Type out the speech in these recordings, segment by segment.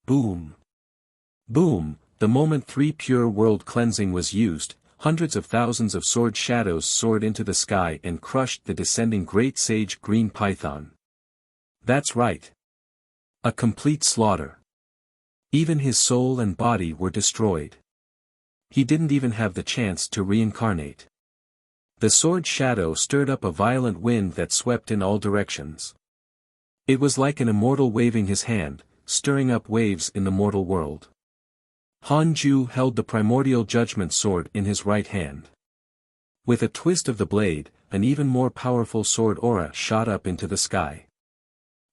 Boom. Boom, the moment 3 pure world cleansing was used, hundreds of thousands of sword shadows soared into the sky and crushed the descending great sage green python. That's right. A complete slaughter. Even his soul and body were destroyed. He didn't even have the chance to reincarnate. The sword shadow stirred up a violent wind that swept in all directions. It was like an immortal waving his hand, stirring up waves in the mortal world. Hanju held the primordial judgment sword in his right hand. With a twist of the blade, an even more powerful sword aura shot up into the sky.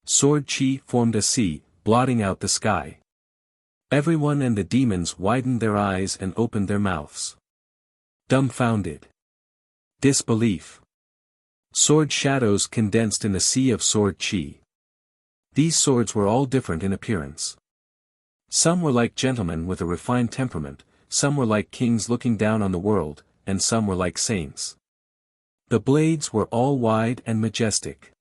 Sword chi formed a sea, blotting out the sky. Everyone and the demons widened their eyes and opened their mouths. Dumbfounded. Disbelief. Sword shadows condensed in the sea of sword chi. These swords were all different in appearance. Some were like gentlemen with a refined temperament, some were like kings looking down on the world, and some were like saints. The blades were all wide and majestic.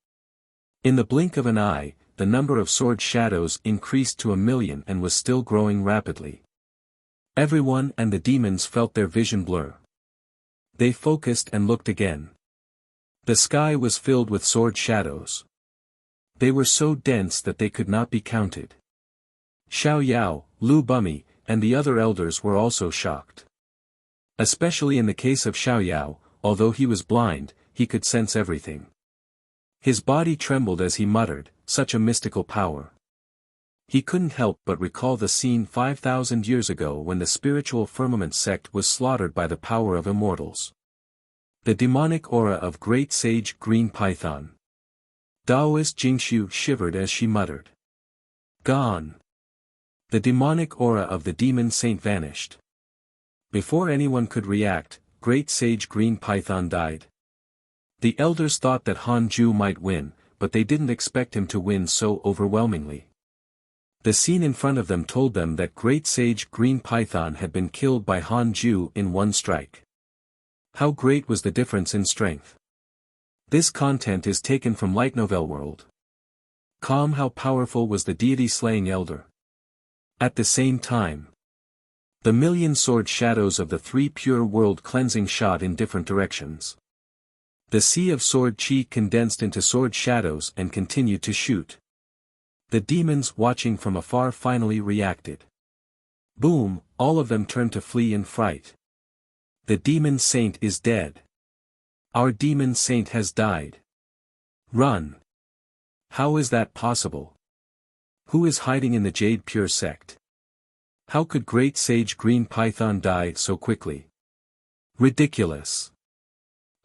In the blink of an eye, the number of sword shadows increased to 1,000,000 and was still growing rapidly. Everyone and the demons felt their vision blur. They focused and looked again. The sky was filled with sword shadows. They were so dense that they could not be counted. Xiao Yao, Lu Bumi, and the other elders were also shocked. Especially in the case of Xiao Yao, although he was blind, he could sense everything. His body trembled as he muttered, such a mystical power. He couldn't help but recall the scene 5,000 years ago when the spiritual firmament sect was slaughtered by the power of immortals. The demonic aura of great sage green python. Taoist Jingxiu shivered as she muttered. Gone. The demonic aura of the demon saint vanished. Before anyone could react, great sage green python died. The elders thought that Hanju might win, but they didn't expect him to win so overwhelmingly. The scene in front of them told them that great sage green python had been killed by Hanju in one strike. How great was the difference in strength. This content is taken from Light Novel World. Calm, how powerful was the deity-slaying elder. At the same time, the 1,000,000 sword shadows of the 3 pure world cleansing shot in different directions. The sea of sword chi condensed into sword shadows and continued to shoot. The demons watching from afar finally reacted. Boom, all of them turned to flee in fright. The demon saint is dead. Our demon saint has died. Run. How is that possible? Who is hiding in the Jade Pure sect? How could great sage green python die so quickly? Ridiculous.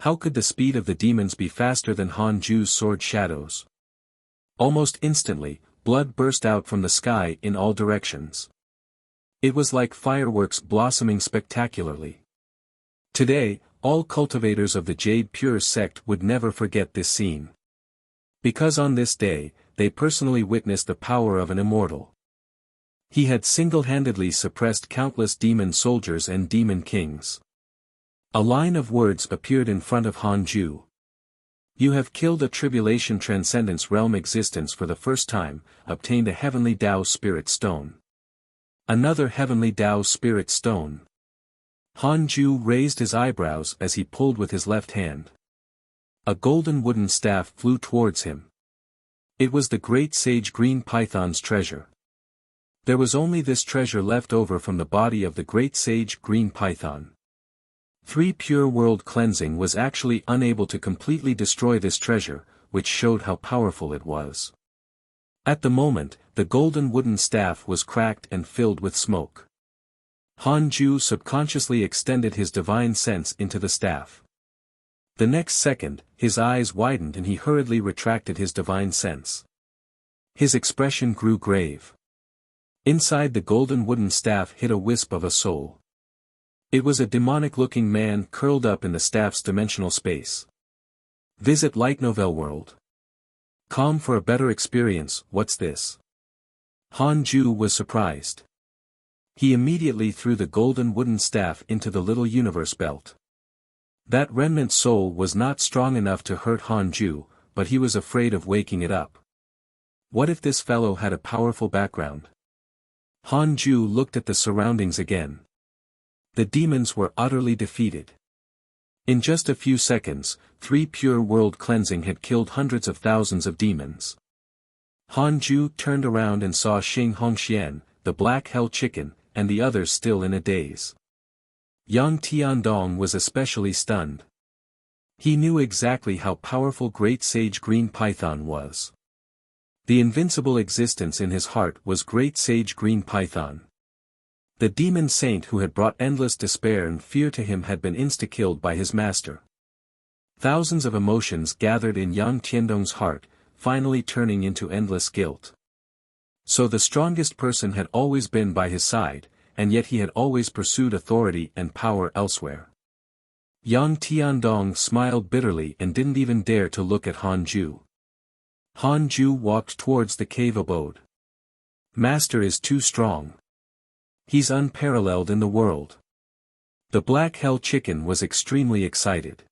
How could the speed of the demons be faster than Hanju's sword shadows? Almost instantly, blood burst out from the sky in all directions. It was like fireworks blossoming spectacularly. Today, all cultivators of the Jade Pure sect would never forget this scene. Because on this day, they personally witnessed the power of an immortal. He had single-handedly suppressed countless demon soldiers and demon kings. A line of words appeared in front of Hanju. You have killed a tribulation transcendence realm existence for the first time, obtained a heavenly Tao spirit stone. Another heavenly Tao spirit stone. Hanju raised his eyebrows as he pulled with his left hand. A golden wooden staff flew towards him. It was the great sage green python's treasure. There was only this treasure left over from the body of the great sage green python. 3 pure world cleansing was actually unable to completely destroy this treasure, which showed how powerful it was. At the moment, the golden wooden staff was cracked and filled with smoke. Hanju subconsciously extended his divine sense into the staff. The next second, his eyes widened and he hurriedly retracted his divine sense. His expression grew grave. Inside the golden wooden staff hid a wisp of a soul. It was a demonic-looking man curled up in the staff's dimensional space. Visit Light Novel World. Calm for a better experience. What's this? Hanju was surprised. He immediately threw the golden wooden staff into the little universe belt. That remnant soul was not strong enough to hurt Hanju, but he was afraid of waking it up. What if this fellow had a powerful background? Han Ju looked at the surroundings again. The demons were utterly defeated. In just a few seconds, 3 pure world cleansing had killed hundreds of thousands of demons. Han Ju turned around and saw Xing Hongxian, the black hell chicken, and the others still in a daze. Yang Tiandong was especially stunned. He knew exactly how powerful Great Sage Green Python was. The invincible existence in his heart was Great Sage Green Python. The demon saint who had brought endless despair and fear to him had been insta-killed by his master. Thousands of emotions gathered in Yang Tiandong's heart, finally turning into endless guilt. So the strongest person had always been by his side, and yet he had always pursued authority and power elsewhere. Yang Tiandong smiled bitterly and didn't even dare to look at Han Ju. Han Ju walked towards the cave abode. Master is too strong. He's unparalleled in the world. The black hell chicken was extremely excited.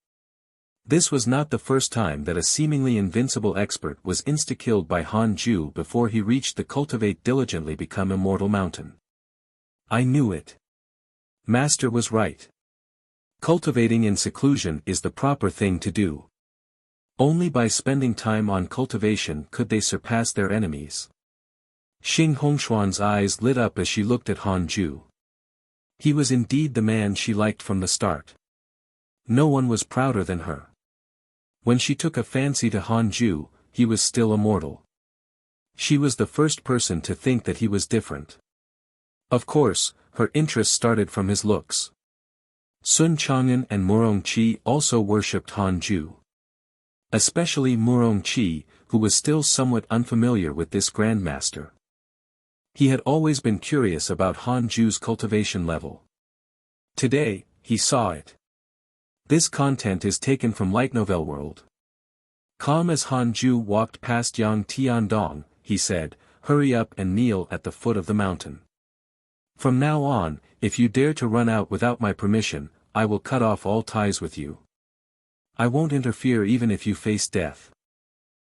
This was not the first time that a seemingly invincible expert was insta-killed by Han Ju before he reached the Cultivate Diligently Become Immortal mountain. I knew it. Master was right. Cultivating in seclusion is the proper thing to do. Only by spending time on cultivation could they surpass their enemies. Xing Hongshuan's eyes lit up as she looked at Han Ju. He was indeed the man she liked from the start. No one was prouder than her. When she took a fancy to Han Ju, he was still immortal. She was the first person to think that he was different. Of course, her interest started from his looks. Sun Chang'an and Murong Qi also worshipped Han Ju. Especially Murong Qi, who was still somewhat unfamiliar with this grandmaster. He had always been curious about Han Ju's cultivation level. Today, he saw it. This content is taken from Light Novel World. Calm as Han Ju walked past Yang Tiandong, he said, "Hurry up and kneel at the foot of the mountain. From now on, if you dare to run out without my permission, I will cut off all ties with you. I won't interfere even if you face death."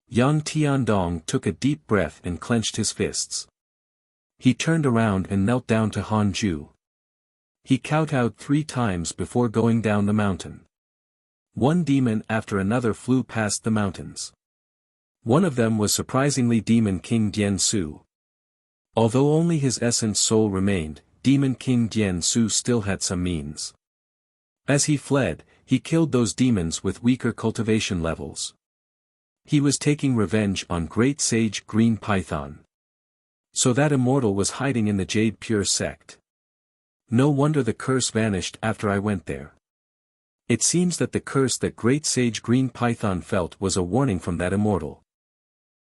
Yang Tiandong took a deep breath and clenched his fists. He turned around and knelt down to Han Ju. He kowtowed 3 times before going down the mountain. One demon after another flew past the mountains. One of them was surprisingly Demon King Dian Su. Although only his essence soul remained, Demon King Dian Su still had some means. As he fled, he killed those demons with weaker cultivation levels. He was taking revenge on Great Sage Green Python. So that immortal was hiding in the Jade Pure sect. No wonder the curse vanished after I went there. It seems that the curse that Great Sage Green Python felt was a warning from that immortal.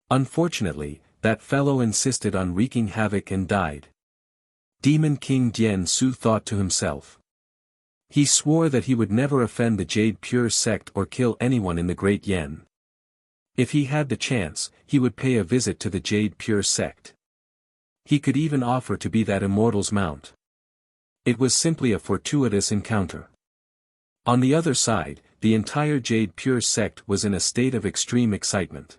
Unfortunately, that fellow insisted on wreaking havoc and died. Demon King Dian Su thought to himself. He swore that he would never offend the Jade Pure sect or kill anyone in the Great Yen. If he had the chance, he would pay a visit to the Jade Pure sect. He could even offer to be that immortal's mount. It was simply a fortuitous encounter. On the other side, the entire Jade Pure sect was in a state of extreme excitement.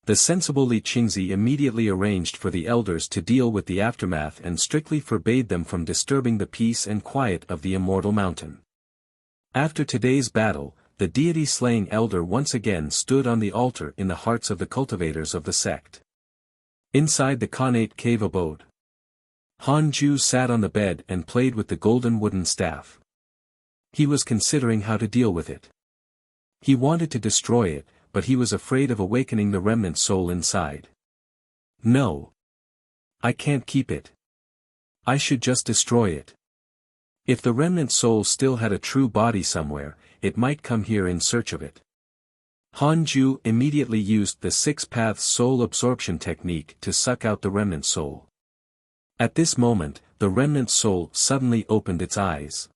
The sensible Li Qingzi immediately arranged for the elders to deal with the aftermath and strictly forbade them from disturbing the peace and quiet of the immortal mountain. After today's battle, the deity-slaying elder once again stood on the altar in the hearts of the cultivators of the sect. Inside the Khanate cave abode, Han Ju sat on the bed and played with the golden wooden staff. He was considering how to deal with it. He wanted to destroy it, but he was afraid of awakening the remnant soul inside. No. I can't keep it. I should just destroy it. If the remnant soul still had a true body somewhere, it might come here in search of it. Han Ju immediately used the 6 paths soul absorption technique to suck out the remnant soul. At this moment, the remnant soul suddenly opened its eyes.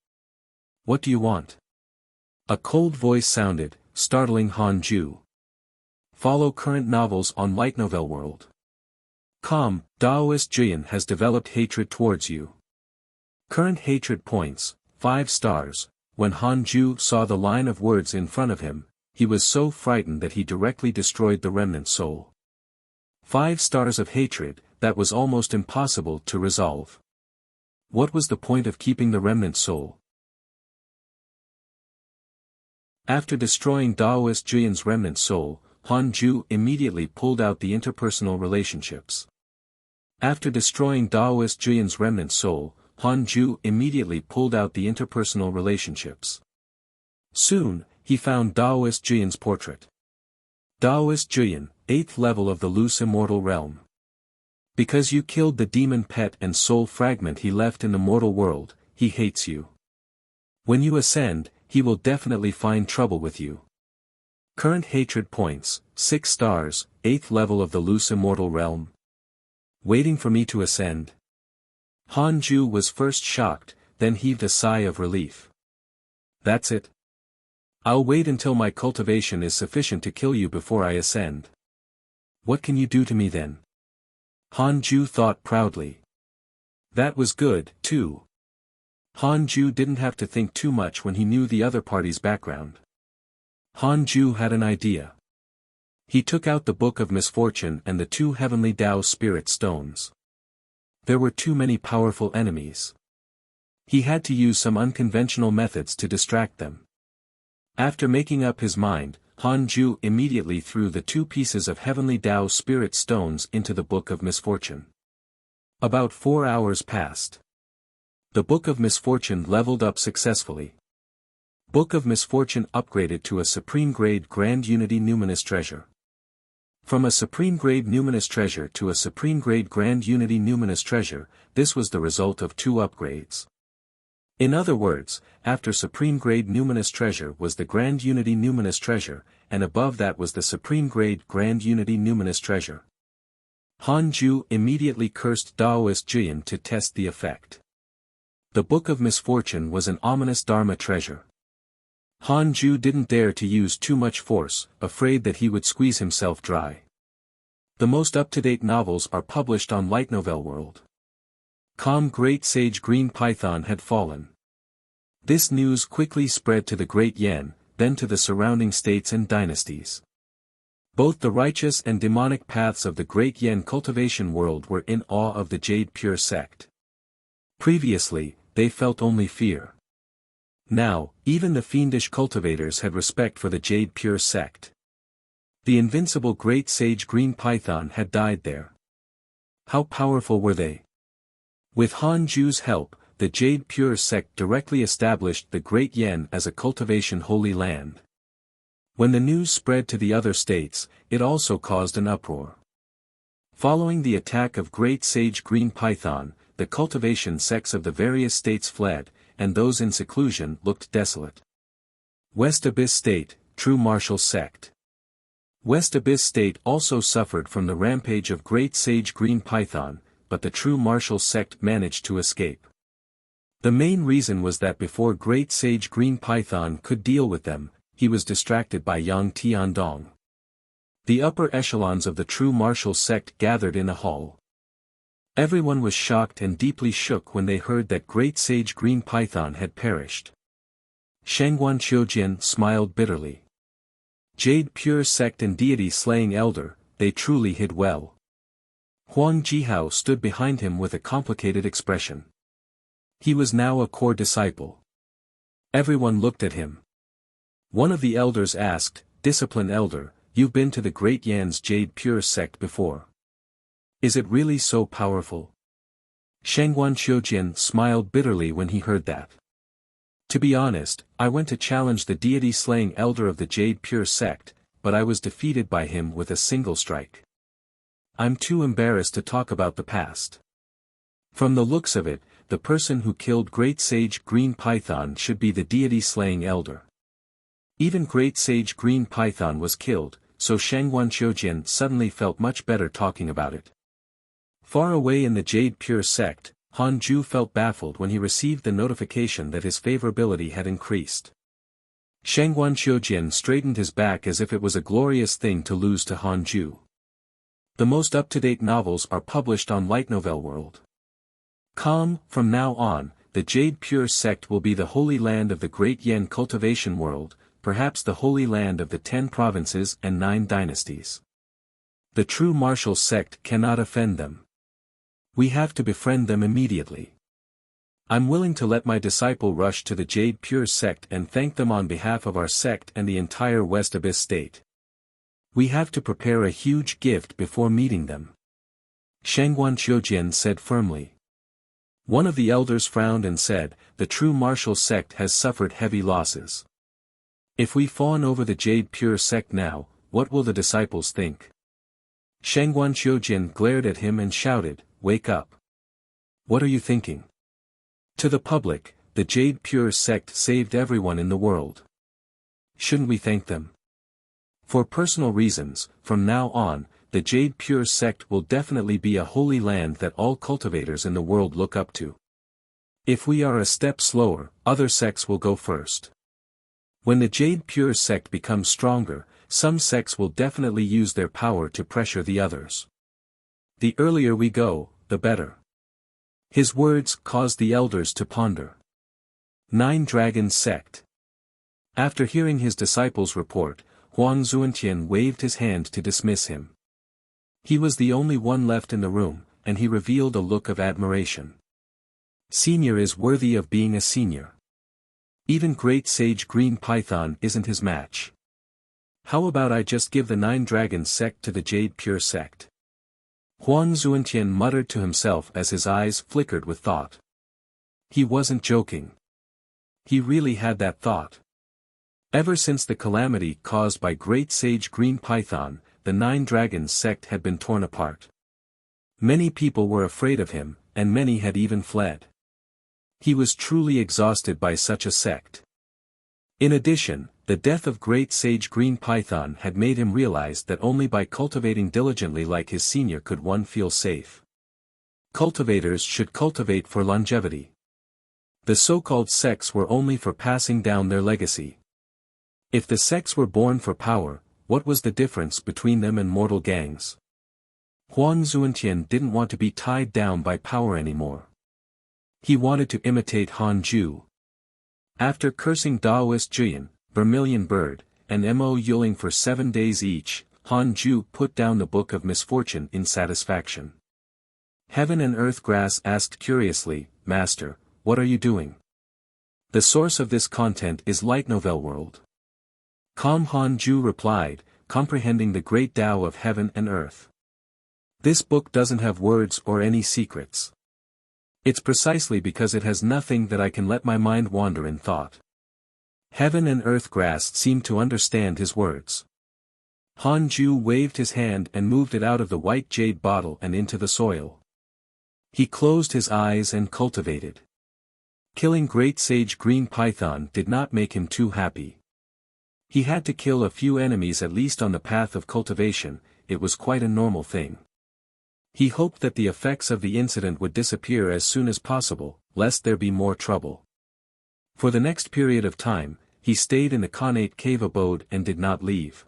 "What do you want?" A cold voice sounded, startling Han Ju. Follow current novels on Light Novel World. Calm, Daoist Jian has developed hatred towards you. Current hatred points, 5 stars. When Han Ju saw the line of words in front of him, he was so frightened that he directly destroyed the remnant soul. 5 stars of hatred, that was almost impossible to resolve. What was the point of keeping the remnant soul? After destroying Daoist Juyan's remnant soul, Han Ju immediately pulled out the interpersonal relationships. After destroying Daoist Juyan's remnant soul, Han Ju immediately pulled out the interpersonal relationships. Soon, he found Daoist Juyan's portrait. Daoist Juyan, 8th level of the loose immortal realm. Because you killed the demon pet and soul fragment he left in the mortal world, he hates you. When you ascend, he will definitely find trouble with you. Current hatred points, 6 stars, 8th level of the loose immortal realm. Waiting for me to ascend. Han Ju was first shocked, then heaved a sigh of relief. That's it. I'll wait until my cultivation is sufficient to kill you before I ascend. What can you do to me then? Han Ju thought proudly. That was good, too. Han Ju didn't have to think too much when he knew the other party's background. Han Ju had an idea. He took out the Book of Misfortune and the 2 heavenly Tao Spirit Stones. There were too many powerful enemies. He had to use some unconventional methods to distract them. After making up his mind, Han Ju immediately threw the 2 pieces of heavenly Tao Spirit Stones into the Book of Misfortune. About 4 hours passed. The Book of Misfortune leveled up successfully. Book of Misfortune upgraded to a Supreme Grade Grand Unity Numinous Treasure. From a Supreme Grade Numinous Treasure to a Supreme Grade Grand Unity Numinous Treasure, this was the result of 2 upgrades. In other words, after Supreme Grade Numinous Treasure was the Grand Unity Numinous Treasure, and above that was the Supreme Grade Grand Unity Numinous Treasure. Han Ju immediately cursed Daoist Juyan to test the effect. The Book of Misfortune was an ominous Dharma treasure. Han Ju didn't dare to use too much force, afraid that he would squeeze himself dry. The most up-to-date novels are published on Light Novel World. Calm Great Sage Green Python had fallen. This news quickly spread to the Great Yan, then to the surrounding states and dynasties. Both the righteous and demonic paths of the Great Yan cultivation world were in awe of the Jade Pure sect. Previously, they felt only fear. Now, even the fiendish cultivators had respect for the Jade Pure sect. The invincible Great Sage Green Python had died there. How powerful were they? With Han Ju's help, the Jade Pure sect directly established the Great Yan as a cultivation holy land. When the news spread to the other states, it also caused an uproar. Following the attack of Great Sage Green Python, the cultivation sects of the various states fled, and those in seclusion looked desolate. West Abyss State, True Martial Sect. West Abyss State also suffered from the rampage of Great Sage Green Python, but the True Martial Sect managed to escape. The main reason was that before Great Sage Green Python could deal with them, he was distracted by Yang Tiandong. The upper echelons of the True Martial Sect gathered in a hall. Everyone was shocked and deeply shook when they heard that Great Sage Green Python had perished. Shangguan Qiujian smiled bitterly. Jade Pure Sect and Deity-slaying Elder, they truly hid well. Huang Jihao stood behind him with a complicated expression. He was now a core disciple. Everyone looked at him. One of the elders asked, "Discipline Elder, you've been to the Great Yan's Jade Pure Sect before. Is it really so powerful?" Shangguan Qiujian smiled bitterly when he heard that. To be honest, I went to challenge the deity-slaying elder of the Jade Pure Sect, but I was defeated by him with a single strike. I'm too embarrassed to talk about the past. From the looks of it, the person who killed Great Sage Green Python should be the deity-slaying elder. Even Great Sage Green Python was killed, so Shangguan Qiujian suddenly felt much better talking about it. Far away in the Jade Pure Sect, Han Ju felt baffled when he received the notification that his favorability had increased. Shangguan Qiujian straightened his back as if it was a glorious thing to lose to Han Ju. The most up-to-date novels are published on Light Novel World. From now on, the Jade Pure Sect will be the holy land of the Great Yan cultivation world, perhaps the holy land of the 10 provinces and 9 dynasties. The True Martial Sect cannot offend them. We have to befriend them immediately. I'm willing to let my disciple rush to the Jade Pure sect and thank them on behalf of our sect and the entire West Abyss state. We have to prepare a huge gift before meeting them. Shangguan Qiujian said firmly. One of the elders frowned and said, the true martial sect has suffered heavy losses. If we fawn over the Jade Pure sect now, what will the disciples think? Shangguan Qiujian glared at him and shouted, wake up. What are you thinking? To the public, the Jade Pure sect saved everyone in the world. Shouldn't we thank them? For personal reasons, from now on, the Jade Pure sect will definitely be a holy land that all cultivators in the world look up to. If we are a step slower, other sects will go first. When the Jade Pure sect becomes stronger, some sects will definitely use their power to pressure the others. The earlier we go, the better. His words caused the elders to ponder. 9 Dragons Sect. After hearing his disciples' report, Huang Zuantian waved his hand to dismiss him. He was the only one left in the room, and he revealed a look of admiration. Senior is worthy of being a senior. Even Great Sage Green Python isn't his match. How about I just give the 9 Dragons sect to the Jade Pure sect? Huang Zuantian muttered to himself as his eyes flickered with thought. He wasn't joking. He really had that thought. Ever since the calamity caused by Great Sage Green Python, the 9 Dragons sect had been torn apart. Many people were afraid of him, and many had even fled. He was truly exhausted by such a sect. In addition, the death of Great Sage Green Python had made him realize that only by cultivating diligently like his senior could one feel safe. Cultivators should cultivate for longevity. The so-called sects were only for passing down their legacy. If the sects were born for power, what was the difference between them and mortal gangs? Huang Zuantian didn't want to be tied down by power anymore. He wanted to imitate Han Ju. After cursing Daoist Juyan, Vermilion Bird, and Mo Yuling for 7 days each, Han Ju put down the Book of Misfortune in satisfaction. Heaven and Earth Grass asked curiously, Master, what are you doing? The source of this content is Light Novel World. Calm Han Ju replied, comprehending the great Tao of heaven and earth. This book doesn't have words or any secrets. It's precisely because it has nothing that I can let my mind wander in thought. Heaven and Earth Grass seemed to understand his words. Han Ju waved his hand and moved it out of the white jade bottle and into the soil. He closed his eyes and cultivated. Killing Great Sage Green Python did not make him too happy. He had to kill a few enemies at least on the path of cultivation. It was quite a normal thing. He hoped that the effects of the incident would disappear as soon as possible, lest there be more trouble. For the next period of time, he stayed in the Khanate cave abode and did not leave.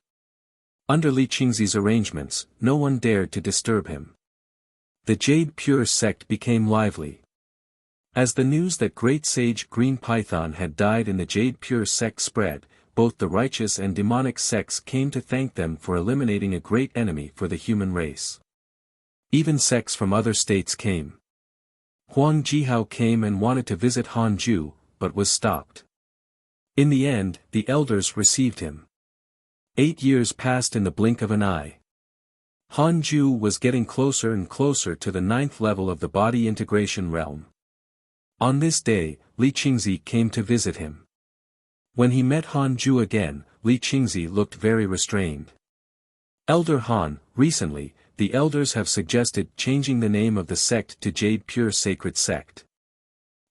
Under Li Qingzi's arrangements, no one dared to disturb him. The Jade Pure sect became lively. As the news that Great Sage Green Python had died in the Jade Pure sect spread, both the righteous and demonic sects came to thank them for eliminating a great enemy for the human race. Even sects from other states came. Huang Jihao came and wanted to visit Han Ju, but was stopped. In the end, the elders received him. 8 years passed in the blink of an eye. Han Ju was getting closer and closer to the 9th level of the body integration realm. On this day, Li Qingzi came to visit him. When he met Han Ju again, Li Qingzi looked very restrained. Elder Han, recently, the elders have suggested changing the name of the sect to Jade Pure Sacred Sect.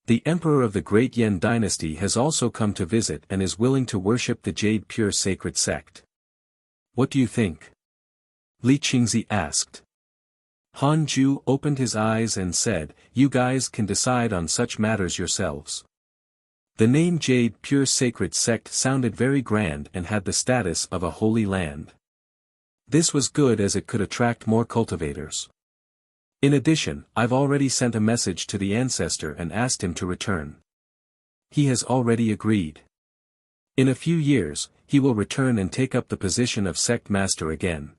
The Emperor of the Great Yan Dynasty has also come to visit and is willing to worship the Jade Pure Sacred Sect. What do you think? Li Qingzi asked. Han Ju opened his eyes and said, you guys can decide on such matters yourselves. The name Jade Pure Sacred Sect sounded very grand and had the status of a holy land. This was good as it could attract more cultivators. In addition, I've already sent a message to the ancestor and asked him to return. He has already agreed. In a few years, he will return and take up the position of sect master again.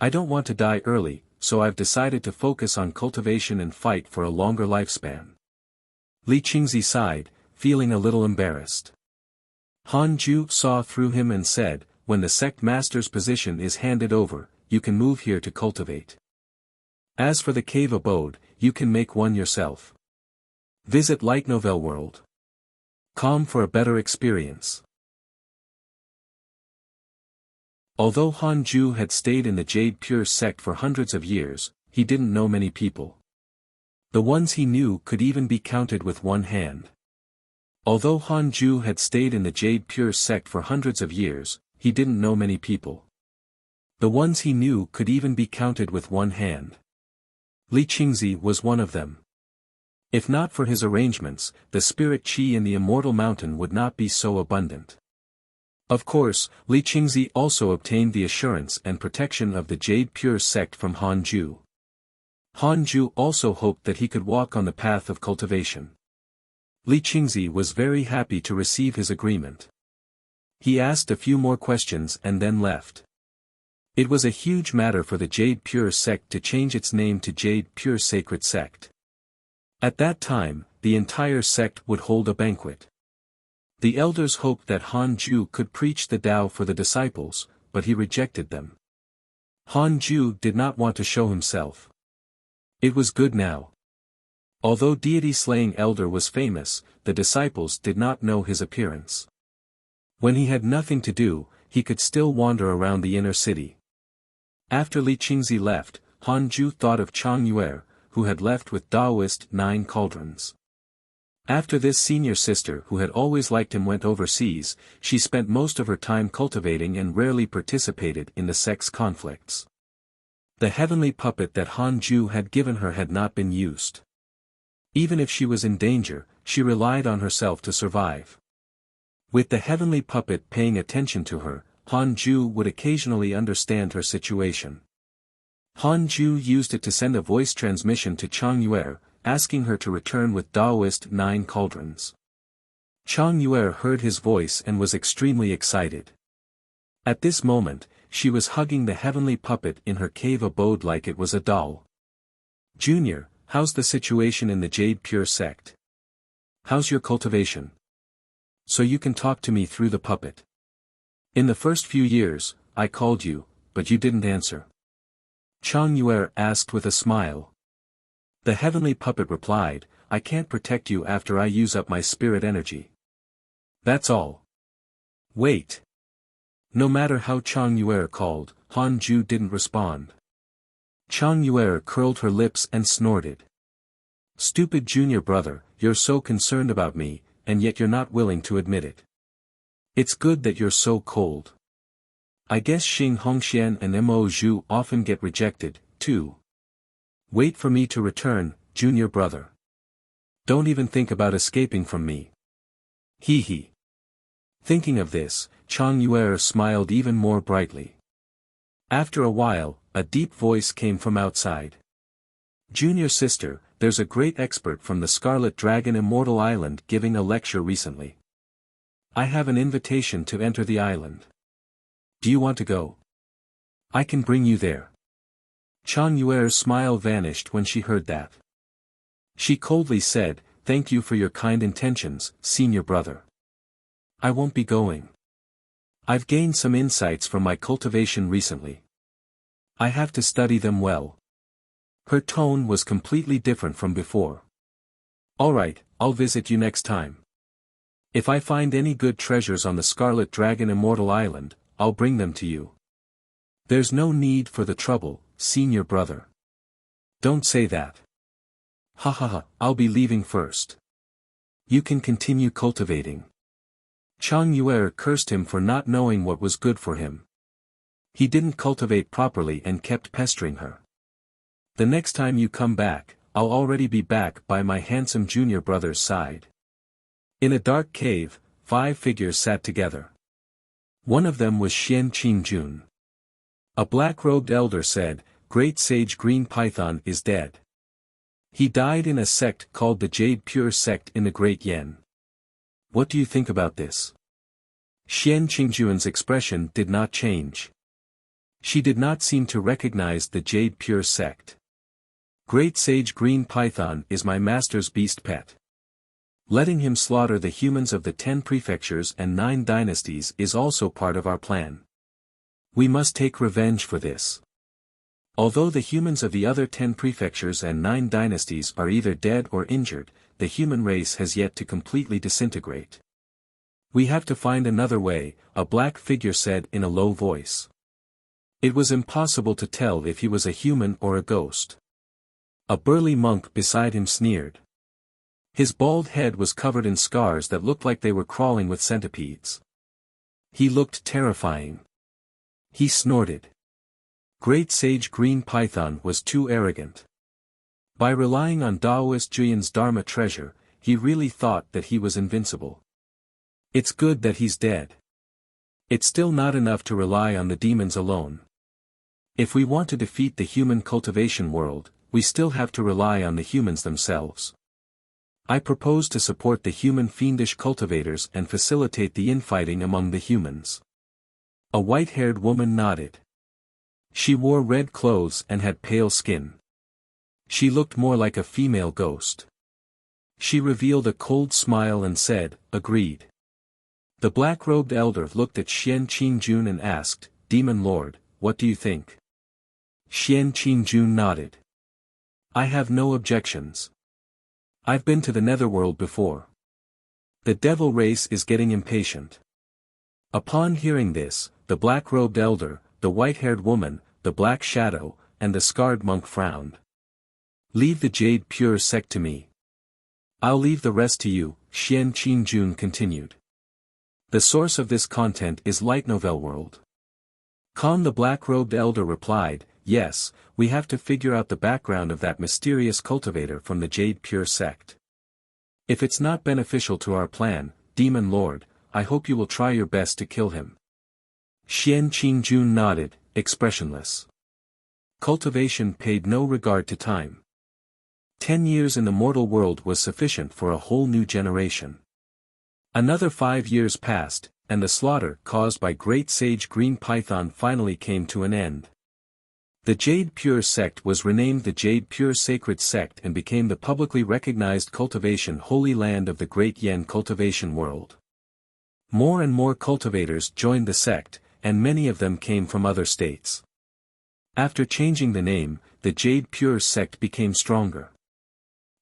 I don't want to die early, so I've decided to focus on cultivation and fight for a longer lifespan. Li Qingzi sighed, feeling a little embarrassed. Han Ju saw through him and said, when the sect master's position is handed over, you can move here to cultivate. As for the cave abode, you can make one yourself. Visit Light Novel World. Com for a better experience. Although Han Ju had stayed in the Jade Pure sect for hundreds of years, he didn't know many people. The ones he knew could even be counted with one hand. Although Han Ju had stayed in the Jade Pure sect for hundreds of years, he didn't know many people. The ones he knew could even be counted with one hand. Li Qingzi was one of them. If not for his arrangements, the spirit qi in the Immortal Mountain would not be so abundant. Of course, Li Qingzi also obtained the assurance and protection of the Jade Pure sect from Han Ju. Han Ju also hoped that he could walk on the path of cultivation. Li Qingzi was very happy to receive his agreement. He asked a few more questions and then left. It was a huge matter for the Jade Pure sect to change its name to Jade Pure Sacred Sect. At that time, the entire sect would hold a banquet. The elders hoped that Han Ju could preach the Tao for the disciples, but he rejected them. Han Ju did not want to show himself. It was good now. Although deity-slaying elder was famous, the disciples did not know his appearance. When he had nothing to do, he could still wander around the inner city. After Li Qingzi left, Han Ju thought of Chang Yue, who had left with Taoist 9 cauldrons. After this senior sister who had always liked him went overseas, she spent most of her time cultivating and rarely participated in the sect's conflicts. The heavenly puppet that Han Ju had given her had not been used. Even if she was in danger, she relied on herself to survive. With the heavenly puppet paying attention to her, Han Ju would occasionally understand her situation. Han Ju used it to send a voice transmission to Chang Yue, asking her to return with Taoist 9 cauldrons. Chang Yue heard his voice and was extremely excited. At this moment, she was hugging the heavenly puppet in her cave abode like it was a doll. Junior, how's the situation in the Jade Pure sect? How's your cultivation? So you can talk to me through the puppet. In the first few years, I called you, but you didn't answer. Chang Yue asked with a smile. The heavenly puppet replied, I can't protect you after I use up my spirit energy. That's all. Wait. No matter how Chang Yue called, Han Ju didn't respond. Chang Yue curled her lips and snorted. Stupid junior brother, you're so concerned about me, and yet you're not willing to admit it. It's good that you're so cold. I guess Xing Hongxian and Mo Zhu often get rejected, too. Wait for me to return, junior brother. Don't even think about escaping from me. Hee hee. Thinking of this, Chang Yue smiled even more brightly. After a while, a deep voice came from outside. Junior sister, there's a great expert from the Scarlet Dragon Immortal Island giving a lecture recently. I have an invitation to enter the island. Do you want to go? I can bring you there. Chang Yue's smile vanished when she heard that. She coldly said, thank you for your kind intentions, senior brother. I won't be going. I've gained some insights from my cultivation recently. I have to study them well. Her tone was completely different from before. Alright, I'll visit you next time. If I find any good treasures on the Scarlet Dragon Immortal Island, I'll bring them to you. There's no need for the trouble, senior brother. Don't say that. Ha ha ha, I'll be leaving first. You can continue cultivating. Chang Yue cursed him for not knowing what was good for him. He didn't cultivate properly and kept pestering her. The next time you come back, I'll already be back by my handsome junior brother's side. In a dark cave, 5 figures sat together. One of them was Xian Qingjun. A black-robed elder said, Great Sage Green Python is dead. He died in a sect called the Jade Pure Sect in the Great Yen. What do you think about this? Xian Qingjun's expression did not change. She did not seem to recognize the Jade Pure sect. Great Sage Green Python is my master's beast pet. Letting him slaughter the humans of the 10 prefectures and 9 dynasties is also part of our plan. We must take revenge for this. Although the humans of the other 10 prefectures and 9 dynasties are either dead or injured, the human race has yet to completely disintegrate. We have to find another way, a black figure said in a low voice. It was impossible to tell if he was a human or a ghost. A burly monk beside him sneered. His bald head was covered in scars that looked like they were crawling with centipedes. He looked terrifying. He snorted. Great Sage Green Python was too arrogant. By relying on Daoist Juyan's Dharma treasure, he really thought that he was invincible. It's good that he's dead. It's still not enough to rely on the demons alone. If we want to defeat the human cultivation world, we still have to rely on the humans themselves. I propose to support the human fiendish cultivators and facilitate the infighting among the humans. A white-haired woman nodded. She wore red clothes and had pale skin. She looked more like a female ghost. She revealed a cold smile and said, "Agreed." The black-robed elder looked at Xian Qingjun and asked, "Demon Lord, what do you think?" Xian Qingjun nodded. "I have no objections. I've been to the netherworld before. The devil race is getting impatient." Upon hearing this, the black-robed elder, the white-haired woman, the black shadow, and the scarred monk frowned. "Leave the Jade Pure sect to me. I'll leave the rest to you," Xian Qingjun continued. The source of this content is Light Novel World. The black-robed elder replied, "Yes, we have to figure out the background of that mysterious cultivator from the Jade Pure sect. If it's not beneficial to our plan, Demon Lord, I hope you will try your best to kill him." Xian Qingjun nodded, expressionless. Cultivation paid no regard to time. 10 years in the mortal world was sufficient for a whole new generation. Another 5 years passed, and the slaughter caused by Great Sage Green Python finally came to an end. The Jade Pure sect was renamed the Jade Pure Sacred Sect and became the publicly recognized cultivation holy land of the Great Yen cultivation world. More and more cultivators joined the sect, and many of them came from other states. After changing the name, the Jade Pure sect became stronger.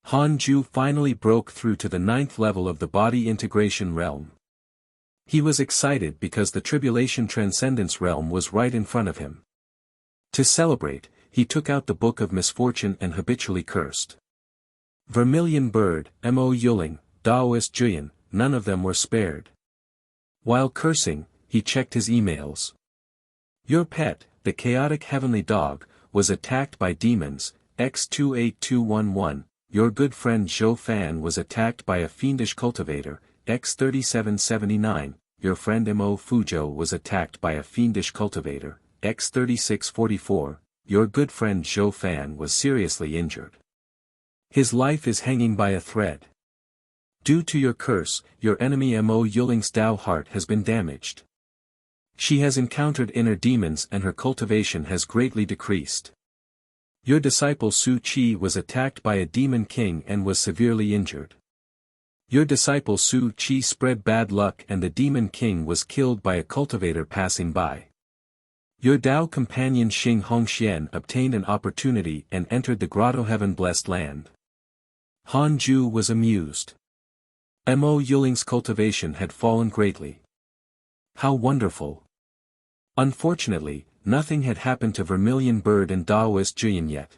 Han Ju finally broke through to the 9th level of the body integration realm. He was excited because the Tribulation Transcendence realm was right in front of him. To celebrate, he took out the Book of Misfortune and habitually cursed. Vermilion Bird, Mo Yuling, Daoist Juyan, none of them were spared. While cursing, he checked his emails. Your pet, the chaotic heavenly dog, was attacked by demons, X28211, your good friend Zhou Fan was attacked by a fiendish cultivator, X3779, your friend Mo Fuzhou was attacked by a fiendish cultivator, X3644, your good friend Zhou Fan was seriously injured. His life is hanging by a thread. Due to your curse, your enemy Mo Yuling's Dao heart has been damaged. She has encountered inner demons and her cultivation has greatly decreased. Your disciple Su Qi was attacked by a demon king and was severely injured. Your disciple Su Qi spread bad luck and the demon king was killed by a cultivator passing by. Your Dao companion Xing Hongxian obtained an opportunity and entered the Grotto Heaven Blessed Land. Han Ju was amused. Mo Yuling's cultivation had fallen greatly. How wonderful! Unfortunately, nothing had happened to Vermilion Bird and Daoist Juyan yet.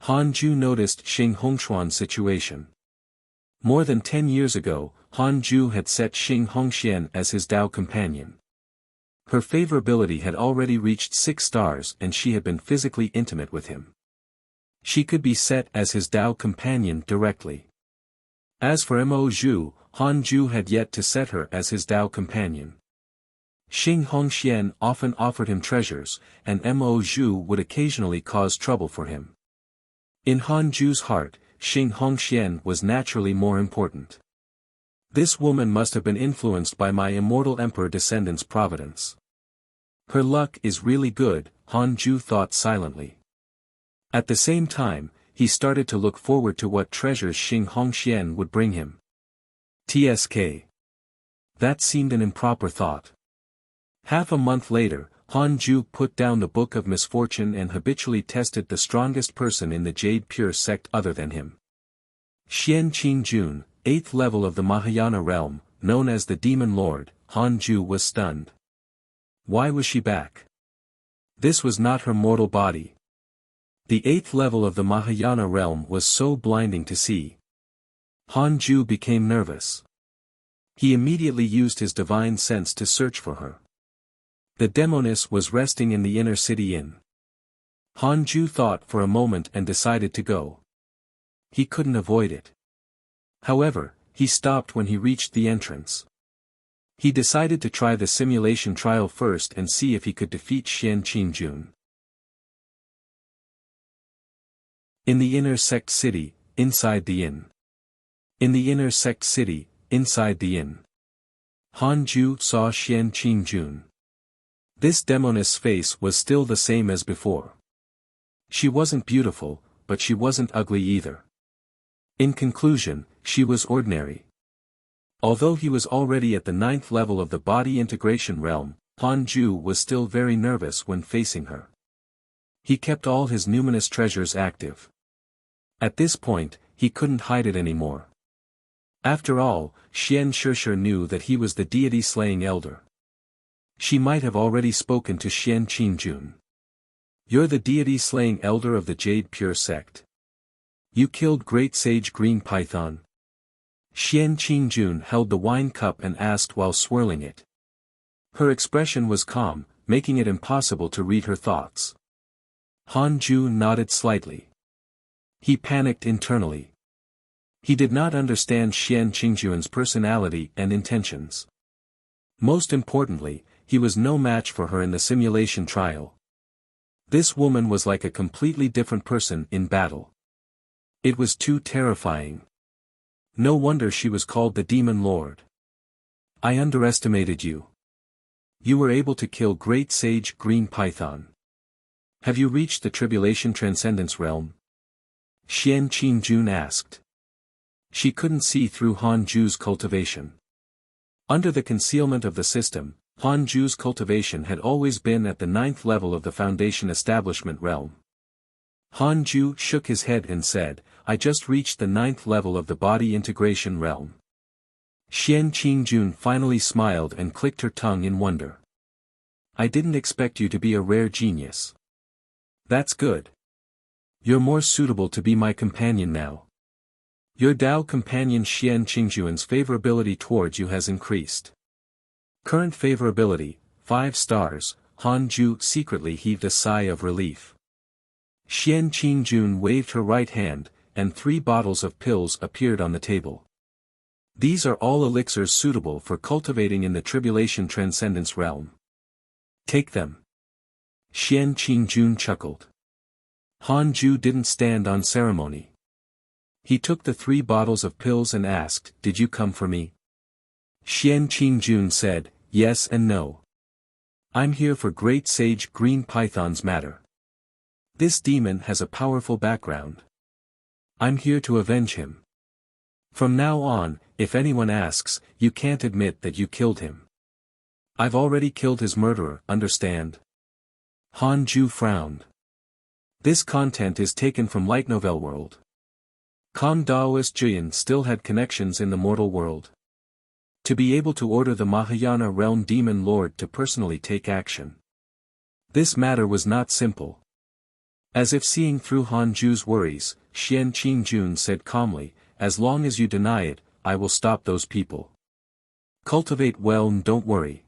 Han Ju noticed Xing Hongshuan's situation. More than 10 years ago, Han Ju had set Xing Hongxian as his Dao companion. Her favorability had already reached 6 stars and she had been physically intimate with him. She could be set as his Dao companion directly. As for Mo Zhu, Han Ju had yet to set her as his Dao companion. Xing Hongxian often offered him treasures, and Mo Zhu would occasionally cause trouble for him. In Han Ju's heart, Xing Hongxian was naturally more important. This woman must have been influenced by my immortal emperor descendant's providence. Her luck is really good, Han Ju thought silently. At the same time, he started to look forward to what treasures Xing Hongxian would bring him. TSK. That seemed an improper thought. Half a month later, Han Ju put down the Book of Misfortune and habitually tested the strongest person in the Jade Pure sect other than him. Xian Qingjun, 8th level of the Mahayana realm, known as the Demon Lord. Han Ju was stunned. Why was she back? This was not her mortal body. The 8th level of the Mahayana realm was so blinding to see. Han Ju became nervous. He immediately used his divine sense to search for her. The demoness was resting in the inner city inn. Han Ju thought for a moment and decided to go. He couldn't avoid it. However, he stopped when he reached the entrance. He decided to try the simulation trial first and see if he could defeat Xian Qingjun. In the inner sect city, inside the inn. In the inner sect city, inside the inn. Han Ju saw Xian Qingjun. This demoness' face was still the same as before. She wasn't beautiful, but she wasn't ugly either. In conclusion, she was ordinary. Although he was already at the 9th level of the body integration realm, Han Ju was still very nervous when facing her. He kept all his numinous treasures active. At this point, he couldn't hide it anymore. After all, Xian Shishir knew that he was the deity-slaying elder. She might have already spoken to Xian Qingjun. You're the deity-slaying elder of the Jade Pure sect. You killed Great Sage Green Python. Xian Qingjun held the wine cup and asked while swirling it. Her expression was calm, making it impossible to read her thoughts. Han Ju nodded slightly. He panicked internally. He did not understand Xian Qingjun's personality and intentions. Most importantly, he was no match for her in the simulation trial. This woman was like a completely different person in battle. It was too terrifying. No wonder she was called the Demon Lord. I underestimated you. You were able to kill Great Sage Green Python. Have you reached the Tribulation Transcendence realm? Xian Qingjun asked. She couldn't see through Han Ju's cultivation. Under the concealment of the system, Han Ju's cultivation had always been at the 9th level of the Foundation Establishment realm. Han Ju shook his head and said, I just reached the 9th level of the body integration realm. Xian Qingjun finally smiled and clicked her tongue in wonder. I didn't expect you to be a rare genius. That's good. You're more suitable to be my companion now. Your Dao companion Xian Qingjun's favorability towards you has increased. Current favorability, 5 stars. Han Ju secretly heaved a sigh of relief. Xian Qingjun waved her right hand, and 3 bottles of pills appeared on the table. These are all elixirs suitable for cultivating in the Tribulation Transcendence realm. Take them. Xian Qingjun chuckled. Han Ju didn't stand on ceremony. He took the 3 bottles of pills and asked, Did you come for me? Xian Qingjun said, Yes and no. I'm here for Great Sage Green Python's matter. This demon has a powerful background. I'm here to avenge him. From now on, if anyone asks, you can't admit that you killed him. I've already killed his murderer, understand? Han Ju frowned. This content is taken from Light Novel World. Kong Daoist Juyin still had connections in the mortal world. To be able to order the Mahayana Realm Demon Lord to personally take action. This matter was not simple. As if seeing through Han Ju's worries, Xian Qingjun said calmly, As long as you deny it, I will stop those people. Cultivate well and don't worry.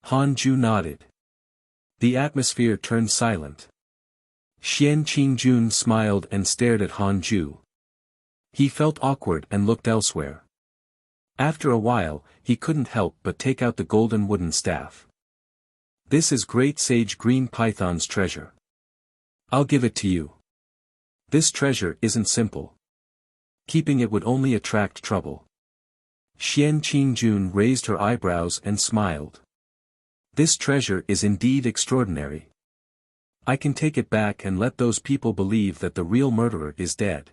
Han Ju nodded. The atmosphere turned silent. Xian Qingjun smiled and stared at Han Ju. He felt awkward and looked elsewhere. After a while, he couldn't help but take out the golden wooden staff. This is Great Sage Green Python's treasure. I'll give it to you. This treasure isn't simple. Keeping it would only attract trouble. Xian Qingjun raised her eyebrows and smiled. This treasure is indeed extraordinary. I can take it back and let those people believe that the real murderer is dead."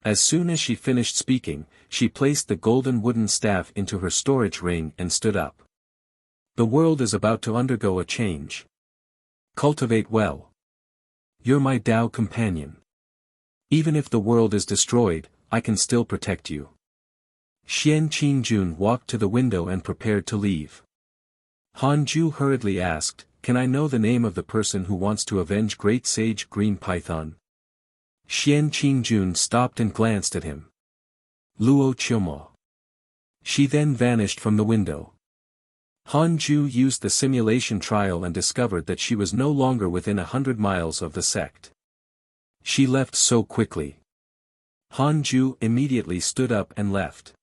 As soon as she finished speaking, she placed the golden wooden staff into her storage ring and stood up. "The world is about to undergo a change. Cultivate well. You're my Tao companion. Even if the world is destroyed, I can still protect you." Xian Qingjun walked to the window and prepared to leave. Han Ju hurriedly asked, "Can I know the name of the person who wants to avenge Great Sage Green Python?" Xian Qingjun stopped and glanced at him. "Luo Chimo." She then vanished from the window. Han Ju used the simulation trial and discovered that she was no longer within 100 miles of the sect. She left so quickly. Han Ju immediately stood up and left.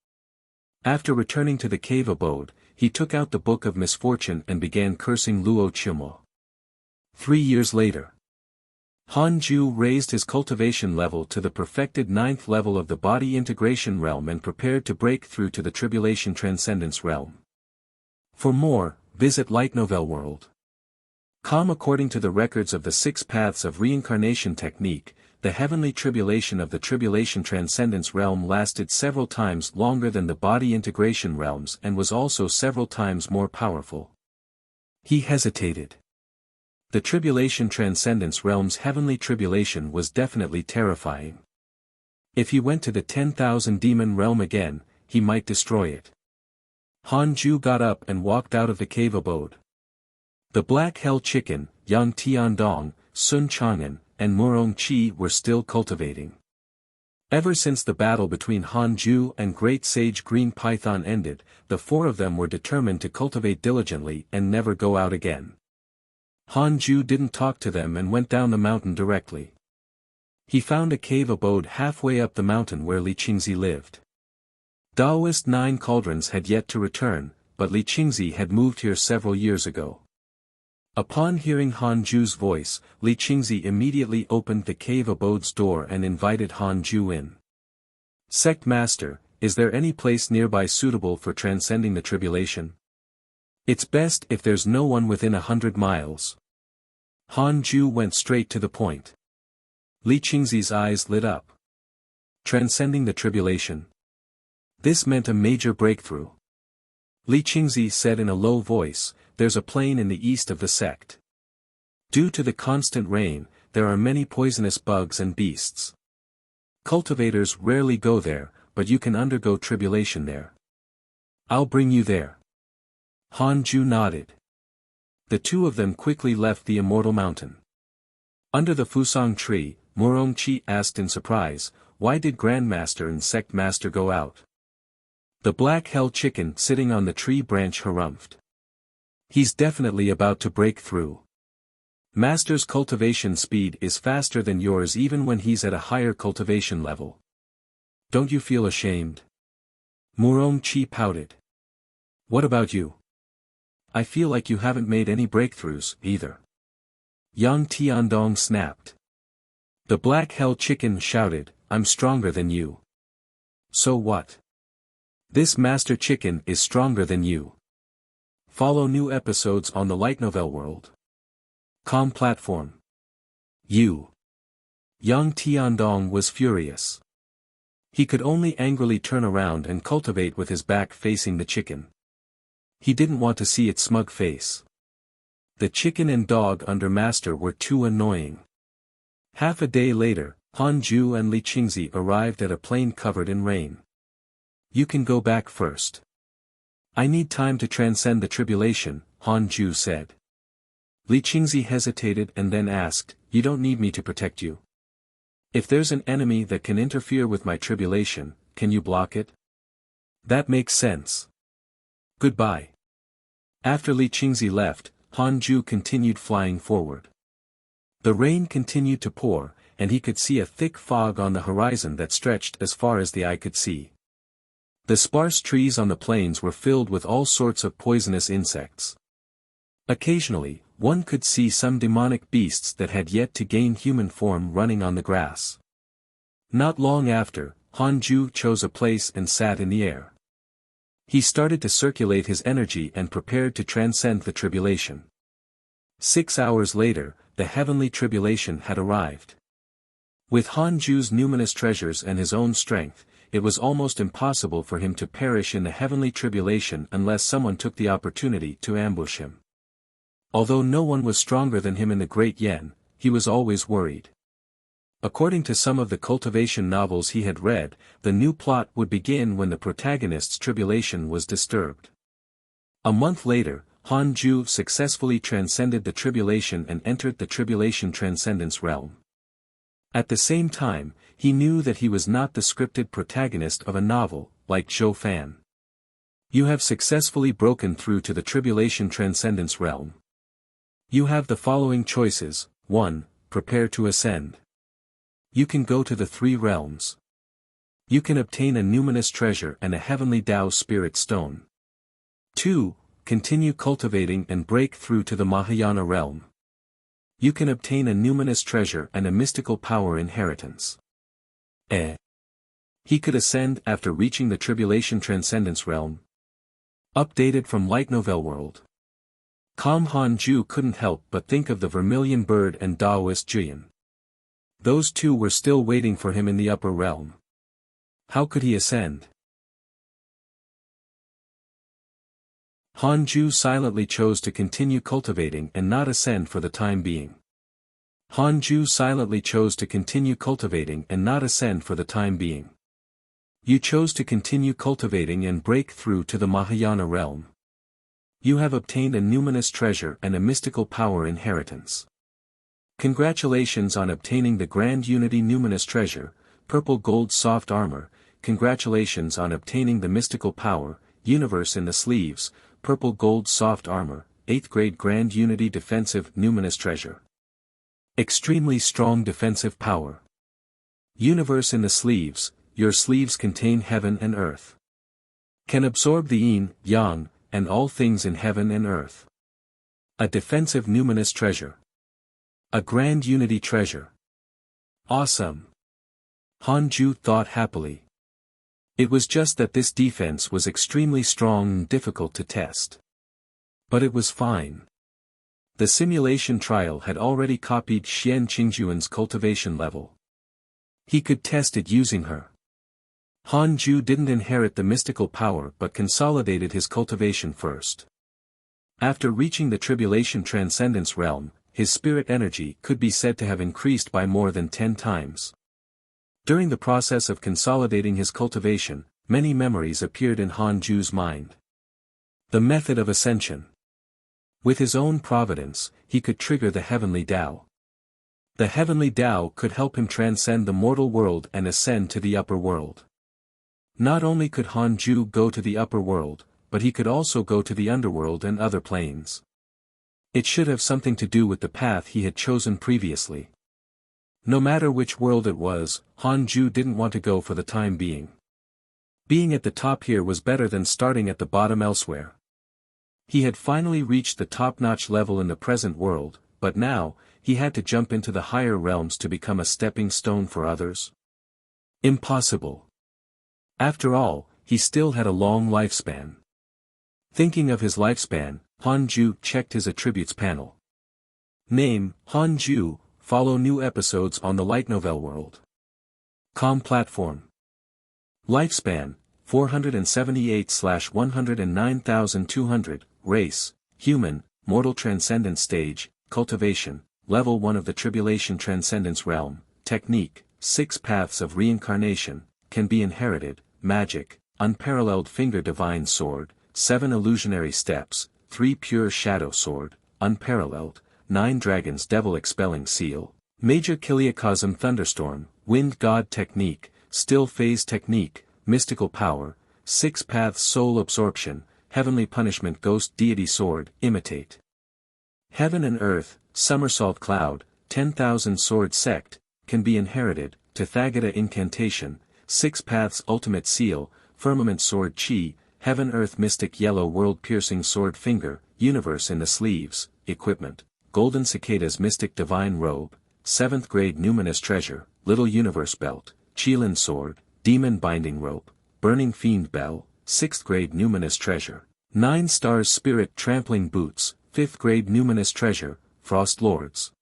After returning to the cave abode, he took out the Book of Misfortune and began cursing Luo Chimo. 3 years later, Han Ju raised his cultivation level to the perfected 9th level of the body integration realm and prepared to break through to the tribulation transcendence realm. For more, visit Light Novel World. According to the records of the 6 paths of reincarnation technique, the heavenly tribulation of the tribulation transcendence realm lasted several times longer than the body integration realms and was also several times more powerful. He hesitated. The tribulation transcendence realm's heavenly tribulation was definitely terrifying. If he went to the 10,000 demon realm again, he might destroy it. Han Ju got up and walked out of the cave abode. The Black Hell Chicken, Yang Tiandong, Sun Chang'an, and Murong Qi were still cultivating. Ever since the battle between Han Ju and Great Sage Green Python ended, the 4 of them were determined to cultivate diligently and never go out again. Han Ju didn't talk to them and went down the mountain directly. He found a cave abode halfway up the mountain where Li Qingzi lived. Daoist 9 Cauldrons had yet to return, but Li Qingzi had moved here several years ago. Upon hearing Han Ju's voice, Li Qingzi immediately opened the cave abode's door and invited Han Ju in. "Sect Master, is there any place nearby suitable for transcending the tribulation? It's best if there's no one within 100 miles. Han Ju went straight to the point. Li Qingzi's eyes lit up. Transcending the tribulation. This meant a major breakthrough. Li Qingzi said in a low voice, "There's a plain in the east of the sect. Due to the constant rain, there are many poisonous bugs and beasts. Cultivators rarely go there, but you can undergo tribulation there. I'll bring you there." Han Ju nodded. The 2 of them quickly left the immortal mountain. Under the Fusang tree, Murong Qi asked in surprise, "Why did Grandmaster and Sect Master go out?" The Black Hell Chicken sitting on the tree branch harumphed. "He's definitely about to break through. Master's cultivation speed is faster than yours even when he's at a higher cultivation level. Don't you feel ashamed?" Murong Qi pouted. "What about you? I feel like you haven't made any breakthroughs, either." Yang Tiandong snapped. The Black Hell Chicken shouted, "I'm stronger than you." "So what? This Master Chicken is stronger than you." Follow new episodes on the Light Novel World. Platform. Yang Tiandong was furious. He could only angrily turn around and cultivate with his back facing the chicken. He didn't want to see its smug face. The chicken and dog under Master were too annoying. Half a day later, Han Ju and Li Qingzi arrived at a plain covered in rain. "You can go back first. I need time to transcend the tribulation," Han Ju said. Li Qingzi hesitated and then asked, "You don't need me to protect you? If there's an enemy that can interfere with my tribulation, can you block it?" "That makes sense. Goodbye." After Li Qingzi left, Han Ju continued flying forward. The rain continued to pour, and he could see a thick fog on the horizon that stretched as far as the eye could see. The sparse trees on the plains were filled with all sorts of poisonous insects. Occasionally, one could see some demonic beasts that had yet to gain human form running on the grass. Not long after, Han Ju chose a place and sat in the air. He started to circulate his energy and prepared to transcend the tribulation. 6 hours later, the heavenly tribulation had arrived. With Hanju's numinous treasures and his own strength, it was almost impossible for him to perish in the heavenly tribulation unless someone took the opportunity to ambush him. Although no one was stronger than him in the Great Yen, he was always worried. According to some of the cultivation novels he had read, the new plot would begin when the protagonist's tribulation was disturbed. A month later, Hanju successfully transcended the tribulation and entered the tribulation transcendence realm. At the same time, he knew that he was not the scripted protagonist of a novel, like Zhou Fan. You have successfully broken through to the tribulation transcendence realm. You have the following choices: 1. Prepare to ascend. You can go to the 3 realms. You can obtain a numinous treasure and a heavenly Tao spirit stone. 2. Continue cultivating and break through to the Mahayana realm. You can obtain a numinous treasure and a mystical power inheritance. He could ascend after reaching the tribulation transcendence realm. Updated from Light Novel World. Calm Hanju couldn't help but think of the Vermilion Bird and Daoist Juyan. Those two were still waiting for him in the upper realm. How could he ascend? Hanju silently chose to continue cultivating and not ascend for the time being. Hanju silently chose to continue cultivating and not ascend for the time being. You chose to continue cultivating and break through to the Mahayana realm. You have obtained a numinous treasure and a mystical power inheritance. Congratulations on obtaining the Grand Unity Numinous Treasure, Purple Gold Soft Armor. Congratulations on obtaining the Mystical Power, Universe in the Sleeves, Purple Gold Soft Armor, 8th Grade Grand Unity Defensive Numinous Treasure. Extremely Strong Defensive Power. Universe in the Sleeves, your sleeves contain heaven and earth. Can absorb the yin, yang, and all things in heaven and earth. A defensive numinous treasure. A grand unity treasure. Awesome. Hanju thought happily. It was just that this defense was extremely strong and difficult to test. But it was fine. The simulation trial had already copied Xian Qingjuan's cultivation level. He could test it using her. Hanju didn't inherit the mystical power but consolidated his cultivation first. After reaching the tribulation transcendence realm, his spirit energy could be said to have increased by more than 10 times. During the process of consolidating his cultivation, many memories appeared in Hanju's mind. The method of ascension. With his own providence, he could trigger the heavenly Tao. The heavenly Tao could help him transcend the mortal world and ascend to the upper world. Not only could Hanju go to the upper world, but he could also go to the underworld and other planes. It should have something to do with the path he had chosen previously. No matter which world it was, Hanju didn't want to go for the time being. Being at the top here was better than starting at the bottom elsewhere. He had finally reached the top-notch level in the present world, but now, he had to jump into the higher realms to become a stepping stone for others. Impossible. After all, he still had a long lifespan. Thinking of his lifespan, Hanju checked his attributes panel. Name, Hanju, follow new episodes on the Light Novel World. Com platform. Lifespan, 478/109,200, race, human, mortal transcendence stage, cultivation, level 1 of the tribulation transcendence realm, technique, 6 paths of reincarnation, can be inherited, magic, unparalleled finger divine sword, 7 illusionary steps, 3 pure shadow sword, unparalleled, 9 dragons devil expelling seal, major kiliacosm thunderstorm, wind god technique, still phase technique, mystical power, 6 paths soul absorption, heavenly punishment ghost deity sword, imitate. Heaven and earth, somersault cloud, 10,000 sword sect, can be inherited, Tathagata incantation, 6 paths ultimate seal, firmament sword chi, heaven earth mystic yellow world piercing sword finger, universe in the sleeves, equipment, golden cicadas mystic divine robe, 7th grade numinous treasure, little universe belt, Qilin sword, demon binding rope, burning fiend bell, 6th grade numinous treasure. 9 stars spirit trampling boots, 5th grade numinous treasure, frost lords.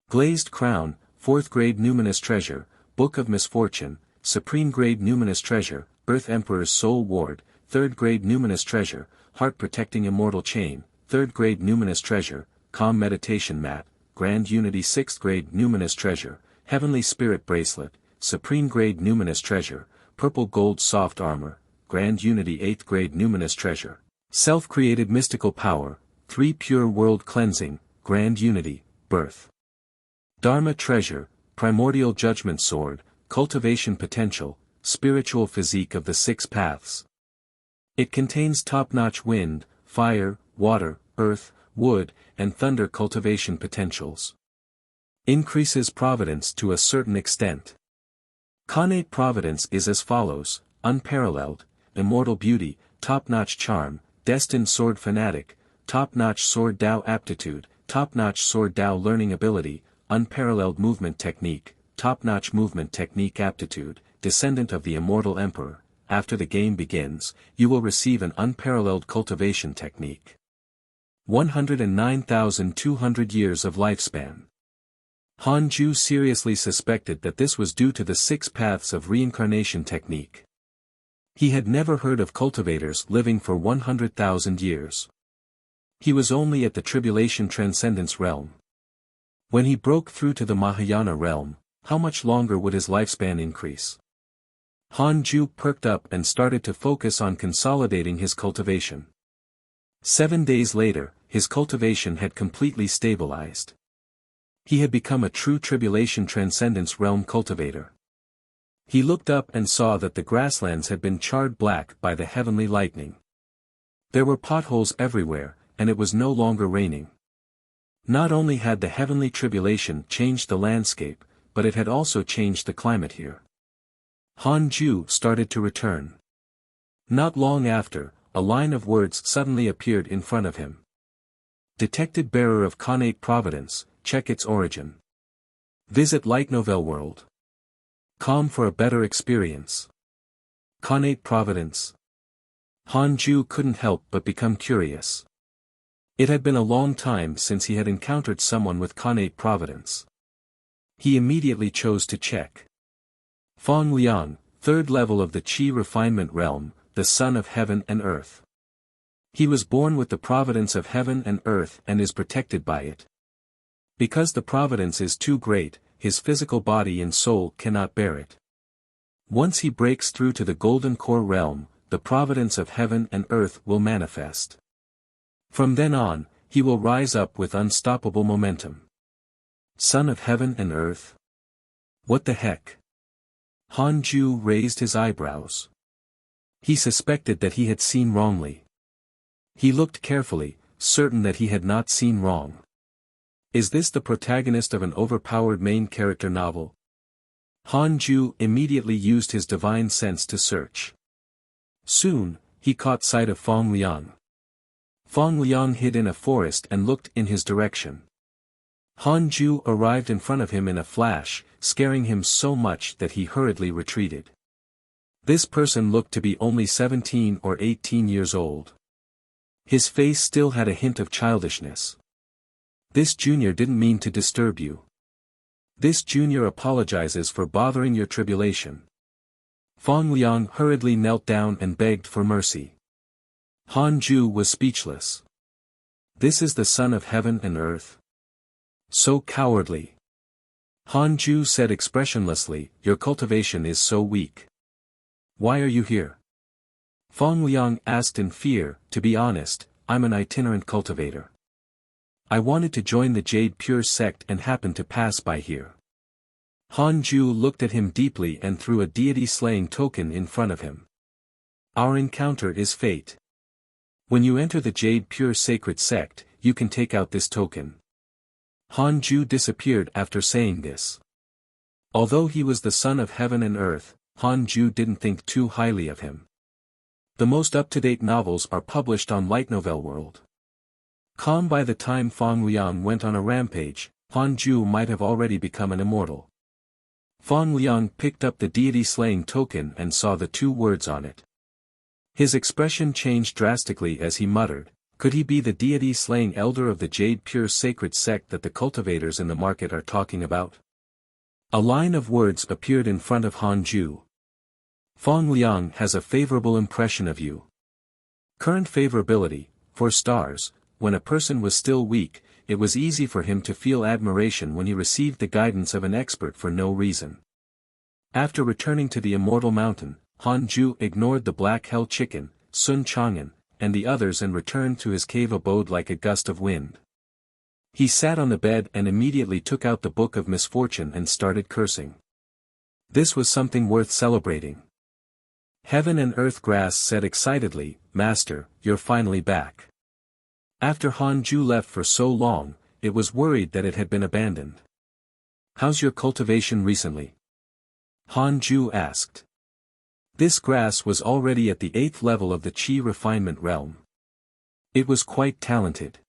Glazed crown, 4th grade numinous treasure, book of misfortune, supreme grade numinous treasure, earth emperor's soul ward, 3rd grade numinous treasure, heart protecting immortal chain, 3rd grade numinous treasure, calm meditation mat, grand unity 6th grade numinous treasure, heavenly spirit bracelet, supreme grade numinous treasure, purple gold soft armor, grand unity 8th grade numinous treasure, self-created mystical power, 3 pure world cleansing, grand unity, birth. Dharma treasure, primordial judgment sword, cultivation potential, spiritual physique of the 6 paths. It contains top-notch wind, fire, water, earth, wood, and thunder cultivation potentials. Increases providence to a certain extent. Connate providence is as follows: unparalleled, immortal beauty, top-notch charm, destined sword fanatic, top-notch sword Dao aptitude, top-notch sword Dao learning ability, unparalleled movement technique, top-notch movement technique aptitude, descendant of the immortal emperor. After the game begins, you will receive an unparalleled cultivation technique. 109,200 years of lifespan. Han Ju seriously suspected that this was due to the 6 paths of reincarnation technique. He had never heard of cultivators living for 100,000 years. He was only at the tribulation transcendence realm. When he broke through to the Mahayana realm, how much longer would his lifespan increase? Han Ju perked up and started to focus on consolidating his cultivation. 7 days later, his cultivation had completely stabilized. He had become a true tribulation transcendence realm cultivator. He looked up and saw that the grasslands had been charred black by the heavenly lightning. There were potholes everywhere, and it was no longer raining. Not only had the heavenly tribulation changed the landscape, but it had also changed the climate here. Han Ju started to return. Not long after, a line of words suddenly appeared in front of him. Detected bearer of Connate providence, check its origin. Visit Light Novel World. Com for a better experience. Connate providence. Han Ju couldn't help but become curious. It had been a long time since he had encountered someone with Connate providence. He immediately chose to check. Fong Liang, 3rd level of the Qi refinement realm, the son of heaven and earth. He was born with the providence of heaven and earth and is protected by it. Because the providence is too great, his physical body and soul cannot bear it. Once he breaks through to the golden core realm, the providence of heaven and earth will manifest. From then on, he will rise up with unstoppable momentum. Son of heaven and earth? What the heck? Han Ju raised his eyebrows. He suspected that he had seen wrongly. He looked carefully, certain that he had not seen wrong. Is this the protagonist of an overpowered main character novel? Han Ju immediately used his divine sense to search. Soon, he caught sight of Fong Liang. Fong Liang hid in a forest and looked in his direction. Han Ju arrived in front of him in a flash, scaring him so much that he hurriedly retreated. This person looked to be only 17 or 18 years old. His face still had a hint of childishness. This junior didn't mean to disturb you. This junior apologizes for bothering your tribulation. Fong Liang hurriedly knelt down and begged for mercy. Han Ju was speechless. This is the son of heaven and earth? So cowardly. Han Ju said expressionlessly, your cultivation is so weak. Why are you here? Fong Liang asked in fear, to be honest, I'm an itinerant cultivator. I wanted to join the Jade Pure sect and happened to pass by here. Han Ju looked at him deeply and threw a deity-slaying token in front of him. Our encounter is fate. When you enter the Jade Pure sacred sect, you can take out this token. Han Ju disappeared after saying this. Although he was the son of heaven and earth, Han Ju didn't think too highly of him. The most up-to-date novels are published on Light Novel World. By the time Fong Liang went on a rampage, Han Ju might have already become an immortal. Fong Liang picked up the deity-slaying token and saw the 2 words on it. His expression changed drastically as he muttered, could he be the deity-slaying elder of the Jade Pure sacred sect that the cultivators in the market are talking about? A line of words appeared in front of Han Ju. Fong Liang has a favorable impression of you. Current favorability, 4 stars. When a person was still weak, it was easy for him to feel admiration when he received the guidance of an expert for no reason. After returning to the Immortal Mountain, Han Ju ignored the Black Hell Chicken, Sun Chang'an, and the others and returned to his cave abode like a gust of wind. He sat on the bed and immediately took out the Book of Misfortune and started cursing. This was something worth celebrating. Heaven and Earth Grass said excitedly, Master, you're finally back. After Han Ju left for so long, it was worried that it had been abandoned. How's your cultivation recently? Han Ju asked. This grass was already at the 8th level of the Qi refinement realm. It was quite talented.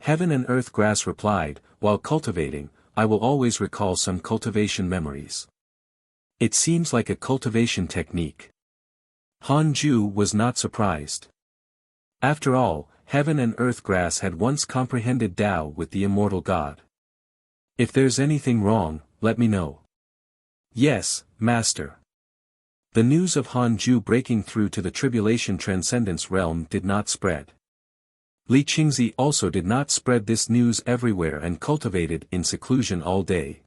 Heaven and Earth Grass replied, while cultivating, I will always recall some cultivation memories. It seems like a cultivation technique. Han Ju was not surprised. After all, Heaven and Earth Grass had once comprehended Tao with the immortal God. If there's anything wrong, let me know. Yes, Master. The news of Han Ju breaking through to the Tribulation Transcendence realm did not spread. Li Qingzi also did not spread this news everywhere and cultivated in seclusion all day.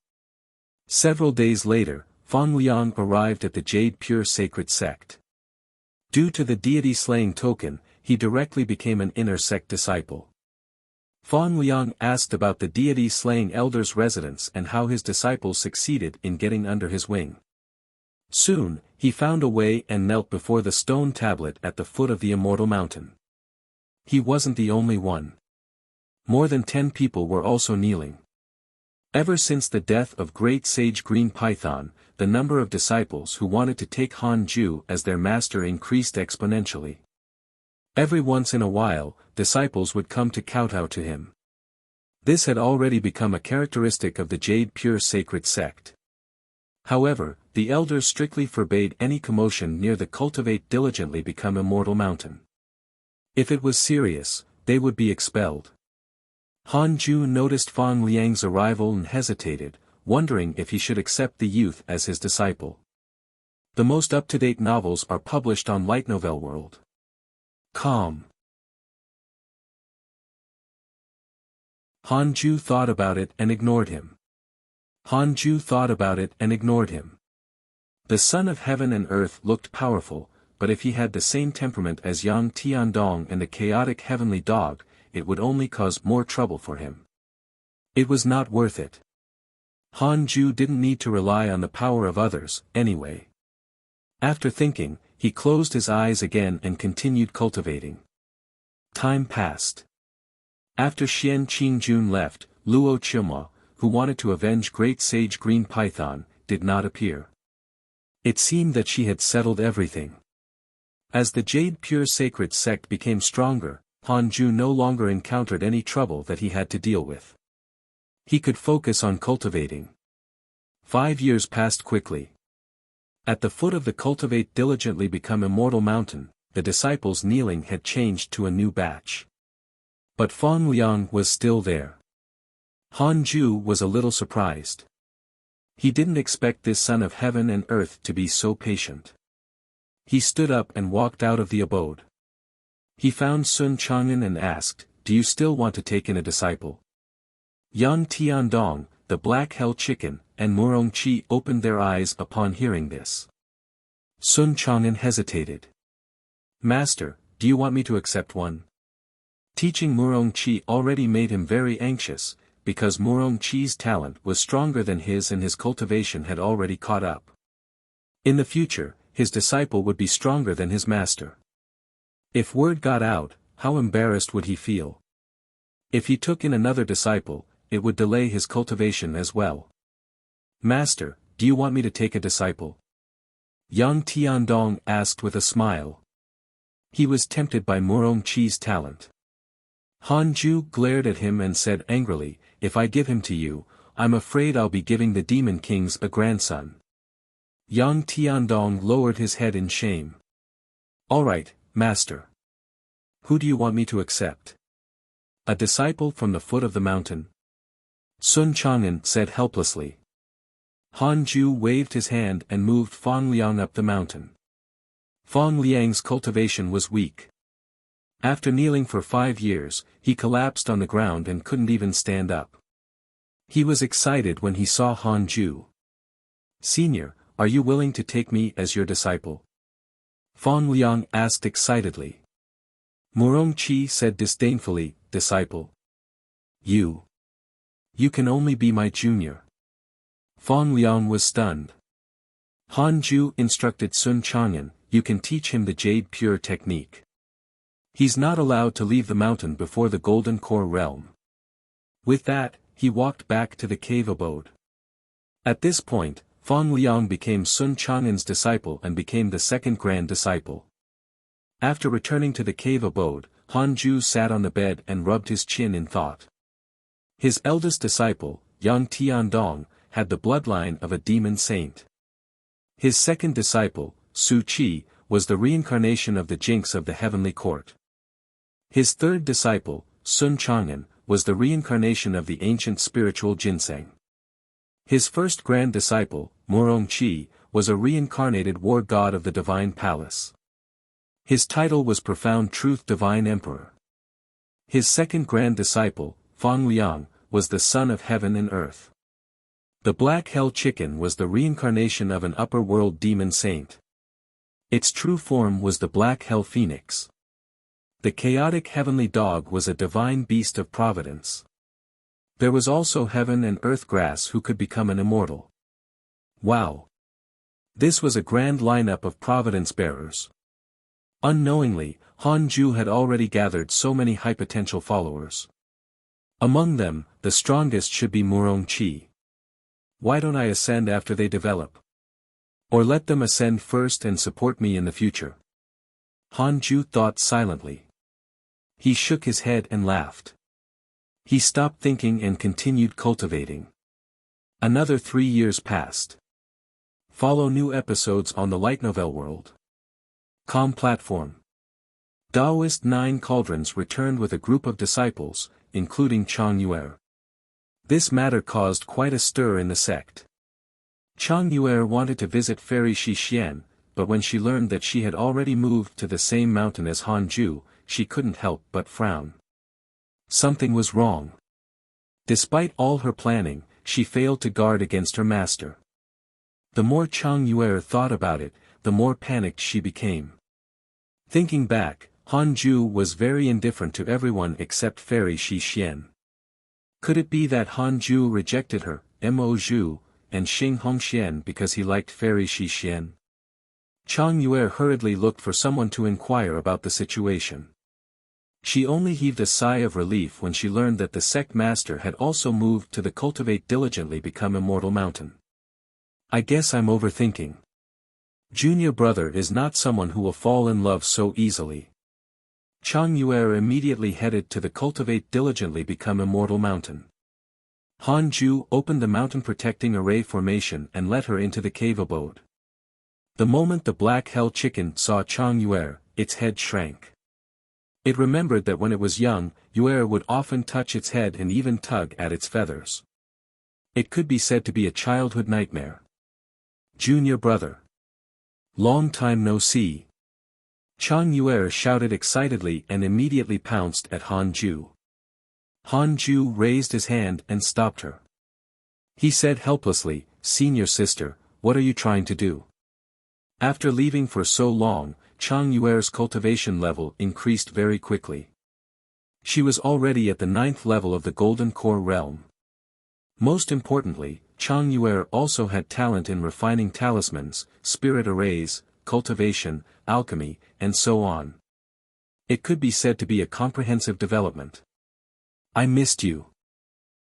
Several days later, Fong Liang arrived at the Jade Pure sacred sect. Due to the deity-slaying token, he directly became an inner sect disciple. Fong Liang asked about the deity-slaying elder's residence and how his disciples succeeded in getting under his wing. Soon, he found a way and knelt before the stone tablet at the foot of the Immortal Mountain. He wasn't the only one. More than 10 people were also kneeling. Ever since the death of Great Sage Green Python, the number of disciples who wanted to take Han Ju as their master increased exponentially. Every once in a while, disciples would come to kowtow to him. This had already become a characteristic of the Jade Pure sacred sect. However, the elders strictly forbade any commotion near the Cultivate Diligently Become Immortal Mountain. If it was serious, they would be expelled. Han Ju noticed Fong Liang's arrival and hesitated, wondering if he should accept the youth as his disciple. The most up-to-date novels are published on Light Novel World. Calm. Han Ju thought about it and ignored him. Han Ju thought about it and ignored him. The Son of Heaven and Earth looked powerful, but if he had the same temperament as Yang Tiandong and the chaotic heavenly dog, it would only cause more trouble for him. It was not worth it. Han Ju didn't need to rely on the power of others, anyway. After thinking, he closed his eyes again and continued cultivating. Time passed. After Xian Qingjun left, Luo Chima, who wanted to avenge Great Sage Green Python, did not appear. It seemed that she had settled everything. As the Jade Pure sacred sect became stronger, Han Ju no longer encountered any trouble that he had to deal with. He could focus on cultivating. 5 years passed quickly. At the foot of the Cultivate Diligently Become Immortal Mountain, the disciples kneeling had changed to a new batch. But Fong Liang was still there. Han Ju was a little surprised. He didn't expect this Son of Heaven and Earth to be so patient. He stood up and walked out of the abode. He found Sun Chang'an and asked, do you still want to take in a disciple? Yang Tiandong, the Black Hell Chicken, and Murong Qi opened their eyes upon hearing this. Sun Chang'an hesitated. Master, do you want me to accept one? Teaching Murong Qi already made him very anxious, because Murong Qi's talent was stronger than his and his cultivation had already caught up. In the future, his disciple would be stronger than his master. If word got out, how embarrassed would he feel? If he took in another disciple, it would delay his cultivation as well. Master, do you want me to take a disciple? Yang Tiandong asked with a smile. He was tempted by Murong Qi's talent. Han Ju glared at him and said angrily, if I give him to you, I'm afraid I'll be giving the Demon Kings a grandson. Yang Tiandong lowered his head in shame. Alright, master. Who do you want me to accept? A disciple from the foot of the mountain? Sun Chang'an said helplessly. Han Ju waved his hand and moved Fang Liang up the mountain. Fang Liang's cultivation was weak. After kneeling for 5 years, he collapsed on the ground and couldn't even stand up. He was excited when he saw Han Ju. Senior, are you willing to take me as your disciple? Fang Liang asked excitedly. Murong Qi said disdainfully, disciple. You can only be my junior. Fang Liang was stunned. Han Ju instructed Sun Chang'an, you can teach him the Jade Pure technique. He's not allowed to leave the mountain before the Golden Core realm. With that, he walked back to the cave abode. At this point, Fang Liang became Sun Chang'an's disciple and became the second grand disciple. After returning to the cave abode, Han Ju sat on the bed and rubbed his chin in thought. His eldest disciple, Yang Tiandong, had the bloodline of a demon saint. His second disciple, Su Qi, was the reincarnation of the Jinx of the heavenly court. His third disciple, Sun Chang'an, was the reincarnation of the ancient spiritual ginseng. His first grand disciple, Murong Qi, was a reincarnated war god of the divine palace. His title was Profound Truth Divine Emperor. His second grand disciple, Fang Liang, was the son of heaven and earth. The black hell chicken was the reincarnation of an upper world demon saint. Its true form was the black hell phoenix. The chaotic heavenly dog was a divine beast of providence. There was also heaven and earth grass who could become an immortal. Wow! This was a grand lineup of providence bearers. Unknowingly, Han Ju had already gathered so many high potential followers. Among them, the strongest should be Murong Qi. Why don't I ascend after they develop? Or let them ascend first and support me in the future? Han Ju thought silently. He shook his head and laughed. He stopped thinking and continued cultivating. Another 3 years passed. Follow new episodes on the Light Novel World. Com platform. Taoist 9 Cauldrons returned with a group of disciples, including Chang Yuer. This matter caused quite a stir in the sect. Chang Yuer wanted to visit Fairy Shixian, but when she learned that she had already moved to the same mountain as Han Ju, she couldn't help but frown. Something was wrong. Despite all her planning, she failed to guard against her master. The more Chang Yuer thought about it, the more panicked she became. Thinking back, Han Ju was very indifferent to everyone except Fairy Shixian. Could it be that Han Ju rejected her, Mo Zhu, and Xing Hongxian because he liked Fairy Shixian? Chang Yuer hurriedly looked for someone to inquire about the situation. She only heaved a sigh of relief when she learned that the sect master had also moved to the Cultivate Diligently Become Immortal mountain. I guess I'm overthinking. Junior brother is not someone who will fall in love so easily. Chang Yuer immediately headed to the Cultivate Diligently Become Immortal mountain. Han Ju opened the mountain protecting array formation and let her into the cave abode. The moment the black hell chicken saw Chang Yuer, its head shrank. It remembered that when it was young, Yuer would often touch its head and even tug at its feathers. It could be said to be a childhood nightmare. Junior brother. Long time no see. Chang Yuer shouted excitedly and immediately pounced at Han Ju. Han Ju raised his hand and stopped her. He said helplessly, "Senior sister, what are you trying to do?" After leaving for so long, Chang Yuer's cultivation level increased very quickly. She was already at the 9th level of the Golden Core realm. Most importantly, Chang Yuer also had talent in refining talismans, spirit arrays, cultivation, alchemy, and so on. It could be said to be a comprehensive development. I missed you.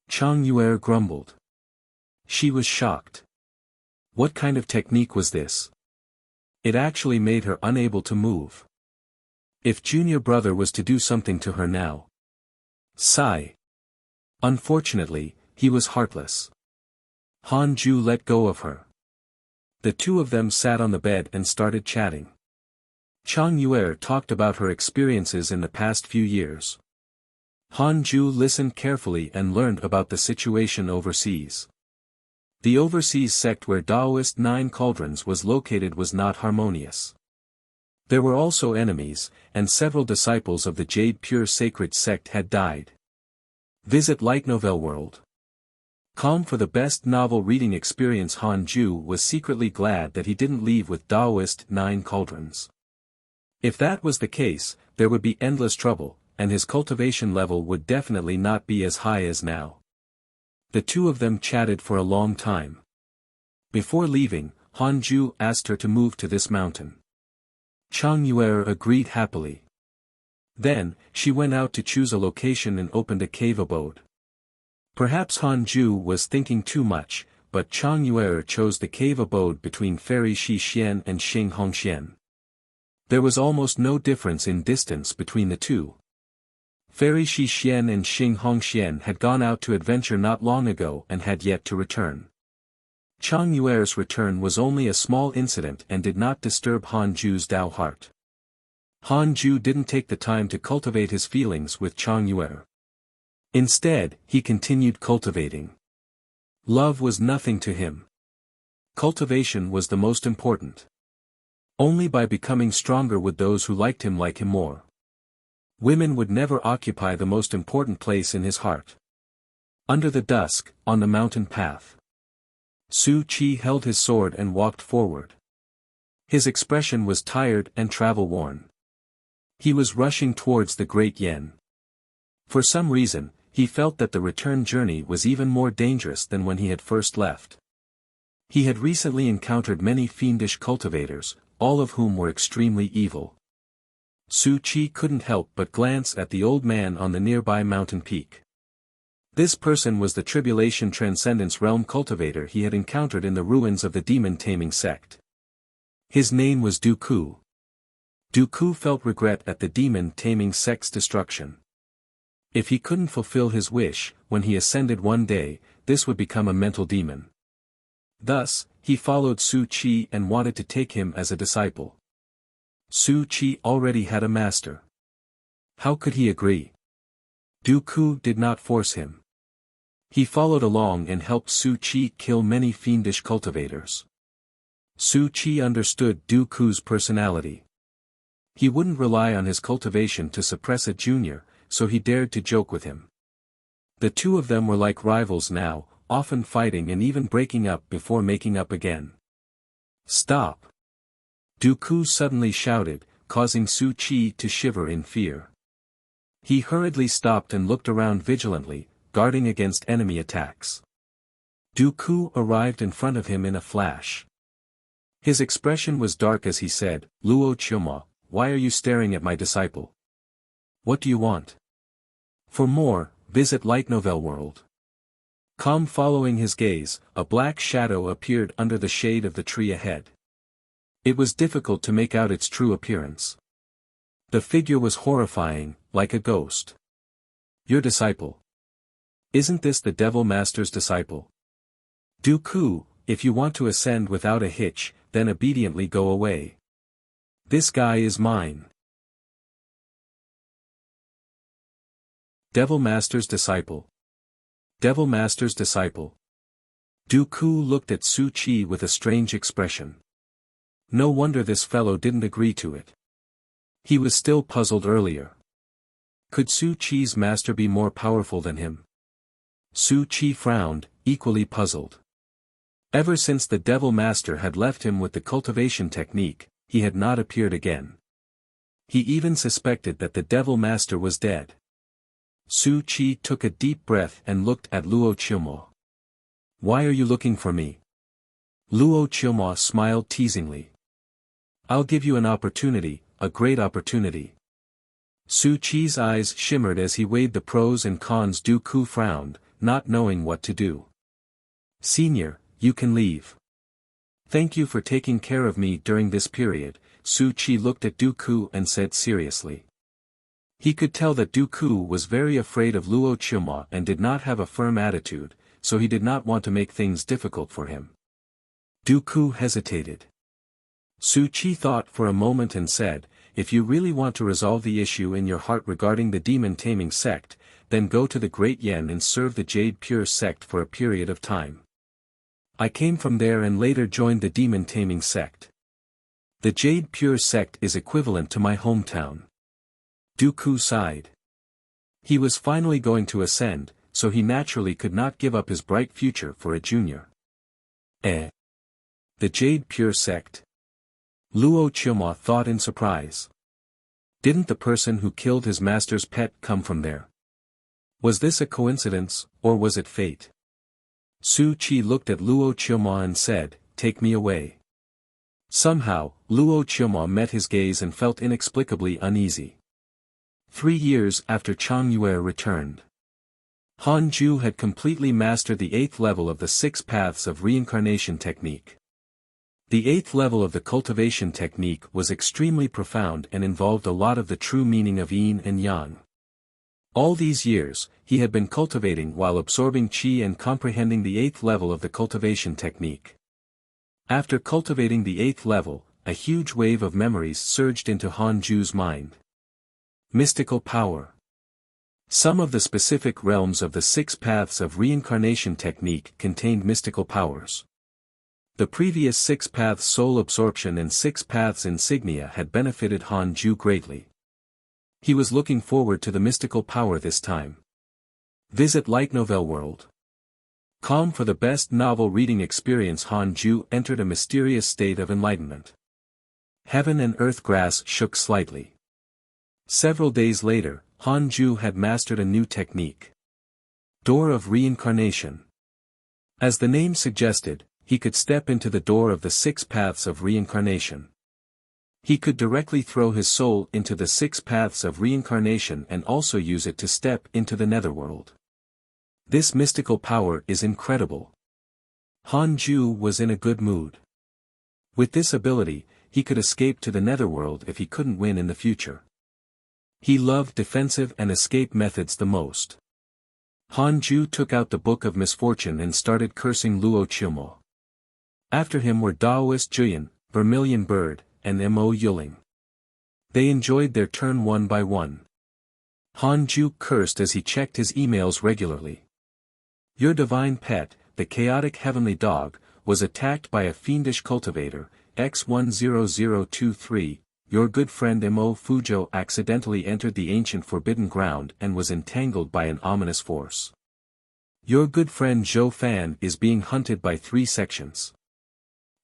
Chang Yuer grumbled. She was shocked. What kind of technique was this? It actually made her unable to move. If junior brother was to do something to her now. Sigh. Unfortunately, he was heartless. Han Ju let go of her. The two of them sat on the bed and started chatting. Chang Yue talked about her experiences in the past few years. Han Ju listened carefully and learned about the situation overseas. The overseas sect where Taoist Nine Cauldrons was located was not harmonious. There were also enemies, and several disciples of the Jade Pure Sacred sect had died. Visit Light Novel World. Calm for the best novel reading experience. Han Ju was secretly glad that he didn't leave with Taoist Nine Cauldrons. If that was the case, there would be endless trouble, and his cultivation level would definitely not be as high as now. The two of them chatted for a long time. Before leaving, Han Ju asked her to move to this mountain. Chang Yue agreed happily. Then, she went out to choose a location and opened a cave abode. Perhaps Han Ju was thinking too much, but Chang Yue chose the cave abode between Fairy Shi Xian and Xing Hongxian. There was almost no difference in distance between the two. Fairy Shi Xian and Xing Hongxian had gone out to adventure not long ago and had yet to return. Chang Yue's return was only a small incident and did not disturb Han Ju's Dao heart. Han Ju didn't take the time to cultivate his feelings with Chang Yue. Instead, he continued cultivating. Love was nothing to him. Cultivation was the most important. Only by becoming stronger would those who liked him like him more. Women would never occupy the most important place in his heart. Under the dusk, on the mountain path, Su Qi held his sword and walked forward. His expression was tired and travel-worn. He was rushing towards the Great Yen. For some reason, he felt that the return journey was even more dangerous than when he had first left. He had recently encountered many fiendish cultivators, all of whom were extremely evil. Su Qi couldn't help but glance at the old man on the nearby mountain peak. This person was the Tribulation Transcendence Realm cultivator he had encountered in the ruins of the demon-taming sect. His name was Dooku. Dooku felt regret at the demon-taming sect's destruction. If he couldn't fulfill his wish, when he ascended one day, this would become a mental demon. Thus, he followed Su Qi and wanted to take him as a disciple. Su Qi already had a master. How could he agree? Dooku did not force him. He followed along and helped Su Qi kill many fiendish cultivators. Su Qi understood Dooku's personality. He wouldn't rely on his cultivation to suppress a junior, so he dared to joke with him. The two of them were like rivals now, often fighting and even breaking up before making up again. Stop! Dooku suddenly shouted, causing Su Qi to shiver in fear. He hurriedly stopped and looked around vigilantly, guarding against enemy attacks. Dooku arrived in front of him in a flash. His expression was dark as he said, "Luo Chioma, why are you staring at my disciple? What do you want?" For more, visit Light Novel World. Calm following his gaze, a black shadow appeared under the shade of the tree ahead. It was difficult to make out its true appearance. The figure was horrifying, like a ghost. Your disciple. Isn't this the Devil Master's disciple? Dooku, if you want to ascend without a hitch, then obediently go away. This guy is mine. Devil Master's disciple. Devil Master's disciple. Dooku looked at Su Qi with a strange expression. No wonder this fellow didn't agree to it. He was still puzzled earlier. Could Su Qi's master be more powerful than him? Su Qi frowned, equally puzzled. Ever since the Devil Master had left him with the cultivation technique, he had not appeared again. He even suspected that the Devil Master was dead. Su Qi took a deep breath and looked at Luo Chioma. Why are you looking for me? Luo Chioma smiled teasingly. I'll give you an opportunity, a great opportunity. Su Qi's eyes shimmered as he weighed the pros and cons. Dooku frowned, not knowing what to do. Senior, you can leave. Thank you for taking care of me during this period, Su Qi looked at Dooku and said seriously. He could tell that Dooku was very afraid of Luo Chioma and did not have a firm attitude, so he did not want to make things difficult for him. Dooku hesitated. Su Qi thought for a moment and said, if you really want to resolve the issue in your heart regarding the demon-taming sect, then go to the Great Yen and serve the Jade Pure sect for a period of time. I came from there and later joined the demon-taming sect. The Jade Pure sect is equivalent to my hometown. Dooku sighed. He was finally going to ascend, so he naturally could not give up his bright future for a junior. The Jade Pure sect? Luo Chioma thought in surprise. Didn't the person who killed his master's pet come from there? Was this a coincidence, or was it fate? Su Chi looked at Luo Chioma and said, "Take me away." Somehow, Luo Chioma met his gaze and felt inexplicably uneasy. 3 years after Chang Yue returned, Han Ju had completely mastered the 8th level of the 6 paths of reincarnation technique. The 8th level of the cultivation technique was extremely profound and involved a lot of the true meaning of yin and yang. All these years, he had been cultivating while absorbing qi and comprehending the 8th level of the cultivation technique. After cultivating the 8th level, a huge wave of memories surged into Han Ju's mind. Mystical power. Some of the specific realms of the 6 paths of reincarnation technique contained mystical powers. The previous 6 paths soul absorption and 6 paths insignia had benefited Han Ju greatly. He was looking forward to the mystical power this time. Visit Light Novel World. Calm for the best novel reading experience. Han Ju entered a mysterious state of enlightenment. Heaven and earth grass shook slightly. Several days later, Han Ju had mastered a new technique. Door of Reincarnation. As the name suggested, he could step into the door of the 6 paths of reincarnation. He could directly throw his soul into the 6 paths of reincarnation and also use it to step into the netherworld. This mystical power is incredible. Han Ju was in a good mood. With this ability, he could escape to the netherworld if he couldn't win in the future. He loved defensive and escape methods the most. Han Ju took out the Book of Misfortune and started cursing Luo Chioma. After him were Daoist Juyin, Vermilion Bird, and Mo Yuling. They enjoyed their turn one by one. Han Ju cursed as he checked his emails regularly. Your divine pet, the chaotic heavenly dog, was attacked by a fiendish cultivator, X10023, your good friend Mo Fujo accidentally entered the ancient forbidden ground and was entangled by an ominous force. Your good friend Zhou Fan is being hunted by 3 sections.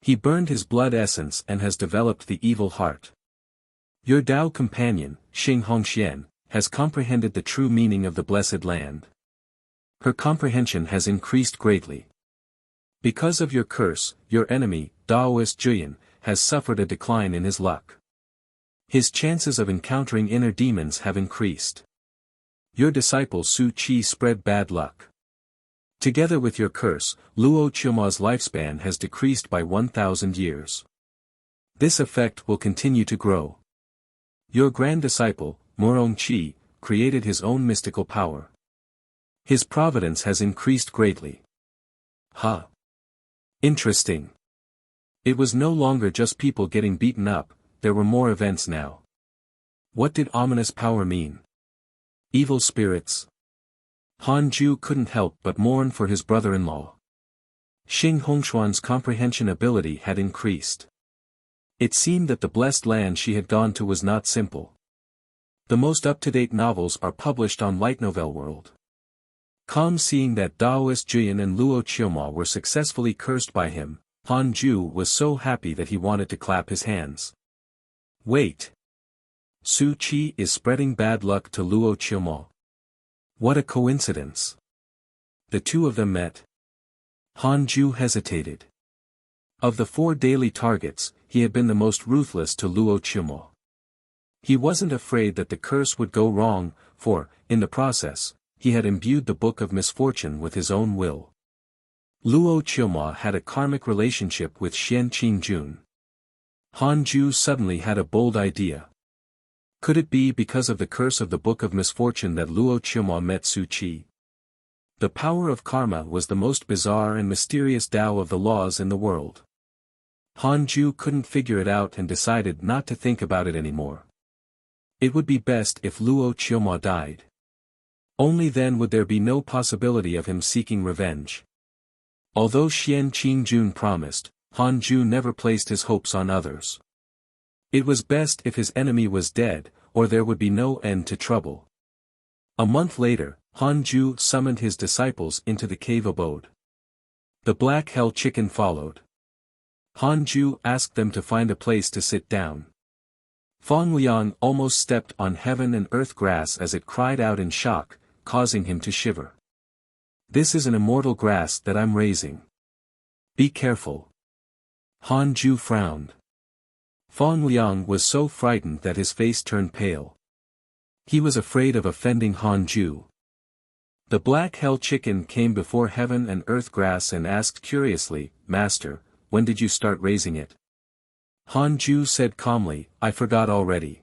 He burned his blood essence and has developed the evil heart. Your Dao companion, Xing Hongxian, has comprehended the true meaning of the blessed land. Her comprehension has increased greatly. Because of your curse, your enemy, Daoist Juyin, has suffered a decline in his luck. His chances of encountering inner demons have increased. Your disciple Su Chi spread bad luck. Together with your curse, Luo Chioma's lifespan has decreased by 1,000 years. This effect will continue to grow. Your grand disciple, Murong Chi, created his own mystical power. His providence has increased greatly. Interesting. It was no longer just people getting beaten up, there were more events now. What did ominous power mean? Evil spirits? Han Ju couldn't help but mourn for his brother-in-law. Xing Hongshuan's comprehension ability had increased. It seemed that the blessed land she had gone to was not simple. The most up-to-date novels are published on Light Novel World. Calm seeing that Daoist Juyin and Luo Chioma were successfully cursed by him, Han Ju was so happy that he wanted to clap his hands. Wait. Su Chi is spreading bad luck to Luo Chioma. What a coincidence. The two of them met. Han Ju hesitated. Of the 4 daily targets, he had been the most ruthless to Luo Chioma. He wasn't afraid that the curse would go wrong, for, in the process, he had imbued the Book of Misfortune with his own will. Luo Chioma had a karmic relationship with Xian Qingjun. Han Ju suddenly had a bold idea. Could it be because of the curse of the Book of Misfortune that Luo Chioma met Su Chi? The power of karma was the most bizarre and mysterious Tao of the laws in the world. Han Ju couldn't figure it out and decided not to think about it anymore. It would be best if Luo Qiuhua died. Only then would there be no possibility of him seeking revenge. Although Xian Qingjun promised, Han Ju never placed his hopes on others. It was best if his enemy was dead, or there would be no end to trouble. A month later, Han Ju summoned his disciples into the cave abode. The black hell chicken followed. Han Ju asked them to find a place to sit down. Fang Liang almost stepped on heaven and earth grass as it cried out in shock, causing him to shiver. This is an immortal grass that I'm raising. Be careful. Han Ju frowned. Fang Liang was so frightened that his face turned pale. He was afraid of offending Han Ju. The black hell chicken came before heaven and earth grass and asked curiously, "Master, when did you start raising it?" Han Ju said calmly, "I forgot already.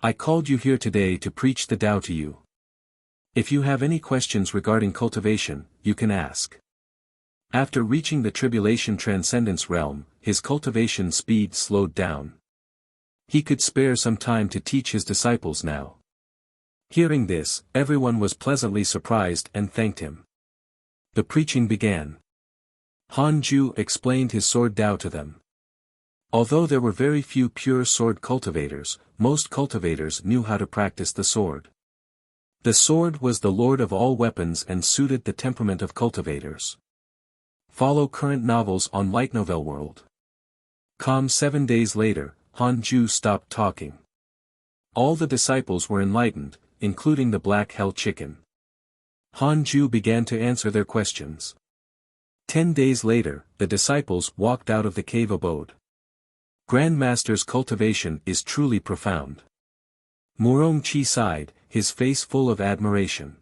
I called you here today to preach the Tao to you. If you have any questions regarding cultivation, you can ask." After reaching the tribulation transcendence realm, his cultivation speed slowed down. He could spare some time to teach his disciples now. Hearing this, everyone was pleasantly surprised and thanked him. The preaching began. Han Ju explained his sword Tao to them. Although there were very few pure sword cultivators, most cultivators knew how to practice the sword. The sword was the lord of all weapons and suited the temperament of cultivators. Follow current novels on Light Novel World. 7 days later, Han Ju stopped talking. All the disciples were enlightened, including the black hell chicken. Han Ju began to answer their questions. 10 days later, the disciples walked out of the cave abode. Grand Master's cultivation is truly profound. Murong Qi sighed, his face full of admiration.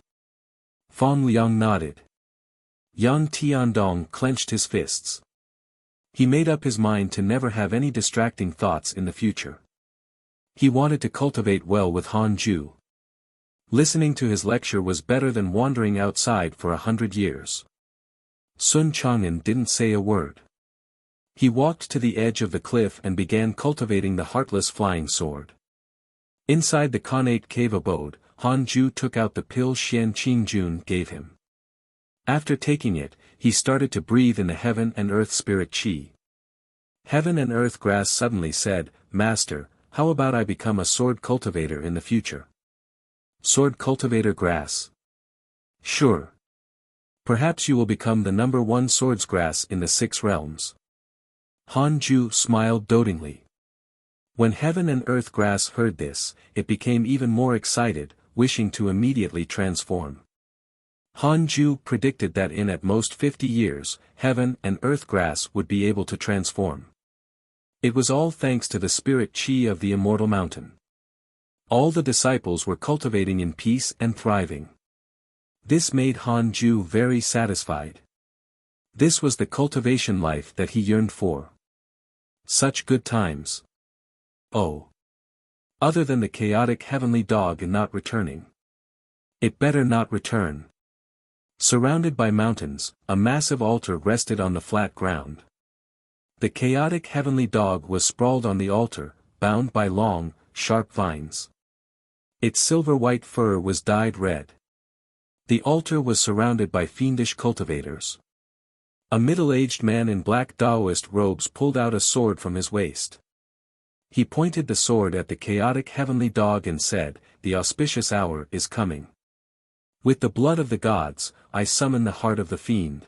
Fang Liang nodded. Yang Tiandong clenched his fists. He made up his mind to never have any distracting thoughts in the future. He wanted to cultivate well with Han Ju. Listening to his lecture was better than wandering outside for 100 years. Sun Chang'an didn't say a word. He walked to the edge of the cliff and began cultivating the heartless flying sword. Inside the Khanate cave abode, Han Ju took out the pill Xian Qingjun gave him. After taking it, he started to breathe in the heaven and earth spirit qi. Heaven and earth grass suddenly said, "Master, how about I become a sword cultivator in the future?" Sword cultivator grass. Sure. Perhaps you will become the #1 swords grass in the 6 realms. Han Ju smiled dotingly. When heaven and earth grass heard this, it became even more excited, wishing to immediately transform. Han Ju predicted that in at most 50 years, heaven and earth grass would be able to transform. It was all thanks to the spirit qi of the immortal mountain. All the disciples were cultivating in peace and thriving. This made Han Ju very satisfied. This was the cultivation life that he yearned for. Such good times. Oh. Other than the chaotic heavenly dog not returning. It better not return. Surrounded by mountains, a massive altar rested on the flat ground. The chaotic heavenly dog was sprawled on the altar, bound by long, sharp vines. Its silver-white fur was dyed red. The altar was surrounded by fiendish cultivators. A middle-aged man in black Taoist robes pulled out a sword from his waist. He pointed the sword at the chaotic heavenly dog and said, "The auspicious hour is coming. With the blood of the gods, I summon the heart of the fiend.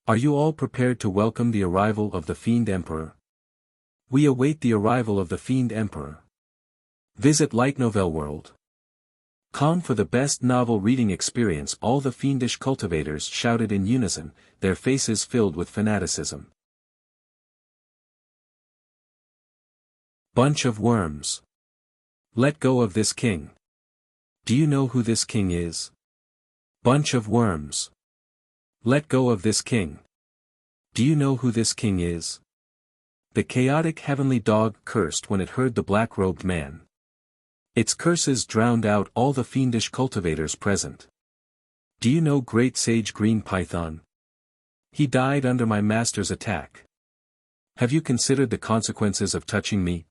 Are you all prepared to welcome the arrival of the Fiend Emperor? We await the arrival of the Fiend Emperor. Visit Light Novel World. Com for the best novel reading experience." All the fiendish cultivators shouted in unison, their faces filled with fanaticism. Bunch of worms. Let go of this king. Do you know who this king is? Bunch of worms. Let go of this king. Do you know who this king is? The chaotic heavenly dog cursed when it heard the black-robed man. Its curses drowned out all the fiendish cultivators present. Do you know Great Sage Green Python? He died under my master's attack. Have you considered the consequences of touching me?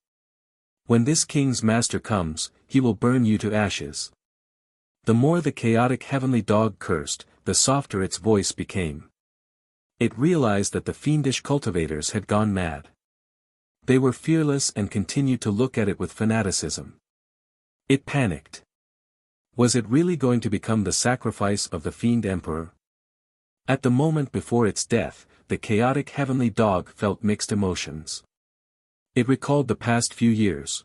When this king's master comes, he will burn you to ashes. The more the chaotic heavenly dog cursed, the softer its voice became. It realized that the fiendish cultivators had gone mad. They were fearless and continued to look at it with fanaticism. It panicked. Was it really going to become the sacrifice of the fiend emperor? At the moment before its death, the chaotic heavenly dog felt mixed emotions. It recalled the past few years.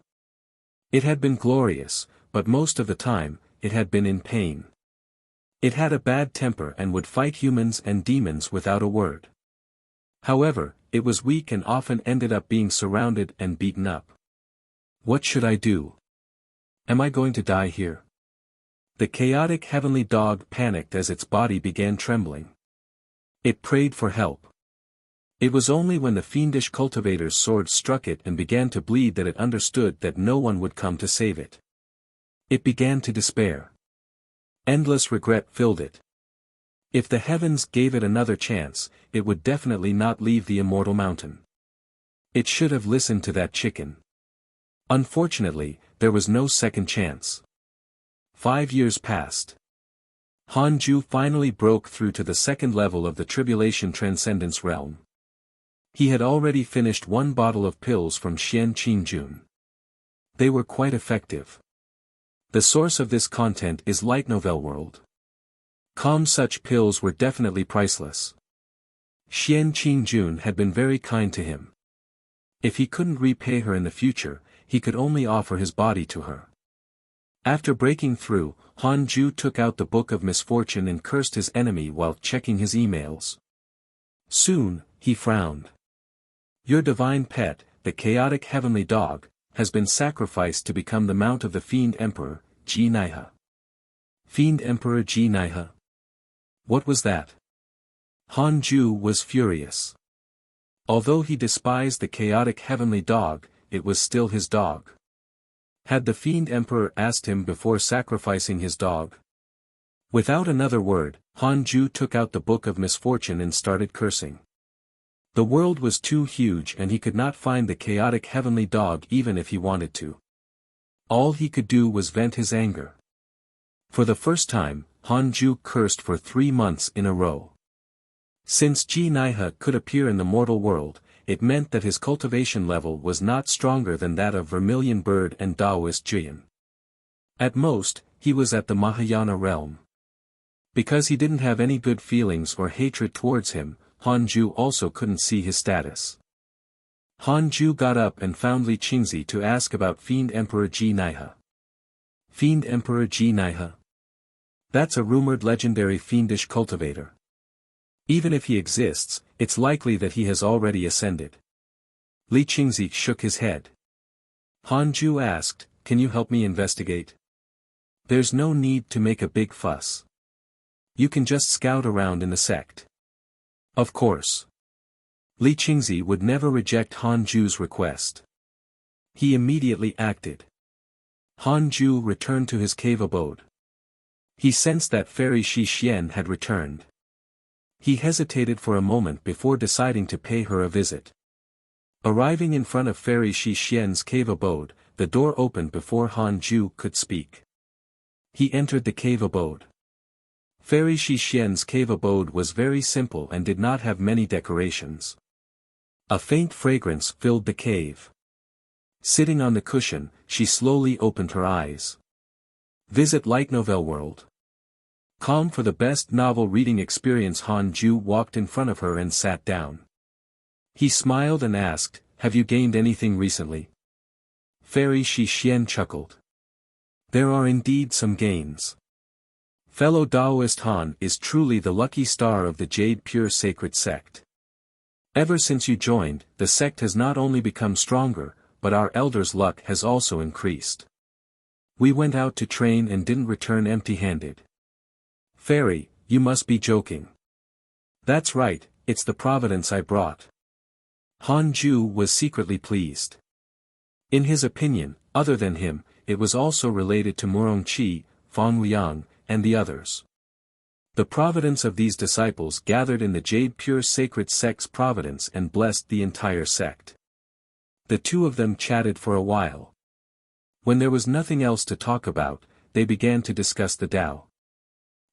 It had been glorious, but most of the time, it had been in pain. It had a bad temper and would fight humans and demons without a word. However, it was weak and often ended up being surrounded and beaten up. What should I do? Am I going to die here? The chaotic heavenly dog panicked as its body began trembling. It prayed for help. It was only when the fiendish cultivator's sword struck it and began to bleed that it understood that no one would come to save it. It began to despair. Endless regret filled it. If the heavens gave it another chance, it would definitely not leave the immortal mountain. It should have listened to that chicken. Unfortunately, there was no second chance. 5 years passed. Hanju finally broke through to the second level of the Tribulation Transcendence realm. He had already finished 1 bottle of pills from Xian Qingjun. They were quite effective. The source of this content is Light Novel World. Such pills were definitely priceless. Xian Qingjun had been very kind to him. If he couldn't repay her in the future, he could only offer his body to her. After breaking through, Hanju took out the Book of Misfortune and cursed his enemy while checking his emails. Soon, he frowned. Your divine pet, the chaotic heavenly dog, has been sacrificed to become the mount of the Fiend Emperor, Ji Naiha. Fiend Emperor Ji Naiha? What was that? Hanju was furious. Although he despised the chaotic heavenly dog, it was still his dog. Had the Fiend Emperor asked him before sacrificing his dog? Without another word, Hanju took out the Book of Misfortune and started cursing. The world was too huge and he could not find the chaotic heavenly dog even if he wanted to. All he could do was vent his anger. For the first time, Hanju cursed for 3 months in a row. Since Ji Naiha could appear in the mortal world, it meant that his cultivation level was not stronger than that of Vermilion Bird and Taoist Jian. At most, he was at the Mahayana realm. Because he didn't have any good feelings or hatred towards him, Hanju also couldn't see his status. Hanju got up and found Li Qingzi to ask about Fiend Emperor Ji Naiha. Fiend Emperor Ji Naiha? That's a rumored legendary fiendish cultivator. Even if he exists, it's likely that he has already ascended. Li Qingzi shook his head. Hanju asked, can you help me investigate? There's no need to make a big fuss. You can just scout around in the sect. Of course. Li Qingzi would never reject Hanju's request. He immediately acted. Hanju returned to his cave abode. He sensed that Fairy Shi Xian had returned. He hesitated for a moment before deciding to pay her a visit. Arriving in front of Fairy Shi Xian's cave abode, the door opened before Hanju could speak. He entered the cave abode. Fairy Shi Xian's cave abode was very simple and did not have many decorations. A faint fragrance filled the cave. Sitting on the cushion, she slowly opened her eyes. Visit Light Novel World. Calm for the best novel reading experience. Hanju walked in front of her and sat down. He smiled and asked, have you gained anything recently? Fairy Shi Xian chuckled. There are indeed some gains. Fellow Taoist Han is truly the lucky star of the Jade Pure Sacred Sect. Ever since you joined, the sect has not only become stronger, but our elders' luck has also increased. We went out to train and didn't return empty-handed. Fairy, you must be joking. That's right, it's the providence I brought. Hanju was secretly pleased. In his opinion, other than him, it was also related to Murongqi, Fang Liang, and the others. The providence of these disciples gathered in the Jade Pure Sacred Sect's providence and blessed the entire sect. The two of them chatted for a while. When there was nothing else to talk about, they began to discuss the Tao.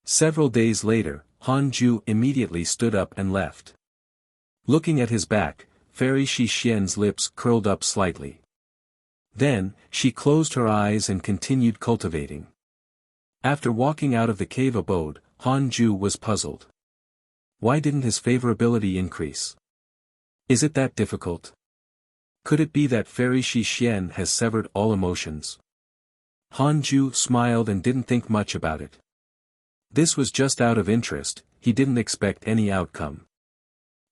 Several days later, Han Ju immediately stood up and left. Looking at his back, Fairy Shi Xian's lips curled up slightly. Then, she closed her eyes and continued cultivating. After walking out of the cave abode, Han Ju was puzzled. Why didn't his favorability increase? Is it that difficult? Could it be that Fairy Shi Xian has severed all emotions? Han Ju smiled and didn't think much about it. This was just out of interest, he didn't expect any outcome.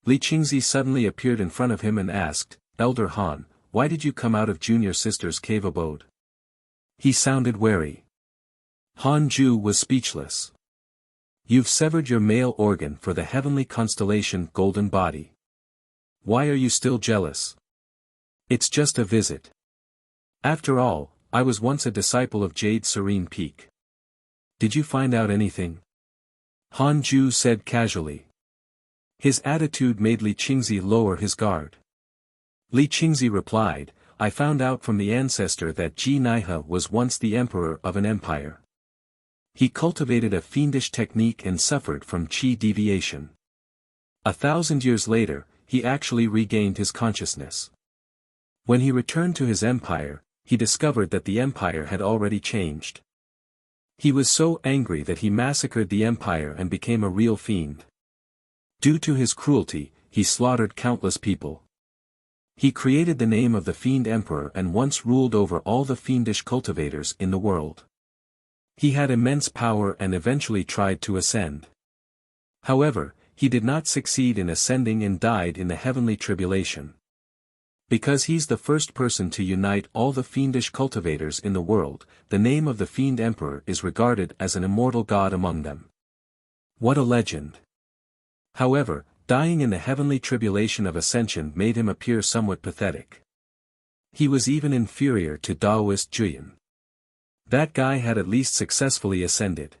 Li Qingzi suddenly appeared in front of him and asked, "Elder Han, why did you come out of junior sister's cave abode?" He sounded wary. Han Ju was speechless. "You've severed your male organ for the heavenly constellation Golden Body. Why are you still jealous? It's just a visit. After all, I was once a disciple of Jade Serene Peak. Did you find out anything?" Han Ju said casually. His attitude made Li Qingzi lower his guard. Li Qingzi replied, "I found out from the ancestor that Ji Naihe was once the emperor of an empire. He cultivated a fiendish technique and suffered from qi deviation. 1,000 years later, he actually regained his consciousness. When he returned to his empire, he discovered that the empire had already changed. He was so angry that he massacred the empire and became a real fiend. Due to his cruelty, he slaughtered countless people. He created the name of the Fiend Emperor and once ruled over all the fiendish cultivators in the world. He had immense power and eventually tried to ascend. However, he did not succeed in ascending and died in the heavenly tribulation. Because he's the first person to unite all the fiendish cultivators in the world, the name of the Fiend Emperor is regarded as an immortal god among them. What a legend! However, dying in the heavenly tribulation of ascension made him appear somewhat pathetic. He was even inferior to Taoist Juyin. That guy had at least successfully ascended.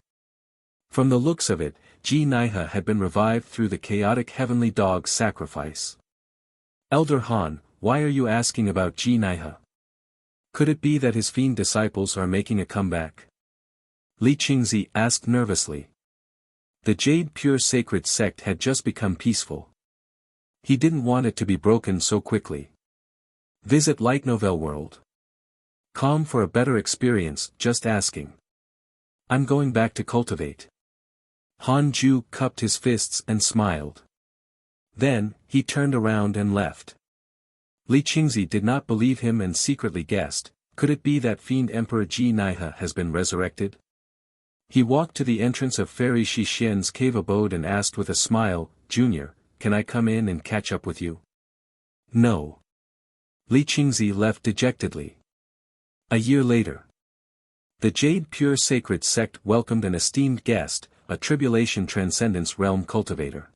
From the looks of it, Ji Naihe had been revived through the chaotic heavenly dog sacrifice. Elder Han, why are you asking about Ji Naihe? Could it be that his fiend disciples are making a comeback? Li Qingzi asked nervously. The Jade Pure Sacred sect had just become peaceful. He didn't want it to be broken so quickly. Visit Light Novel World. Calm for a better experience, just asking. I'm going back to cultivate. Han Ju cupped his fists and smiled. Then, he turned around and left. Li Qingzi did not believe him and secretly guessed, could it be that Fiend Emperor Ji Naihe has been resurrected? He walked to the entrance of Fairy Shi Xian's cave abode and asked with a smile, "Junior, can I come in and catch up with you?" "No." Li Qingzi left dejectedly. A year later. The Jade Pure Sacred sect welcomed an esteemed guest, a Tribulation Transcendence Realm cultivator.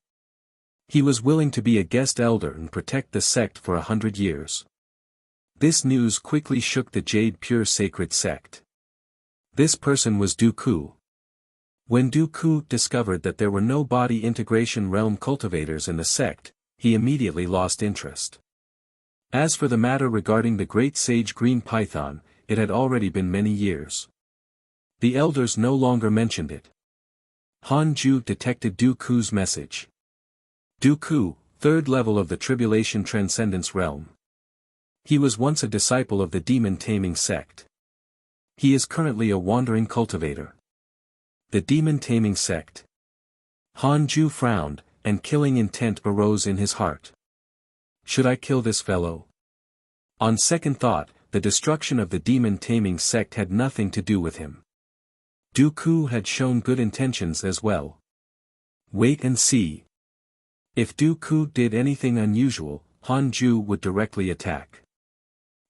He was willing to be a guest elder and protect the sect for 100 years. This news quickly shook the Jade Pure Sacred sect. This person was Dooku. When Dooku discovered that there were no body integration realm cultivators in the sect, he immediately lost interest. As for the matter regarding the great sage Green Python, it had already been many years. The elders no longer mentioned it. Han Ju detected Dooku's message. Dooku, third level of the Tribulation Transcendence Realm. He was once a disciple of the Demon Taming sect. He is currently a wandering cultivator. The Demon Taming sect. Han Ju frowned, and killing intent arose in his heart. Should I kill this fellow? On second thought, the destruction of the Demon Taming sect had nothing to do with him. Dooku had shown good intentions as well. Wait and see. If Dooku did anything unusual, Han Ju would directly attack.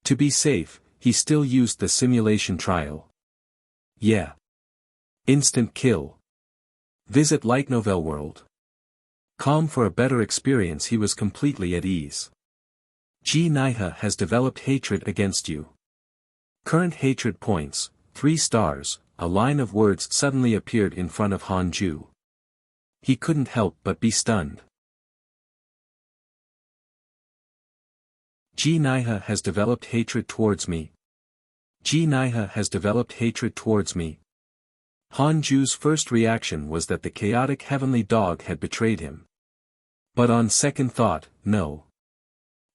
To be safe, he still used the simulation trial. Yeah. Instant kill. Visit Light Novel World. Calm for a better experience. He was completely at ease. Ji Naihe has developed hatred against you. Current hatred points, 3 stars, a line of words suddenly appeared in front of Han Ju. He couldn't help but be stunned. Ji Naihe has developed hatred towards me. Ji Naihe has developed hatred towards me. Han Ju's first reaction was that the chaotic heavenly dog had betrayed him. But on second thought, no.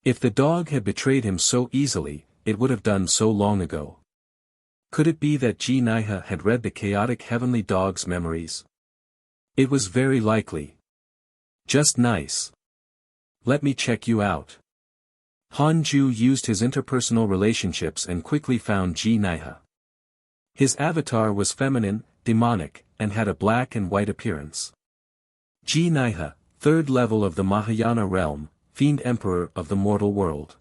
If the dog had betrayed him so easily, it would have done so long ago. Could it be that Ji Naihe had read the chaotic heavenly dog's memories? It was very likely. Just nice. Let me check you out. Han Ju used his interpersonal relationships and quickly found Ji Naihe. His avatar was feminine, demonic, and had a black and white appearance. Ji Naihe, third level of the Mahayana realm, Fiend Emperor of the mortal world.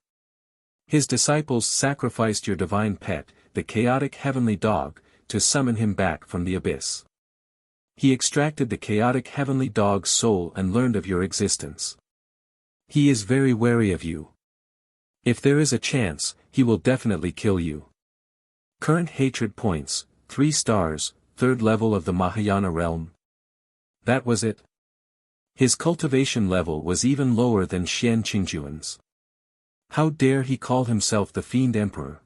His disciples sacrificed your divine pet, the chaotic heavenly dog, to summon him back from the abyss. He extracted the chaotic heavenly dog's soul and learned of your existence. He is very wary of you. If there is a chance, he will definitely kill you. Current hatred points, 3 stars, third level of the Mahayana realm. That was it. His cultivation level was even lower than Xian Qingjuan's. How dare he call himself the Fiend Emperor?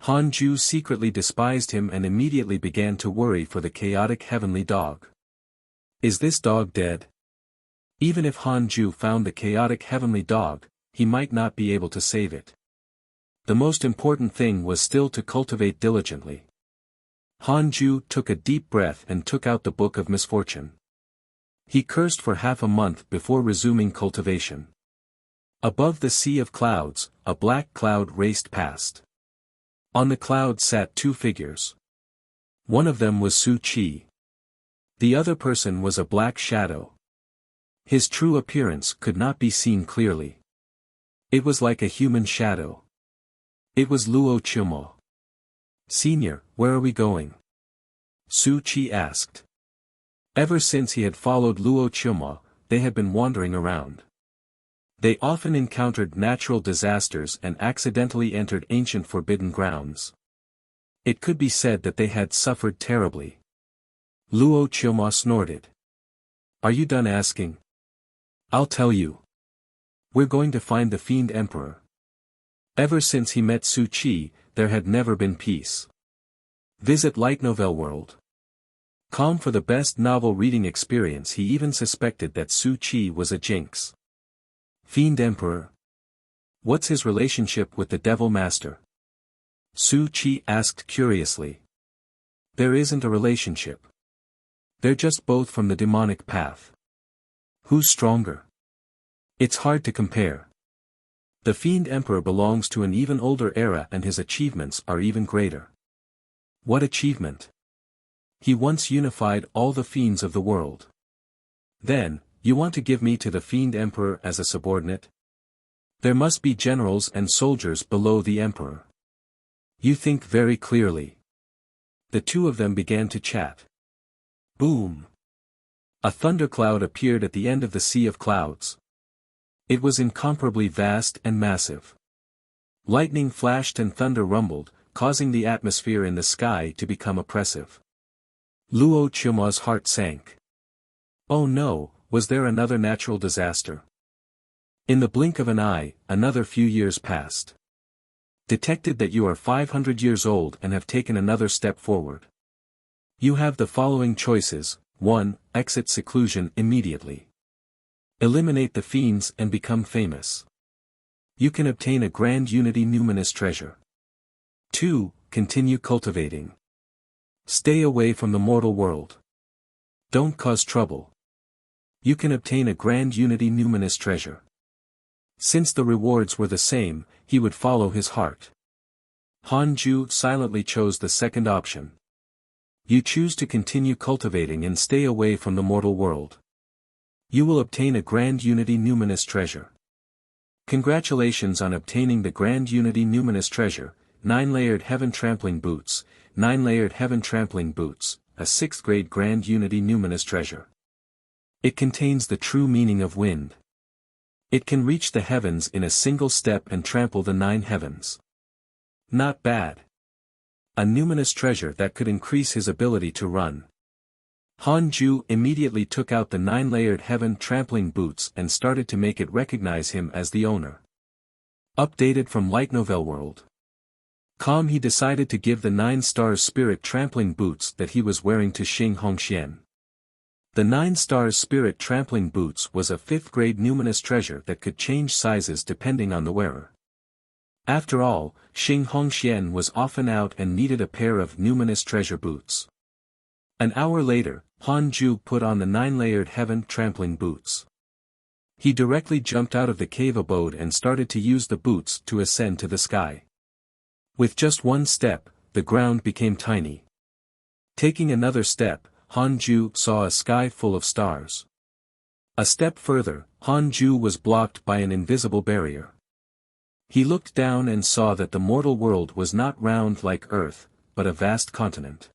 Han Ju secretly despised him and immediately began to worry for the chaotic heavenly dog. Is this dog dead? Even if Han Ju found the chaotic heavenly dog, he might not be able to save it. The most important thing was still to cultivate diligently. Han Ju took a deep breath and took out the Book of Misfortune. He cursed for half a month before resuming cultivation. Above the sea of clouds, a black cloud raced past. On the cloud sat 2 figures. One of them was Su Qi. The other person was a black shadow. His true appearance could not be seen clearly. It was like a human shadow. It was Luo Chumo. "Senior, where are we going?" Su Qi asked. Ever since he had followed Luo Chumo, they had been wandering around. They often encountered natural disasters and accidentally entered ancient forbidden grounds. It could be said that they had suffered terribly. Luo Chumo snorted. "Are you done asking? I'll tell you. We're going to find the Fiend Emperor." Ever since he met Su Qi, there had never been peace. Visit Light Novel World. Calm for the best novel reading experience. He even suspected that Su Qi was a jinx. Fiend Emperor. What's his relationship with the Devil Master? Su Qi asked curiously. There isn't a relationship. They're just both from the demonic path. Who's stronger? It's hard to compare. The Fiend Emperor belongs to an even older era and his achievements are even greater. What achievement? He once unified all the fiends of the world. Then, you want to give me to the Fiend Emperor as a subordinate? There must be generals and soldiers below the Emperor. You think very clearly. The two of them began to chat. Boom! A thundercloud appeared at the end of the sea of clouds. It was incomparably vast and massive. Lightning flashed and thunder rumbled, causing the atmosphere in the sky to become oppressive. Luo Chuma's heart sank. Oh no! Was there another natural disaster? In the blink of an eye, another few years passed. Detected that you are 500 years old and have taken another step forward. You have the following choices. 1. Exit seclusion immediately. Eliminate the fiends and become famous. You can obtain a grand unity numinous treasure. 2. Continue cultivating. Stay away from the mortal world. Don't cause trouble. You can obtain a grand unity numinous treasure. Since the rewards were the same, he would follow his heart. Han Ju silently chose the second option. You choose to continue cultivating and stay away from the mortal world. You will obtain a grand unity numinous treasure. Congratulations on obtaining the grand unity numinous treasure, 9-layered heaven trampling boots, 9-layered heaven trampling boots, a 6th grade grand unity numinous treasure. It contains the true meaning of wind. It can reach the heavens in a single step and trample the 9 heavens. Not bad. A numinous treasure that could increase his ability to run. Han Ju immediately took out the 9-layered heaven trampling boots and started to make it recognize him as the owner. Updated from Light Novel World. Calm, he decided to give the 9 stars spirit trampling boots that he was wearing to Xing Hongxian. The 9 stars spirit trampling boots was a 5th grade numinous treasure that could change sizes depending on the wearer. After all, Xing Hongxian was often out and needed a pair of numinous treasure boots. An hour later, Han Ju put on the 9-layered heaven trampling boots. He directly jumped out of the cave abode and started to use the boots to ascend to the sky. With just one step, the ground became tiny. Taking another step, Han Ju saw a sky full of stars. A step further, Han Ju was blocked by an invisible barrier. He looked down and saw that the mortal world was not round like Earth, but a vast continent.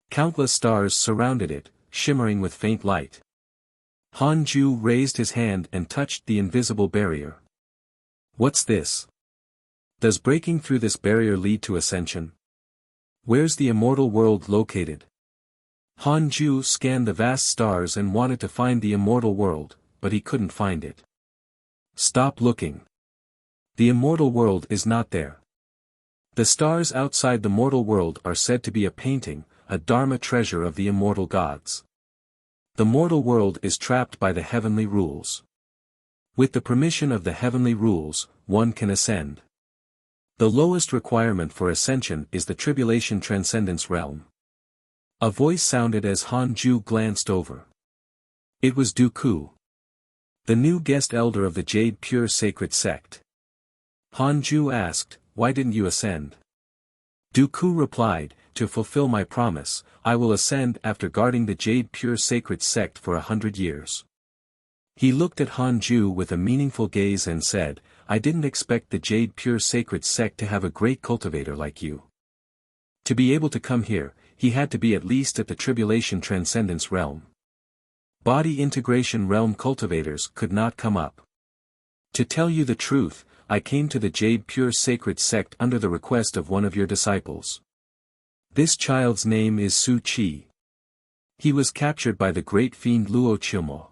Countless stars surrounded it, shimmering with faint light. Han Ju raised his hand and touched the invisible barrier. What's this? Does breaking through this barrier lead to ascension? Where's the immortal world located? Han Ju scanned the vast stars and wanted to find the immortal world, but he couldn't find it. Stop looking. The immortal world is not there. The stars outside the mortal world are said to be a painting, a dharma treasure of the immortal gods. The mortal world is trapped by the heavenly rules. With the permission of the heavenly rules, one can ascend. The lowest requirement for ascension is the tribulation transcendence realm. A voice sounded as Han Ju glanced over. It was Dooku, the new guest elder of the Jade Pure Sacred Sect. Han Ju asked, "Why didn't you ascend?" Dooku replied, "To fulfill my promise, I will ascend after guarding the Jade Pure Sacred Sect for 100 years. He looked at Han Ju with a meaningful gaze and said, "I didn't expect the Jade Pure Sacred Sect to have a great cultivator like you. To be able to come here, he had to be at least at the Tribulation Transcendence realm. Body Integration realm cultivators could not come up. To tell you the truth, I came to the Jade Pure Sacred Sect under the request of one of your disciples. This child's name is Su Qi. He was captured by the great fiend Luo Chilmo.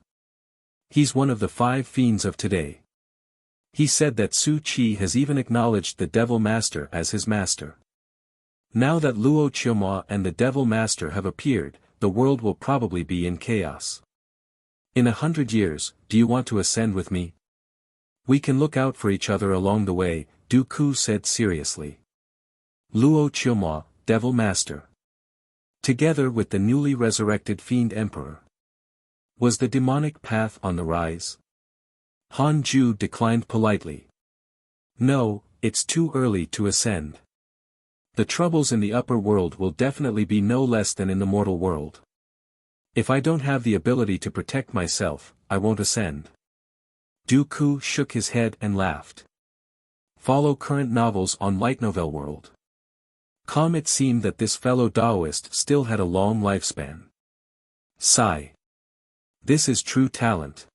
He's one of the 5 fiends of today. He said that Su Qi has even acknowledged the Devil Master as his master. Now that Luo Chilmo and the Devil Master have appeared, the world will probably be in chaos. In 100 years, do you want to ascend with me? We can look out for each other along the way," Dooku said seriously. Luo Chilmo, Devil Master. Together with the newly resurrected Fiend Emperor. Was the demonic path on the rise? Han Ju declined politely. No, it's too early to ascend. The troubles in the upper world will definitely be no less than in the mortal world. If I don't have the ability to protect myself, I won't ascend. Dooku shook his head and laughed. Follow current novels on Light Novel World. It seemed that this fellow Taoist still had a long lifespan. Sigh. This is true talent.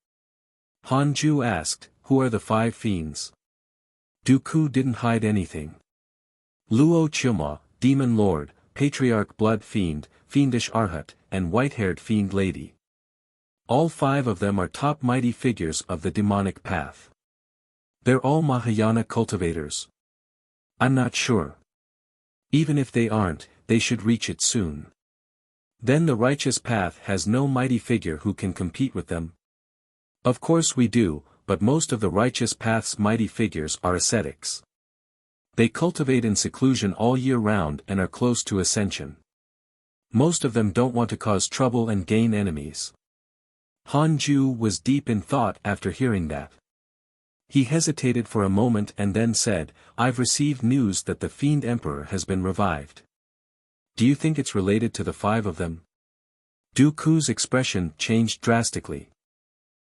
Han Ju asked, "Who are the 5 fiends?" Dooku didn't hide anything. Luo Chilmo, Demon Lord, Patriarch Blood Fiend, Fiendish Arhat, and White-Haired Fiend Lady. All 5 of them are top mighty figures of the demonic path. They're all Mahayana cultivators. I'm not sure. Even if they aren't, they should reach it soon. Then the righteous path has no mighty figure who can compete with them. Of course we do, but most of the righteous path's mighty figures are ascetics. They cultivate in seclusion all year round and are close to ascension. Most of them don't want to cause trouble and gain enemies. Han Ju was deep in thought after hearing that. He hesitated for a moment and then said, "I've received news that the Fiend Emperor has been revived. Do you think it's related to the 5 of them?" Dooku's expression changed drastically.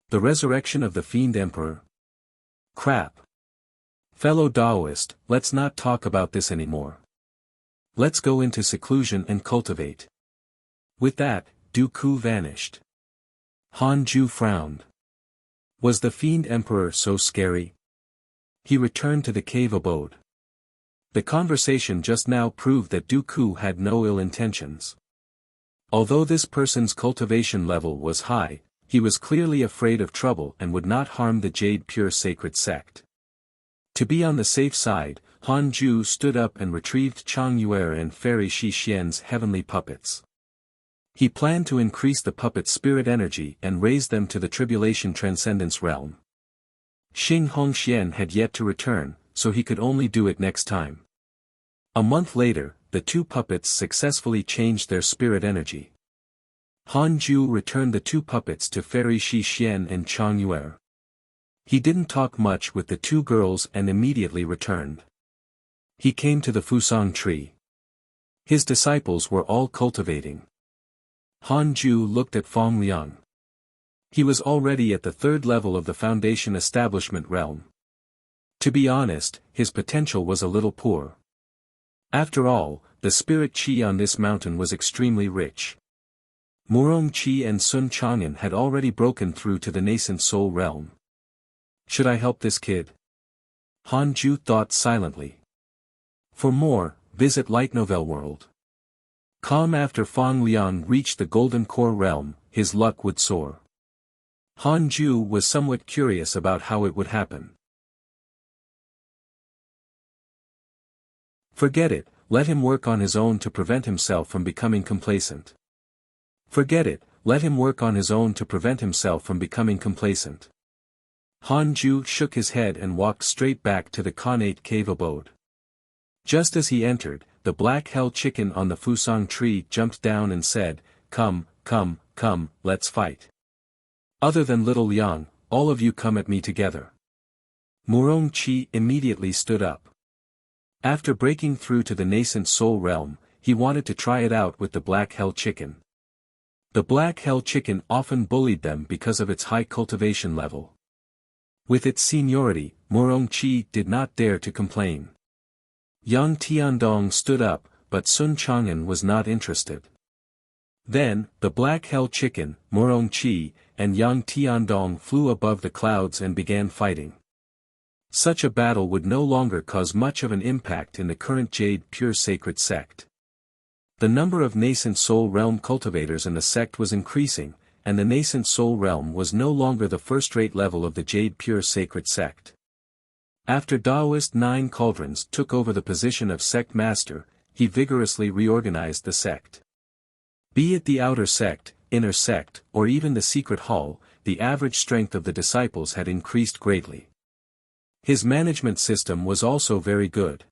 The resurrection of the Fiend Emperor? Crap. Fellow Taoist, let's not talk about this anymore. Let's go into seclusion and cultivate. With that, Dooku vanished. Han Ju frowned. Was the Fiend Emperor so scary? He returned to the cave abode. The conversation just now proved that Dooku had no ill intentions. Although this person's cultivation level was high, he was clearly afraid of trouble and would not harm the Jade Pure Sacred Sect. To be on the safe side, Han Ju stood up and retrieved Chang Yue and Fairy Shi Xian's heavenly puppets. He planned to increase the puppet's spirit energy and raise them to the tribulation transcendence realm. Xing Hongxian had yet to return, so he could only do it next time. A month later, the two puppets successfully changed their spirit energy. Han Ju returned the two puppets to Fairy Shi Xian and Chang Yue. He didn't talk much with the two girls and immediately returned. He came to the Fusang tree. His disciples were all cultivating. Han Ju looked at Fong Liang. He was already at the third level of the foundation establishment realm. To be honest, his potential was a little poor. After all, the spirit qi on this mountain was extremely rich. Murong Qi and Sun Chang'an had already broken through to the nascent soul realm. Should I help this kid? Han Ju thought silently. For more, visit Light Novel World. Calm. After Fong Liang reached the Golden Core realm, his luck would soar. Han Ju was somewhat curious about how it would happen. Forget it, let him work on his own to prevent himself from becoming complacent. Forget it, let him work on his own to prevent himself from becoming complacent. Han Ju shook his head and walked straight back to the Khanate cave abode. Just as he entered, the black hell chicken on the Fusang tree jumped down and said, "Come, come, come, let's fight. Other than little Liang, all of you come at me together." Murong Qi immediately stood up. After breaking through to the nascent soul realm, he wanted to try it out with the black hell chicken. The black hell chicken often bullied them because of its high cultivation level. With its seniority, Murong Qi did not dare to complain. Yang Tiandong stood up, but Sun Chang'an was not interested. Then, the black hell chicken, Murong Qi, and Yang Tiandong flew above the clouds and began fighting. Such a battle would no longer cause much of an impact in the current Jade Pure Sacred sect. The number of nascent soul realm cultivators in the sect was increasing, and the nascent soul realm was no longer the first-rate level of the Jade Pure Sacred sect. After Daoist 9 Cauldrons took over the position of sect master, he vigorously reorganized the sect. Be it the outer sect, inner sect, or even the secret hall, the average strength of the disciples had increased greatly. His management system was also very good.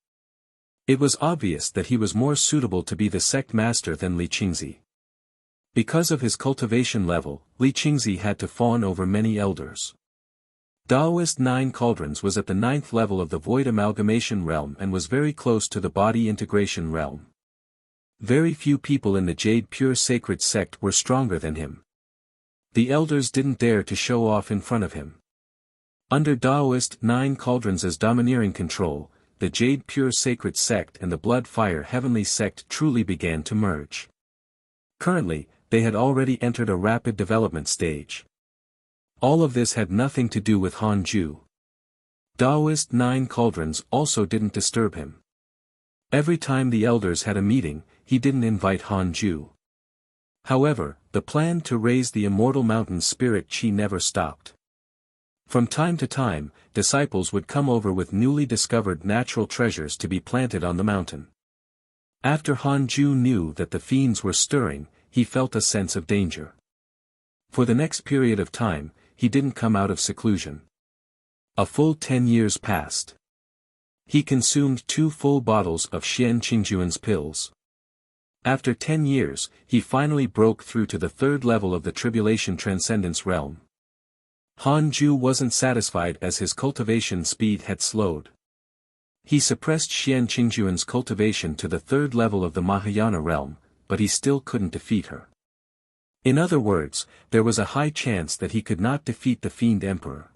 It was obvious that he was more suitable to be the sect master than Li Qingzi. Because of his cultivation level, Li Qingzi had to fawn over many elders. Daoist 9 Cauldrons was at the 9th level of the Void Amalgamation realm and was very close to the Body Integration realm. Very few people in the Jade Pure Sacred sect were stronger than him. The elders didn't dare to show off in front of him. Under Daoist 9 Cauldrons' domineering control, the Jade Pure Sacred sect and the Blood Fire Heavenly sect truly began to merge. Currently, they had already entered a rapid development stage. All of this had nothing to do with Han Ju. Daoist 9 Cauldrons also didn't disturb him. Every time the elders had a meeting, he didn't invite Han Ju. However, the plan to raise the immortal mountain spirit Qi never stopped. From time to time, disciples would come over with newly discovered natural treasures to be planted on the mountain. After Han Ju knew that the fiends were stirring, he felt a sense of danger. For the next period of time, he didn't come out of seclusion. A full 10 years passed. He consumed 2 full bottles of Xian Qingjuan's pills. After 10 years, he finally broke through to the 3rd level of the Tribulation Transcendence realm. Han Ju wasn't satisfied as his cultivation speed had slowed. He suppressed Xian Qingjuan's cultivation to the 3rd level of the Mahayana realm, but he still couldn't defeat her. In other words, there was a high chance that he could not defeat the Fiend Emperor.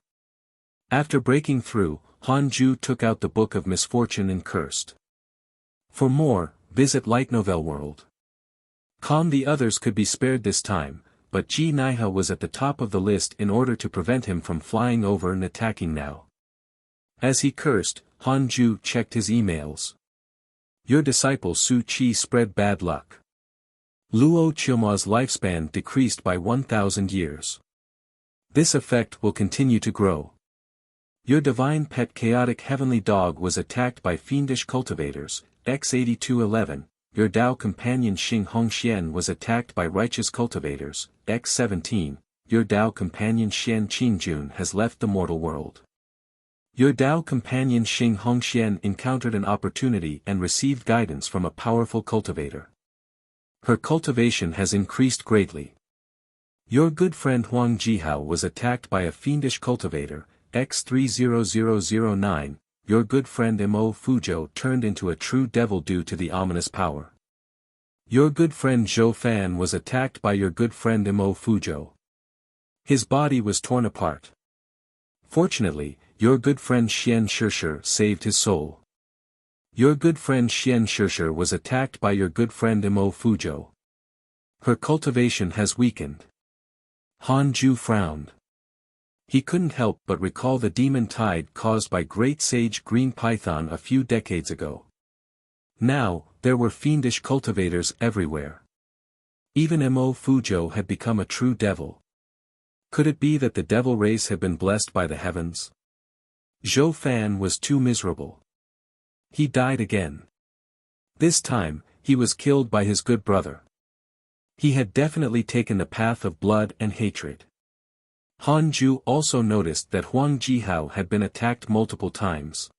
After breaking through, Han Ju took out the Book of Misfortune and cursed. For more, visit Light Novel World. The others could be spared this time, but Ji Naiha was at the top of the list in order to prevent him from flying over and attacking now. As he cursed, Han Ju checked his emails. Your disciple Su Qi spread bad luck. Luo Qiuma's lifespan decreased by 1,000 years. This effect will continue to grow. Your divine pet chaotic heavenly dog was attacked by fiendish cultivators, X8211. Your Tao companion Xing Hongxian was attacked by righteous cultivators, X17. Your Tao companion Xian Qingjun has left the mortal world. Your Tao companion Xing Hongxian encountered an opportunity and received guidance from a powerful cultivator. Her cultivation has increased greatly. Your good friend Huang Jihao was attacked by a fiendish cultivator, X30009. Your good friend Mo Fuzhou turned into a true devil due to the ominous power. Your good friend Zhou Fan was attacked by your good friend Mo Fuzhou. His body was torn apart. Fortunately, your good friend Xian Shishir saved his soul. Your good friend Xian Shishir was attacked by your good friend Mo Fuzhou. Her cultivation has weakened. Han Ju frowned. He couldn't help but recall the demon tide caused by Great Sage Green Python a few decades ago. Now, there were fiendish cultivators everywhere. Even Mo Fuzhou had become a true devil. Could it be that the devil race had been blessed by the heavens? Zhou Fan was too miserable. He died again. This time, he was killed by his good brother. He had definitely taken the path of blood and hatred. Han Ju also noticed that Huang Jihao had been attacked multiple times.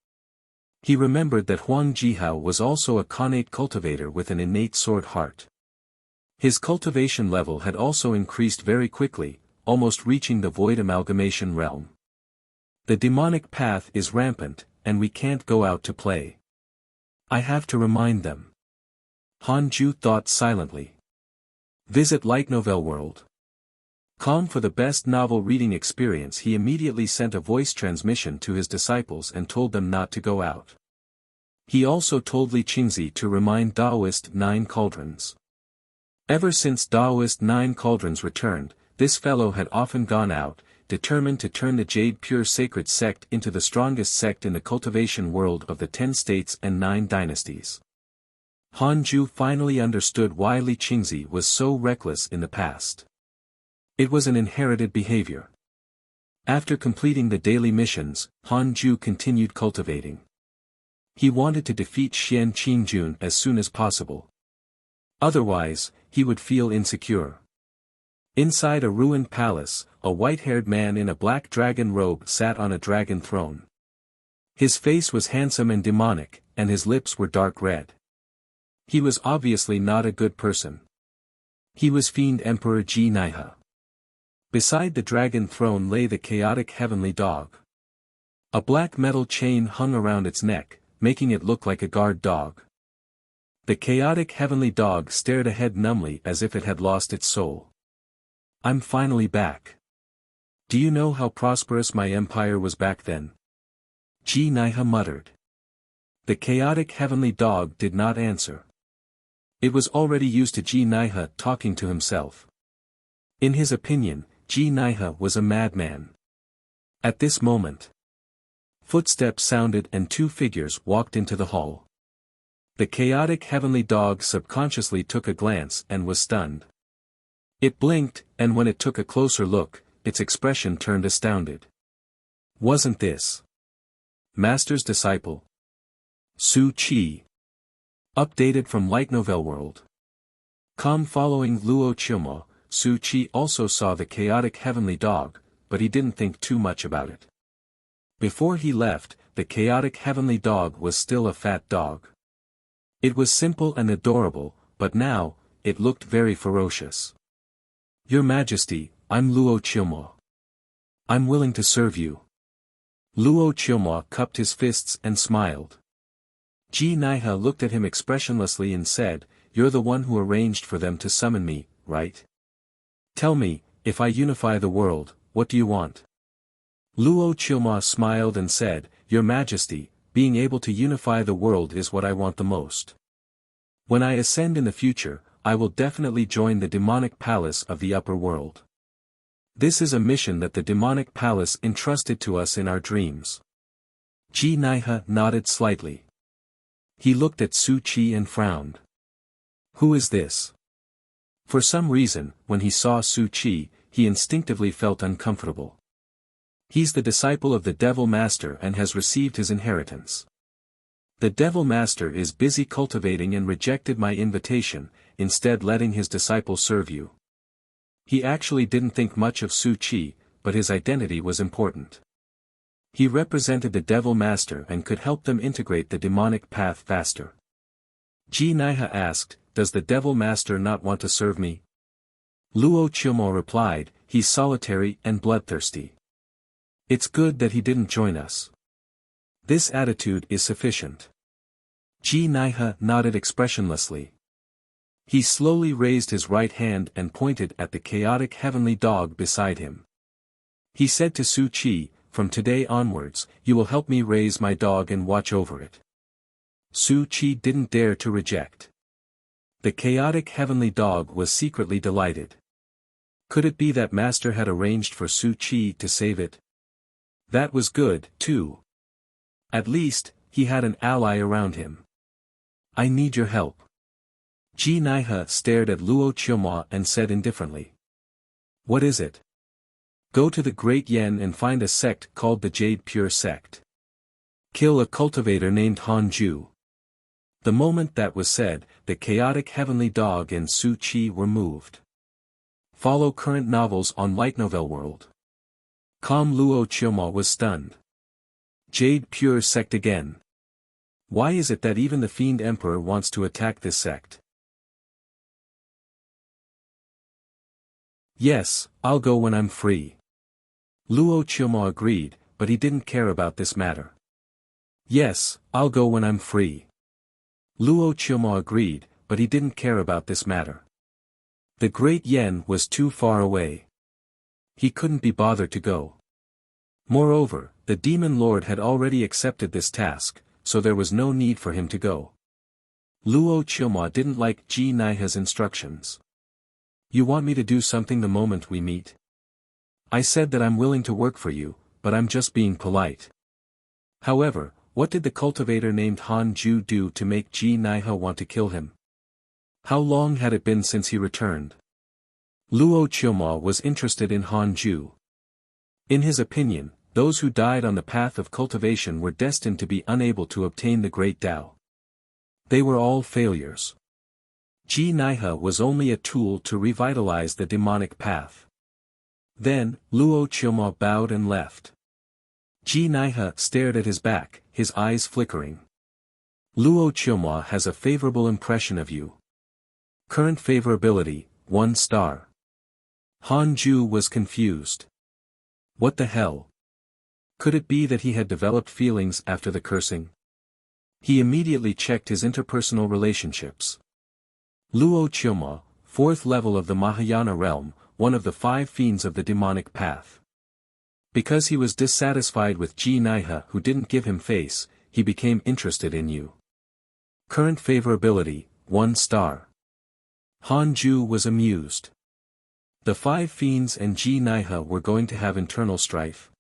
He remembered that Huang Jihao was also a connate cultivator with an innate sword heart. His cultivation level had also increased very quickly, almost reaching the void amalgamation realm. The demonic path is rampant, and we can't go out to play. I have to remind them. Han Ju thought silently. Visit Light Novel World. Calm for the best novel reading experience. He immediately sent a voice transmission to his disciples and told them not to go out. He also told Li Qingzi to remind Daoist 9 Cauldrons. Ever since Daoist 9 Cauldrons returned, this fellow had often gone out, determined to turn the Jade Pure Sacred Sect into the strongest sect in the cultivation world of the 10 states and 9 dynasties. Han Ju finally understood why Li Qingzi was so reckless in the past. It was an inherited behavior. After completing the daily missions, Han Ju continued cultivating. He wanted to defeat Xian Qingjun as soon as possible. Otherwise, he would feel insecure. Inside a ruined palace, a white-haired man in a black dragon robe sat on a dragon throne. His face was handsome and demonic, and his lips were dark red. He was obviously not a good person. He was Fiend Emperor Ji Naihe. Beside the dragon throne lay the chaotic heavenly dog. A black metal chain hung around its neck, making it look like a guard dog. The chaotic heavenly dog stared ahead numbly as if it had lost its soul. I'm finally back. Do you know how prosperous my empire was back then? Ji Naihe muttered. The chaotic heavenly dog did not answer. It was already used to Ji Naihe talking to himself. In his opinion, Ji Naihe was a madman. At this moment, footsteps sounded and 2 figures walked into the hall. The chaotic heavenly dog subconsciously took a glance and was stunned. It blinked, and when it took a closer look, its expression turned astounded. Wasn't this Master's disciple? Su Qi. Updated from Light Novel World. Following Luo Qimo, Su Qi also saw the chaotic heavenly dog, but he didn't think too much about it. Before he left, the chaotic heavenly dog was still a fat dog. It was simple and adorable, but now, it looked very ferocious. Your Majesty, I'm Luo Qimo. I'm willing to serve you. Luo Qimo cupped his fists and smiled. Ji Naihe looked at him expressionlessly and said, You're the one who arranged for them to summon me, right? Tell me, if I unify the world, what do you want? Luo Qimo smiled and said, Your Majesty, being able to unify the world is what I want the most. When I ascend in the future, I will definitely join the demonic palace of the upper world. This is a mission that the demonic palace entrusted to us in our dreams. Ji Naihe nodded slightly. He looked at Su Qi and frowned. Who is this? For some reason, when he saw Su Qi, he instinctively felt uncomfortable. He's the disciple of the Devil Master and has received his inheritance. The Devil Master is busy cultivating and rejected my invitation, instead letting his disciple serve you. He actually didn't think much of Su Qi, but his identity was important. He represented the Devil Master and could help them integrate the demonic path faster. Ji Naiha asked, "Does the Devil Master not want to serve me?" Luo Qiumo replied, "He's solitary and bloodthirsty. It's good that he didn't join us. This attitude is sufficient." Ji Naiha nodded expressionlessly. He slowly raised his right hand and pointed at the chaotic heavenly dog beside him. He said to Su Qi, "From today onwards, you will help me raise my dog and watch over it." Su Qi didn't dare to reject. The chaotic heavenly dog was secretly delighted. Could it be that Master had arranged for Su Qi to save it? That was good, too. At least, he had an ally around him. "I need your help." Ji Naiha stared at Luo Qiumo and said indifferently. "What is it?" "Go to the Great Yen and find a sect called the Jade Pure Sect. Kill a cultivator named Han Ju." The moment that was said, the chaotic heavenly dog and Su Qi were moved. Follow current novels on Light Novel World. Luo Qiumo was stunned. Jade Pure Sect again. Why is it that even the Fiend Emperor wants to attack this sect? "Yes, I'll go when I'm free." Luo Qiumo agreed, but he didn't care about this matter. "Yes, I'll go when I'm free." Luo Qiumo agreed, but he didn't care about this matter. The Great Yen was too far away. He couldn't be bothered to go. Moreover, the Demon Lord had already accepted this task, so there was no need for him to go. Luo Qiumo didn't like Ji Naiha's instructions. "You want me to do something the moment we meet?" "I said that I'm willing to work for you, but I'm just being polite." However, what did the cultivator named Han Ju do to make Ji Naiha want to kill him? How long had it been since he returned? Luo Qiumo was interested in Han Ju. In his opinion, those who died on the path of cultivation were destined to be unable to obtain the Great Tao. They were all failures. Ji Naiha was only a tool to revitalize the demonic path. Then, Luo Qiumo bowed and left. Ji Naiha stared at his back, his eyes flickering. "Luo Qiumo has a favorable impression of you. Current favorability, 1 star. Han Ju was confused. What the hell? Could it be that he had developed feelings after the cursing? He immediately checked his interpersonal relationships. Luo Qiumo, 4th level of the Mahayana realm, one of the 5 fiends of the demonic path. Because he was dissatisfied with Ji Naiha who didn't give him face, he became interested in you. Current favorability, 1 star. Han Ju was amused. The 5 fiends and Ji Naiha were going to have internal strife.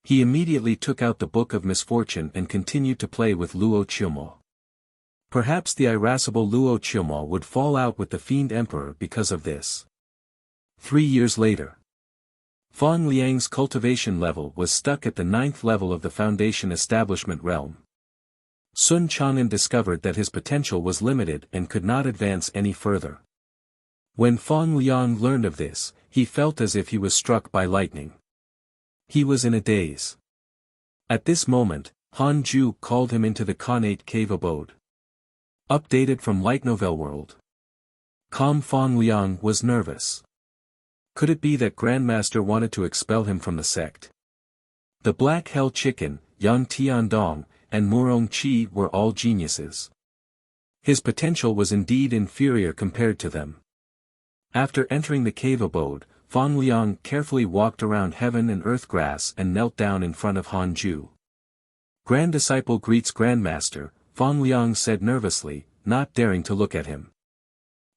He immediately took out the Book of Misfortune and continued to play with Luo Qiumo. Perhaps the irascible Luo Qiumo would fall out with the Fiend Emperor because of this. 3 years later. Fang Liang's cultivation level was stuck at the 9th level of the Foundation Establishment realm. Sun Chang'an discovered that his potential was limited and could not advance any further. When Fang Liang learned of this, he felt as if he was struck by lightning. He was in a daze. At this moment, Han Ju called him into the Khanate cave abode. Updated from Light Novel World. Fang Liang was nervous. Could it be that Grandmaster wanted to expel him from the sect? The Black Hell Chicken, Yang Tiandong, and Murong Qi were all geniuses. His potential was indeed inferior compared to them. After entering the cave abode, Fang Liang carefully walked around heaven and earth grass and knelt down in front of Han Ju. "Grand Disciple greets Grandmaster," Fang Liang said nervously, not daring to look at him.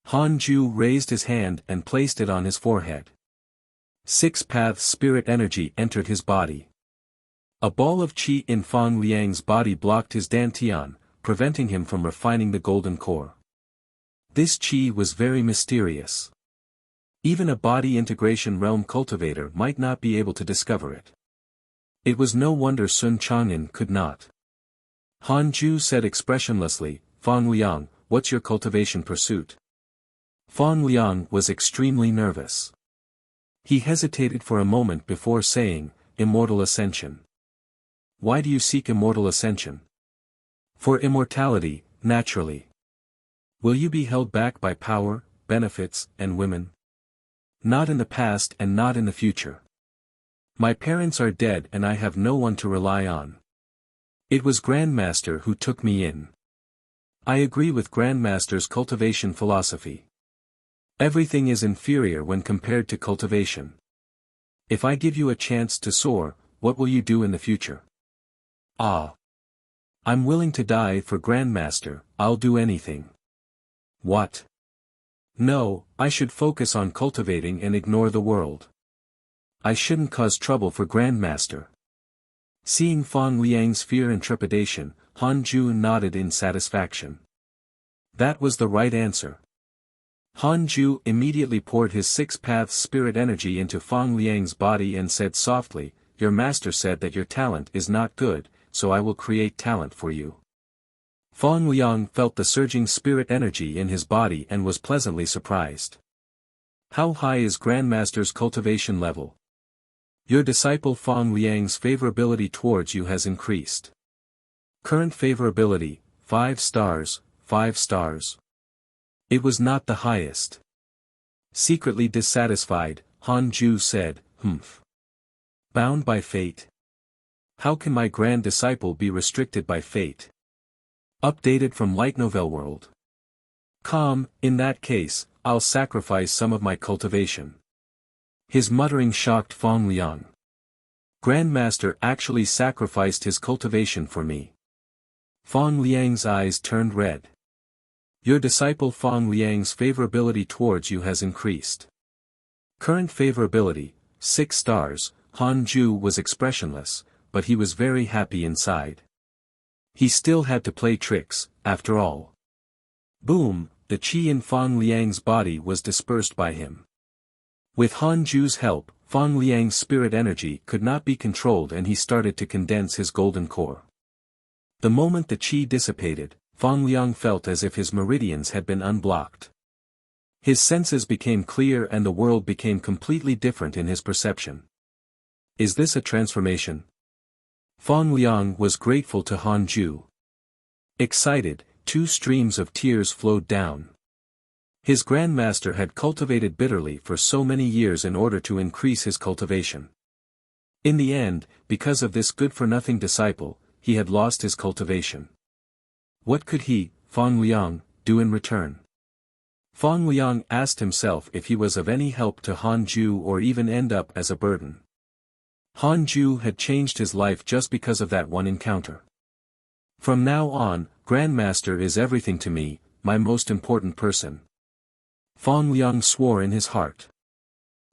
Han Ju raised his hand and placed it on his forehead. 6-path spirit energy entered his body. A ball of qi in Fang Liang's body blocked his dantian, preventing him from refining the golden core. This qi was very mysterious. Even a body integration realm cultivator might not be able to discover it. It was no wonder Sun Chang'an could not. Han Ju said expressionlessly, Fang Liang, what's your cultivation pursuit? Fang Liang was extremely nervous. He hesitated for a moment before saying, immortal ascension. Why do you seek immortal ascension? For immortality, naturally. Will you be held back by power, benefits, and women? Not in the past and not in the future. My parents are dead and I have no one to rely on. It was Grandmaster who took me in. I agree with Grandmaster's cultivation philosophy. Everything is inferior when compared to cultivation. If I give you a chance to soar, what will you do in the future? Ah. I'm willing to die for Grandmaster, I'll do anything. What? No, I should focus on cultivating and ignore the world. I shouldn't cause trouble for Grandmaster. Seeing Fang Liang's fear and trepidation, Han Ju nodded in satisfaction. That was the right answer. Han Ju immediately poured his six-path spirit energy into Fang Liang's body and said softly, your master said that your talent is not good, so I will create talent for you. Fang Liang felt the surging spirit energy in his body and was pleasantly surprised. How high is Grandmaster's cultivation level? Your disciple Fang Liang's favorability towards you has increased. Current favorability, 5 stars, 5 stars. It was not the highest. Secretly dissatisfied, Han Ju said, humph. Bound by fate? How can my grand disciple be restricted by fate? Updated from Light Novel World. In that case, I'll sacrifice some of my cultivation. His muttering shocked Fang Liang. Grandmaster actually sacrificed his cultivation for me. Fang Liang's eyes turned red. Your disciple Fang Liang's favorability towards you has increased. Current favorability, 6 stars, Han Ju was expressionless, but he was very happy inside. He still had to play tricks, after all. Boom, the qi in Fang Liang's body was dispersed by him. With Han Ju's help, Fang Liang's spirit energy could not be controlled and he started to condense his golden core. The moment the qi dissipated, Fang Liang felt as if his meridians had been unblocked. His senses became clear and the world became completely different in his perception. Is this a transformation? Fang Liang was grateful to Han Ju. Excited, 2 streams of tears flowed down. His grandmaster had cultivated bitterly for so many years in order to increase his cultivation. In the end, because of this good-for-nothing disciple, he had lost his cultivation. What could he, Fang Liang, do in return? Fang Liang asked himself if he was of any help to Han Ju or even end up as a burden. Han Ju had changed his life just because of that one encounter. From now on, Grandmaster is everything to me, my most important person. Fang Liang swore in his heart.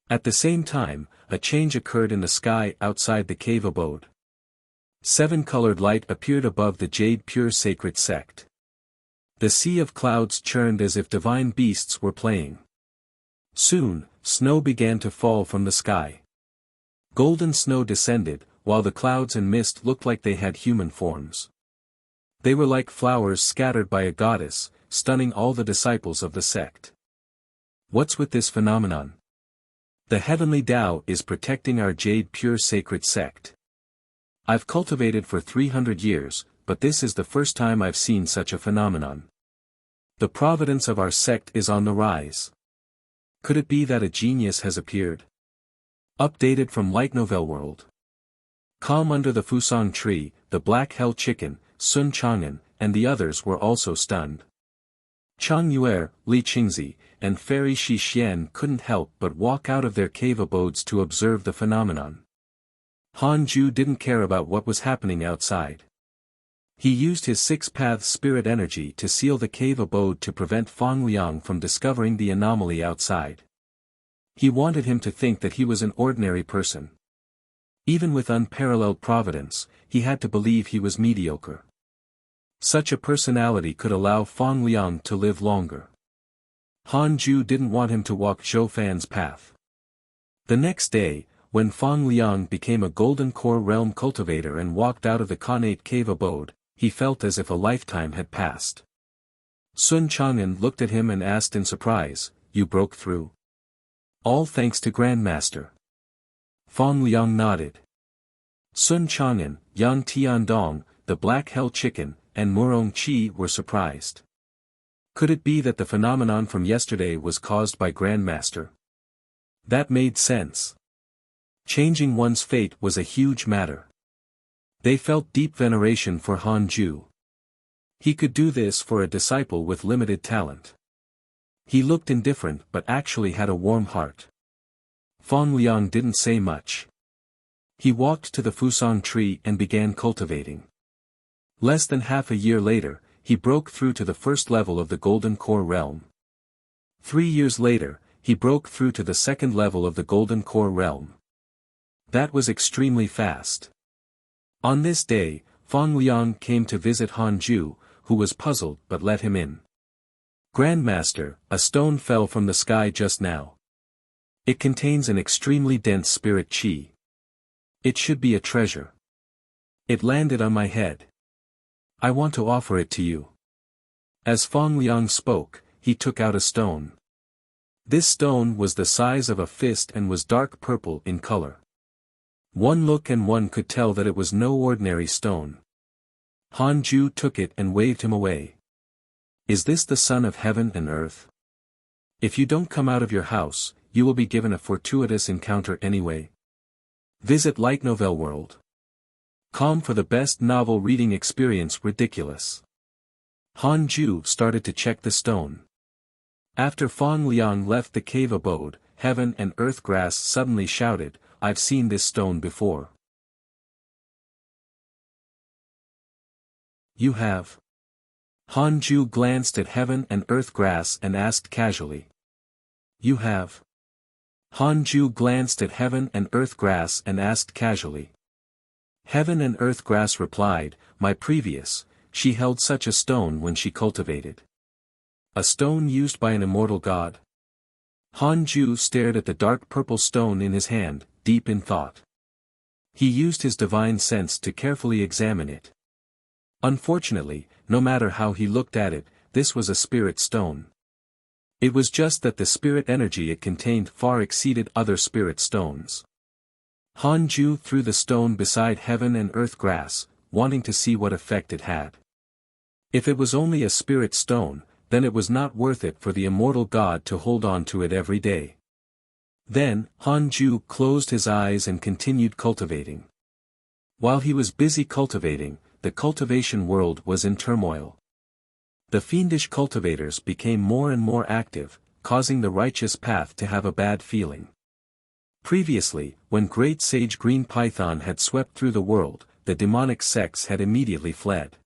At the same time, a change occurred in the sky outside the cave abode. 7-colored light appeared above the Jade Pure Sacred Sect. The sea of clouds churned as if divine beasts were playing. Soon, snow began to fall from the sky. Golden snow descended, while the clouds and mist looked like they had human forms. They were like flowers scattered by a goddess, stunning all the disciples of the sect. What's with this phenomenon? The heavenly Tao is protecting our Jade Pure Sacred Sect. I've cultivated for 300 years, but this is the first time I've seen such a phenomenon. The providence of our sect is on the rise. Could it be that a genius has appeared? Updated from Light Novel World. Calm under the Fusang tree, the Black Hell Chicken, Sun Chang'an, and the others were also stunned. Chang Yuer, Li Qingzi, and Fairy Shi Xian couldn't help but walk out of their cave abodes to observe the phenomenon. Han Ju didn't care about what was happening outside. He used his 6-path spirit energy to seal the cave abode to prevent Fang Liang from discovering the anomaly outside. He wanted him to think that he was an ordinary person. Even with unparalleled providence, he had to believe he was mediocre. Such a personality could allow Fang Liang to live longer. Han Ju didn't want him to walk Zhou Fan's path. The next day, when Fang Liang became a golden core realm cultivator and walked out of the Khanate cave abode, he felt as if a lifetime had passed. Sun Chang'an looked at him and asked in surprise, "You broke through?" "All thanks to Grandmaster." Fang Liang nodded. Sun Chang'an, Yang Tiandong, the Black Hell Chicken, and Murong Qi were surprised. Could it be that the phenomenon from yesterday was caused by Grandmaster? That made sense. Changing one's fate was a huge matter. They felt deep veneration for Han Ju. He could do this for a disciple with limited talent. He looked indifferent but actually had a warm heart. Fang Liang didn't say much. He walked to the Fusang tree and began cultivating. Less than half a year later, he broke through to the first level of the Golden Core realm. 3 years later, he broke through to the second level of the Golden Core realm. That was extremely fast. On this day, Fang Liang came to visit Han Ju, who was puzzled but let him in. "Grandmaster, a stone fell from the sky just now. It contains an extremely dense spirit qi. It should be a treasure. It landed on my head. I want to offer it to you." As Fang Liang spoke, he took out a stone. This stone was the size of a fist and was dark purple in color. One look and one could tell that it was no ordinary stone. Han Ju took it and waved him away. "Is this the son of heaven and earth? If you don't come out of your house, you will be given a fortuitous encounter anyway. Visit Light Novel World. Com for the best novel reading experience. Ridiculous." Han Ju started to check the stone. After Fang Liang left the cave abode, Heaven and Earth Grass suddenly shouted, "I've seen this stone before." "You have?" Han Ju glanced at Heaven and Earth Grass and asked casually. "You have?" Han Ju glanced at Heaven and Earth Grass and asked casually. Heaven and Earth Grass replied, "My previous, she held such a stone when she cultivated." "A stone used by an immortal god?" Han Ju stared at the dark purple stone in his hand, deep in thought. He used his divine sense to carefully examine it. Unfortunately, no matter how he looked at it, this was a spirit stone. It was just that the spirit energy it contained far exceeded other spirit stones. Han Ju threw the stone beside Heaven and Earth Grass, wanting to see what effect it had. If it was only a spirit stone, then it was not worth it for the immortal god to hold on to it every day. Then, Han Ju closed his eyes and continued cultivating. While he was busy cultivating, the cultivation world was in turmoil. The fiendish cultivators became more and more active, causing the righteous path to have a bad feeling. Previously, when Great Sage Green Python had swept through the world, the demonic sects had immediately fled.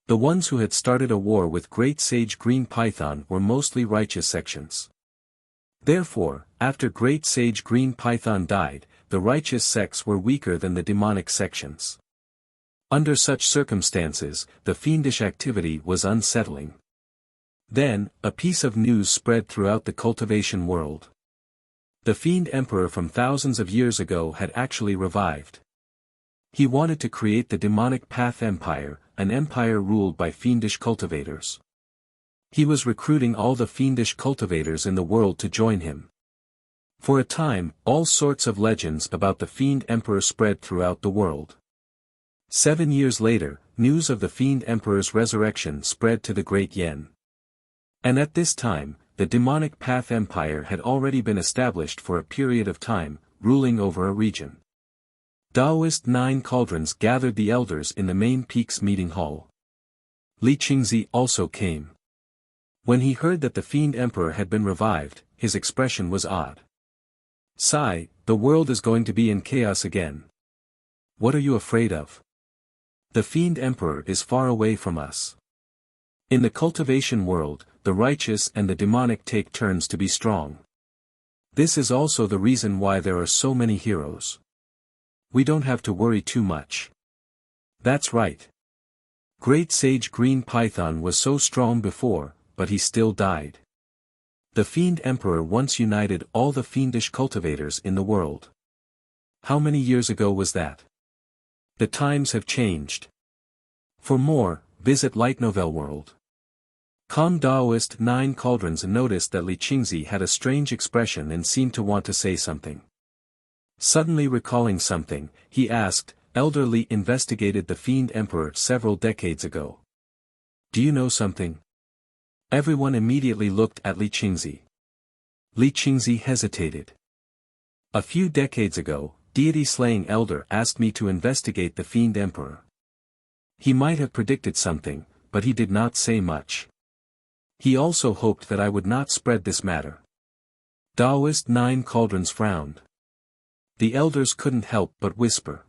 The ones who had started a war with Great Sage Green Python were mostly righteous sections. Therefore, after Great Sage Green Python died, the righteous sects were weaker than the demonic sections. Under such circumstances, the fiendish activity was unsettling. Then, a piece of news spread throughout the cultivation world. The Fiend Emperor from thousands of years ago had actually revived. He wanted to create the Demonic Path Empire, an empire ruled by fiendish cultivators. He was recruiting all the fiendish cultivators in the world to join him. For a time, all sorts of legends about the Fiend Emperor spread throughout the world. 7 years later, news of the Fiend Emperor's resurrection spread to the Great Yen. And at this time, the Demonic Path Empire had already been established for a period of time, ruling over a region. Taoist 9 cauldrons gathered the elders in the main peaks meeting hall. Li Qingzi also came. When he heard that the Fiend Emperor had been revived, his expression was odd. "Sigh, the world is going to be in chaos again. What are you afraid of? The Fiend Emperor is far away from us. In the cultivation world, the righteous and the demonic take turns to be strong. This is also the reason why there are so many heroes. We don't have to worry too much." That's right. Great Sage Green Python was so strong before, but he still died. The Fiend Emperor once united all the fiendish cultivators in the world. How many years ago was that? The times have changed. For more, visit Light Novel World. Com Daoist 9 Cauldrons noticed that Li Qingzi had a strange expression and seemed to want to say something. Suddenly recalling something, he asked, Elder Li investigated the Fiend Emperor several decades ago. Do you know something? Everyone immediately looked at Li Qingzi. Li Qingzi hesitated. A few decades ago, deity-slaying elder asked me to investigate the Fiend Emperor. He might have predicted something, but he did not say much. He also hoped that I would not spread this matter. Daoist 9 Cauldrons frowned. The elders couldn't help but whisper.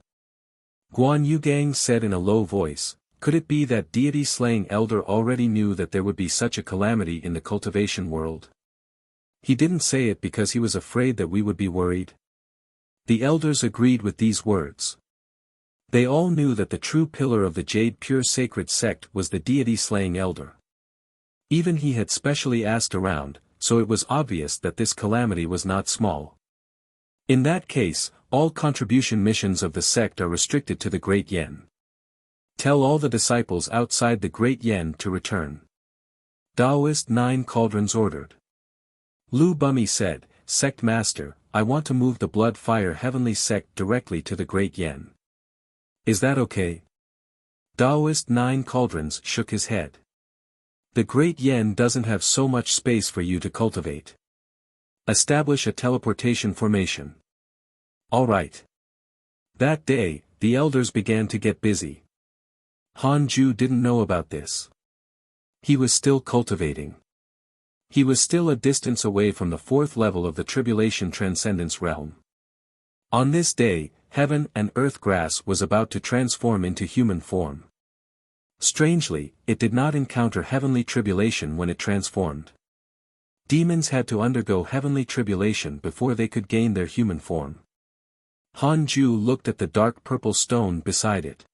Guan Yugang said in a low voice, could it be that deity-slaying elder already knew that there would be such a calamity in the cultivation world? He didn't say it because he was afraid that we would be worried. The elders agreed with these words. They all knew that the true pillar of the Jade Pure Sacred Sect was the deity-slaying elder. Even he had specially asked around, so it was obvious that this calamity was not small. In that case, all contribution missions of the sect are restricted to the Great Yen. Tell all the disciples outside the Great Yen to return. Daoist 9 Cauldrons ordered. Lu Bumi said, Sect Master, I want to move the Blood Fire Heavenly Sect directly to the Great Yen. Is that okay? Daoist 9 Cauldrons shook his head. The Great Yen doesn't have so much space for you to cultivate. Establish a teleportation formation. All right. That day, the elders began to get busy. Han Ju didn't know about this. He was still cultivating. He was still a distance away from the fourth level of the Tribulation Transcendence realm. On this day, heaven and earth grass was about to transform into human form. Strangely, it did not encounter heavenly tribulation when it transformed. Demons had to undergo heavenly tribulation before they could gain their human form. Han Ju looked at the dark purple stone beside it.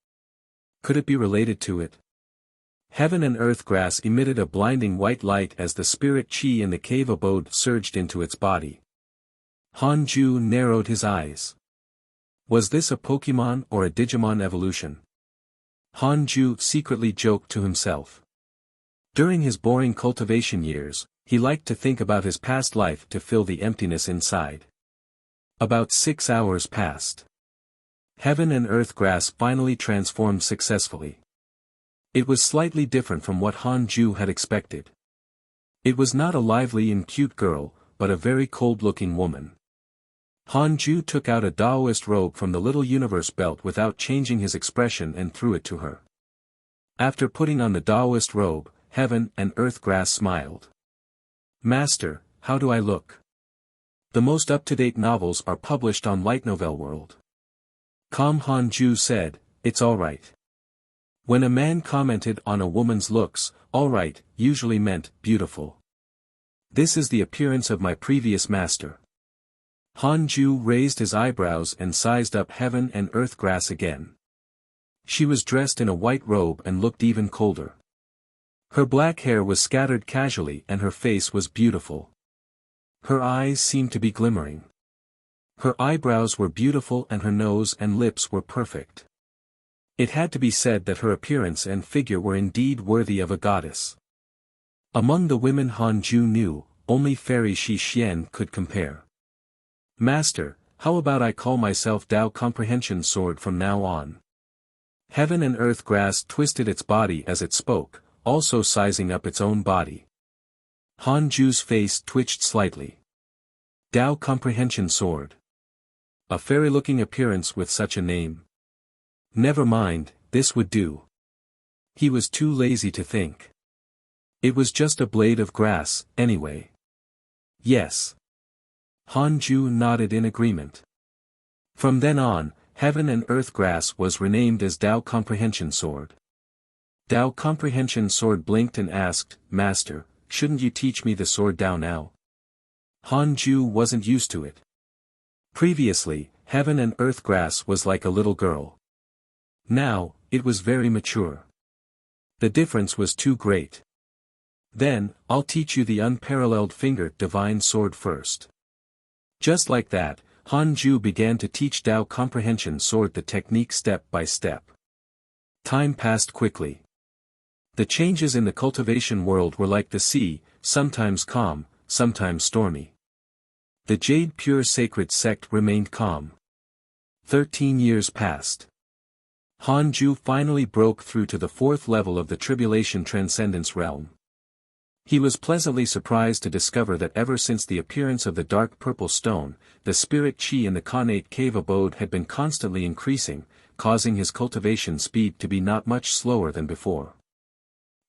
Could it be related to it? Heaven and earth grass emitted a blinding white light as the spirit chi in the cave abode surged into its body. Han Ju narrowed his eyes. Was this a Pokemon or a Digimon evolution? Han Ju secretly joked to himself. During his boring cultivation years, he liked to think about his past life to fill the emptiness inside. About 6 hours passed. Heaven and earth grass finally transformed successfully. It was slightly different from what Han Ju had expected. It was not a lively and cute girl, but a very cold-looking woman. Han Ju took out a Daoist robe from the little universe belt without changing his expression and threw it to her. After putting on the Daoist robe, heaven and earth grass smiled. Master, how do I look? The most up-to-date novels are published on Light Novel World. Han Ju said, it's alright. When a man commented on a woman's looks, alright, usually meant, beautiful. This is the appearance of my previous master. Han Ju raised his eyebrows and sized up heaven and earth grass again. She was dressed in a white robe and looked even colder. Her black hair was scattered casually and her face was beautiful. Her eyes seemed to be glimmering. Her eyebrows were beautiful and her nose and lips were perfect. It had to be said that her appearance and figure were indeed worthy of a goddess. Among the women Han Ju knew, only Fairy Shi Xian could compare. Master, how about I call myself Dao Comprehension Sword from now on? Heaven and earth grass twisted its body as it spoke, also sizing up its own body. Han Ju's face twitched slightly. Dao Comprehension Sword. A fairy-looking appearance with such a name. Never mind, this would do. He was too lazy to think. It was just a blade of grass, anyway. Yes. Han Ju nodded in agreement. From then on, Heaven and Earth Grass was renamed as Dao Comprehension Sword. Dao Comprehension Sword blinked and asked, Master, shouldn't you teach me the sword Dao now? Han Ju wasn't used to it. Previously, Heaven and Earth Grass was like a little girl. Now, it was very mature. The difference was too great. Then, I'll teach you the unparalleled finger divine sword first. Just like that, Han Ju began to teach Dao Comprehension Sword the technique step by step. Time passed quickly. The changes in the cultivation world were like the sea, sometimes calm, sometimes stormy. The Jade Pure Sacred Sect remained calm. 13 years passed. Han Ju finally broke through to the 4th level of the Tribulation Transcendence realm. He was pleasantly surprised to discover that ever since the appearance of the dark purple stone, the spirit chi in the Khanate cave abode had been constantly increasing, causing his cultivation speed to be not much slower than before.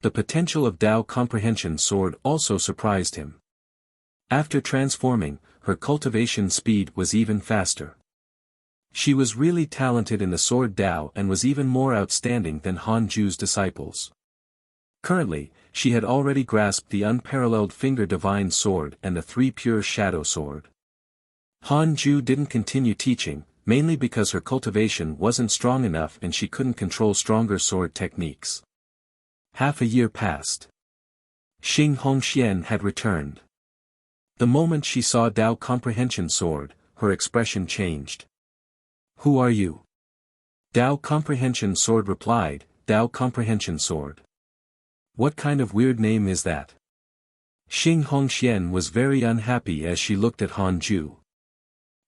The potential of Dao Comprehension Sword also surprised him. After transforming, her cultivation speed was even faster. She was really talented in the Sword Dao and was even more outstanding than Han Ju's disciples. Currently, she had already grasped the unparalleled Finger Divine Sword and the 3 Pure Shadow Sword. Han Ju didn't continue teaching, mainly because her cultivation wasn't strong enough and she couldn't control stronger sword techniques. Half a year passed. Xing Hongxian had returned. The moment she saw Dao Comprehension Sword, her expression changed. "Who are you?" Dao Comprehension Sword replied, "Dao Comprehension Sword. What kind of weird name is that?" Xing Hongxian was very unhappy as she looked at Han Ju.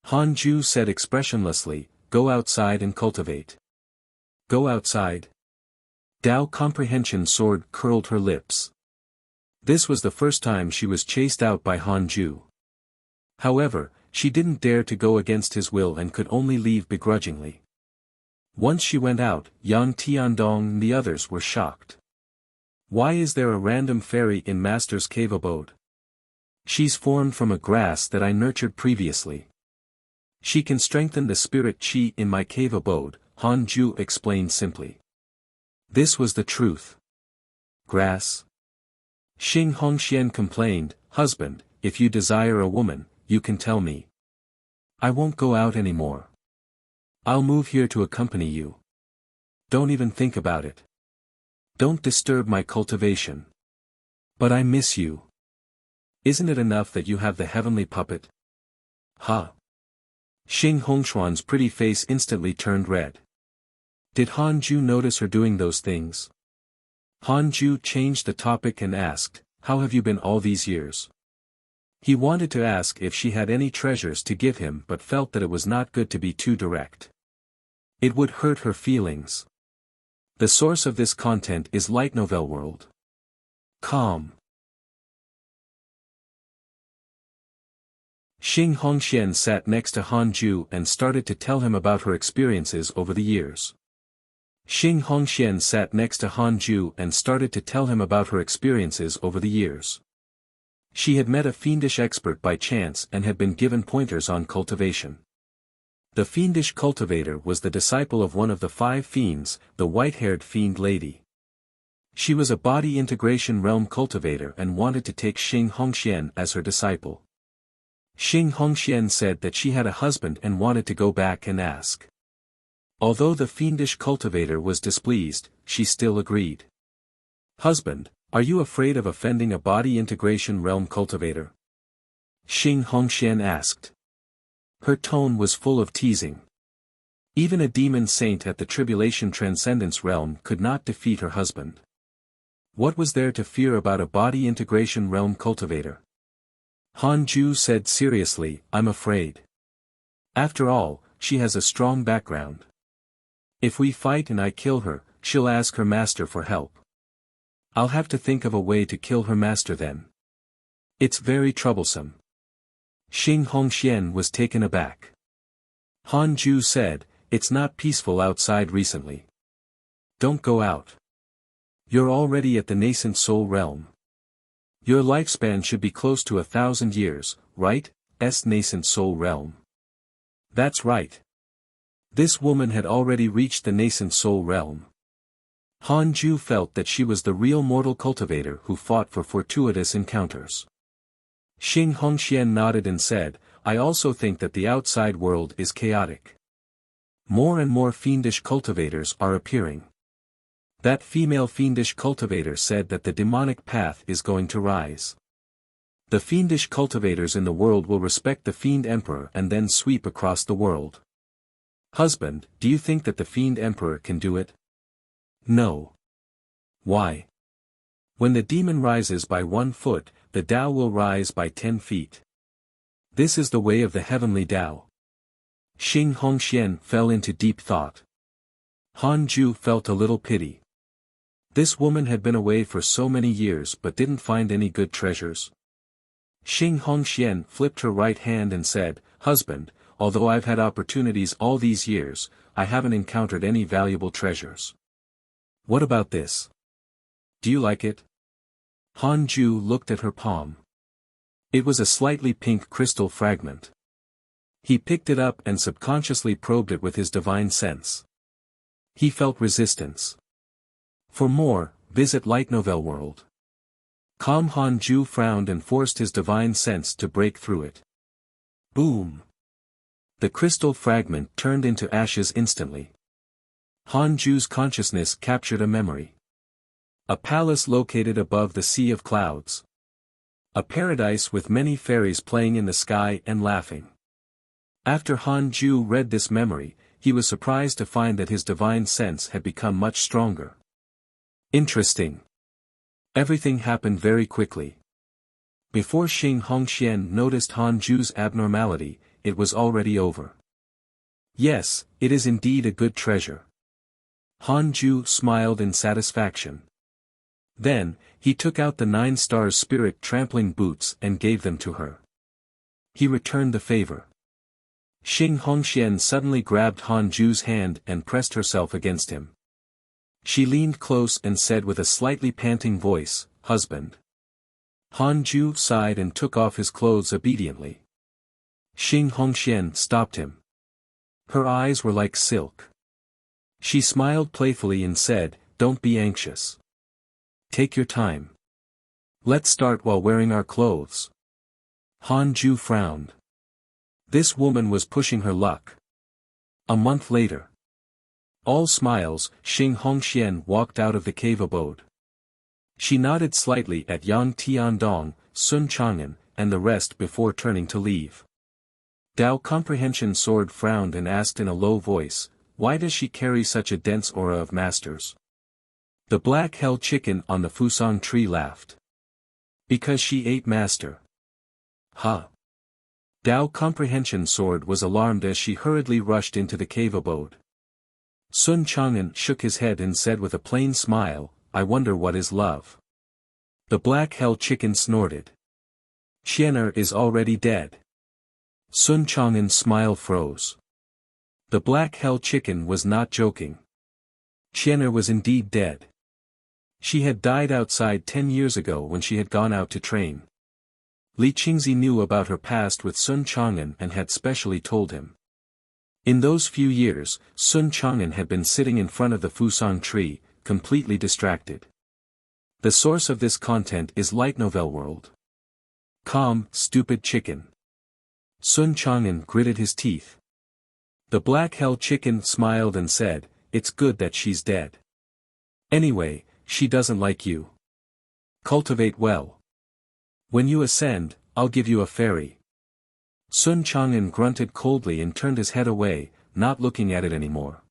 Han Ju said expressionlessly, "Go outside and cultivate." "Go outside?" Dao Comprehension Sword curled her lips. This was the first time she was chased out by Han Ju. However, she didn't dare to go against his will and could only leave begrudgingly. Once she went out, Yang Tiandong and the others were shocked. "Why is there a random fairy in Master's cave abode?" "She's formed from a grass that I nurtured previously. She can strengthen the spirit chi in my cave abode," Han Ju explained simply. This was the truth. Grass? Xing Hongxian complained, "Husband, if you desire a woman, you can tell me. I won't go out anymore. I'll move here to accompany you. Don't even think about it. Don't disturb my cultivation. But I miss you. Isn't it enough that you have the heavenly puppet?" "Huh?" Xing Hongshuan's pretty face instantly turned red. Did Han Ju notice her doing those things? Han Ju changed the topic and asked, "How have you been all these years?" He wanted to ask if she had any treasures to give him but felt that it was not good to be too direct. It would hurt her feelings. The source of this content is Light Novel World. Calm. Xing Hongxian sat next to Han Ju and started to tell him about her experiences over the years. Xing Hongxian sat next to Han Ju and started to tell him about her experiences over the years. She had met a fiendish expert by chance and had been given pointers on cultivation. The fiendish cultivator was the disciple of one of the 5 fiends, the white-haired fiend lady. She was a body integration realm cultivator and wanted to take Xing Hongxian as her disciple. Xing Hongxian said that she had a husband and wanted to go back and ask. Although the fiendish cultivator was displeased, she still agreed. "Husband, are you afraid of offending a body integration realm cultivator?" Xing Hongxian asked. Her tone was full of teasing. Even a demon saint at the Tribulation Transcendence realm could not defeat her husband. What was there to fear about a body integration realm cultivator? Han Ju said seriously, "I'm afraid. After all, she has a strong background. If we fight and I kill her, she'll ask her master for help. I'll have to think of a way to kill her master then. It's very troublesome." Xing Hongxian was taken aback. Han Ju said, "It's not peaceful outside recently. Don't go out. You're already at the nascent soul realm. Your lifespan should be close to 1,000 years, right? Nascent soul realm." "That's right." This woman had already reached the nascent soul realm. Han Ju felt that she was the real mortal cultivator who fought for fortuitous encounters. Xing Hongxian nodded and said, "I also think that the outside world is chaotic. More and more fiendish cultivators are appearing. That female fiendish cultivator said that the demonic path is going to rise. The fiendish cultivators in the world will respect the fiend emperor and then sweep across the world. Husband, do you think that the fiend emperor can do it? No. Why? When the demon rises by 1 foot, the Tao will rise by 10 feet. This is the way of the heavenly Tao. Xing Hongxian fell into deep thought. Han Ju felt a little pity. This woman had been away for so many years but didn't find any good treasures. Xing Hongxian flipped her right hand and said, Husband, although I've had opportunities all these years, I haven't encountered any valuable treasures. What about this? Do you like it? Han Ju looked at her palm. It was a slightly pink crystal fragment. He picked it up and subconsciously probed it with his divine sense. He felt resistance. For more, visit Light Novel World. Han Ju frowned and forced his divine sense to break through it. Boom! The crystal fragment turned into ashes instantly. Han Ju's consciousness captured a memory. A palace located above the sea of clouds. A paradise with many fairies playing in the sky and laughing. After Han Ju read this memory, he was surprised to find that his divine sense had become much stronger. Interesting. Everything happened very quickly. Before Xing Hongxian noticed Han Ju's abnormality, it was already over. Yes, it is indeed a good treasure. Han Ju smiled in satisfaction. Then, he took out the 9 stars spirit trampling boots and gave them to her. He returned the favor. Xing Hongxian suddenly grabbed Han Ju's hand and pressed herself against him. She leaned close and said with a slightly panting voice, Husband. Han Ju sighed and took off his clothes obediently. Xing Hongxian stopped him. Her eyes were like silk. She smiled playfully and said, Don't be anxious. Take your time. Let's start while wearing our clothes. Han Ju frowned. This woman was pushing her luck. A month later. All smiles, Xing Hongxian walked out of the cave abode. She nodded slightly at Yang Tiandong, Sun Chang'an, and the rest before turning to leave. Dao Comprehension Sword frowned and asked in a low voice, Why does she carry such a dense aura of masters? The black hell chicken on the Fusang tree laughed. Because she ate master. Ha! Dao Comprehension Sword was alarmed as she hurriedly rushed into the cave abode. Sun Chang'an shook his head and said with a plain smile, I wonder what is love. The black hell chicken snorted. Qianer is already dead. Sun Chang'an's smile froze. The black hell chicken was not joking. Qianer was indeed dead. She had died outside 10 years ago when she had gone out to train. Li Qingzi knew about her past with Sun Chang'an and had specially told him. In those few years, Sun Chang'an had been sitting in front of the Fusang tree, completely distracted. The source of this content is Light Novel World. Calm, stupid chicken. Sun Chang'an gritted his teeth. The black hell chicken smiled and said, It's good that she's dead. Anyway, she doesn't like you. Cultivate well. When you ascend, I'll give you a fairy. Sun Chang'an grunted coldly and turned his head away, not looking at it anymore.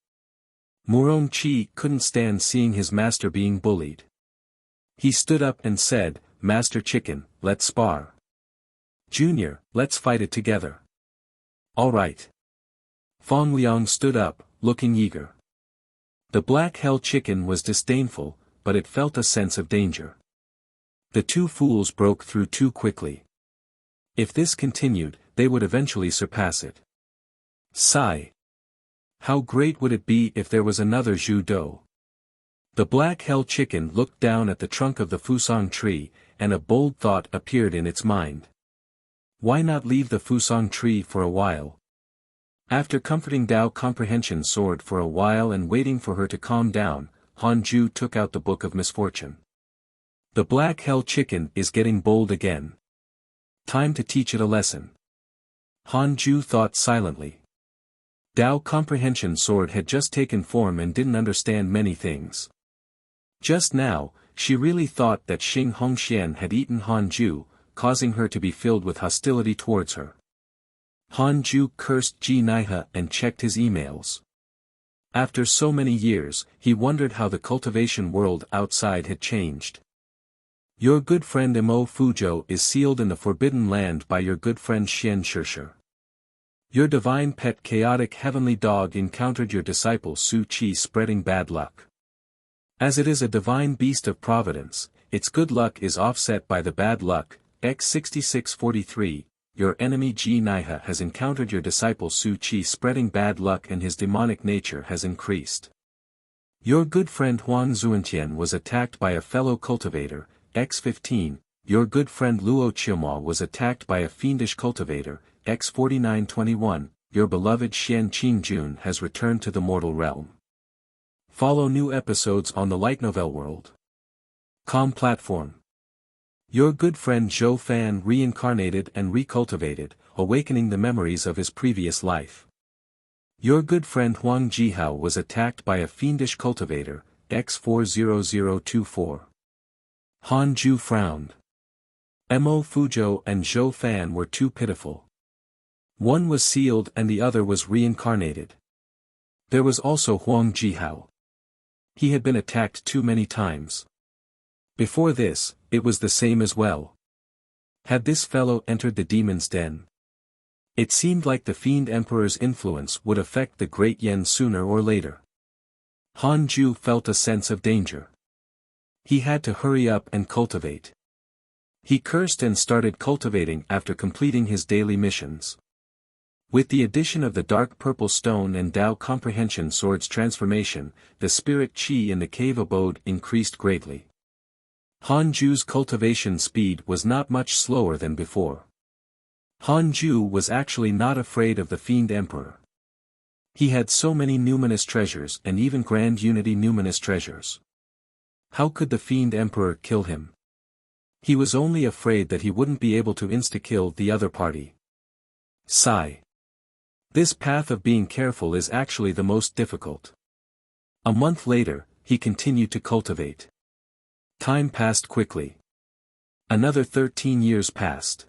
Murong Qi couldn't stand seeing his master being bullied. He stood up and said, Master Chicken, let's spar. Junior, let's fight it together. All right. Fong Liang stood up, looking eager. The black hell chicken was disdainful, but it felt a sense of danger. The two fools broke through too quickly. If this continued, they would eventually surpass it. Sigh. How great would it be if there was another Zhu Do? The black hell chicken looked down at the trunk of the Fusang tree, and a bold thought appeared in its mind. Why not leave the Fusang tree for a while? After comforting Dao Comprehension Sword for a while and waiting for her to calm down, Han Ju took out the Book of Misfortune. The black hell chicken is getting bold again. Time to teach it a lesson. Han Ju thought silently. Dao Comprehension Sword had just taken form and didn't understand many things. Just now, she really thought that Xing Hongxian had eaten Han Ju, causing her to be filled with hostility towards her. Han Ju cursed Ji Naihe and checked his emails. After so many years, he wondered how the cultivation world outside had changed. Your good friend Mo Fuzhou is sealed in the Forbidden Land by your good friend Xian Shishir. Your divine pet chaotic heavenly dog encountered your disciple Su Qi spreading bad luck. As it is a divine beast of providence, its good luck is offset by the bad luck. X6643, your enemy Ji Naihe has encountered your disciple Su Qi spreading bad luck and his demonic nature has increased. Your good friend Huang Zuantian was attacked by a fellow cultivator. X15, your good friend Luo Qiumao was attacked by a fiendish cultivator. X4921, your beloved Xian Qingjun has returned to the mortal realm. Follow new episodes on the Light Novel World. Com platform. Your good friend Zhou Fan reincarnated and recultivated, awakening the memories of his previous life. Your good friend Huang Jihao was attacked by a fiendish cultivator. X40024. Han Ju frowned. Mo Fuzhou and Zhou Fan were too pitiful. One was sealed and the other was reincarnated. There was also Huang Jihao. He had been attacked too many times. Before this, it was the same as well. Had this fellow entered the demon's den? It seemed like the Fiend Emperor's influence would affect the Great Yen sooner or later. Han Ju felt a sense of danger. He had to hurry up and cultivate. He cursed and started cultivating after completing his daily missions. With the addition of the dark purple stone and Dao Comprehension Sword's transformation, the spirit qi in the cave abode increased greatly. Han Ju's cultivation speed was not much slower than before. Han Ju was actually not afraid of the Fiend Emperor. He had so many numinous treasures and even Grand Unity numinous treasures. How could the Fiend Emperor kill him? He was only afraid that he wouldn't be able to insta-kill the other party. Sigh. This path of being careful is actually the most difficult. A month later, he continued to cultivate. Time passed quickly. Another 13 years passed.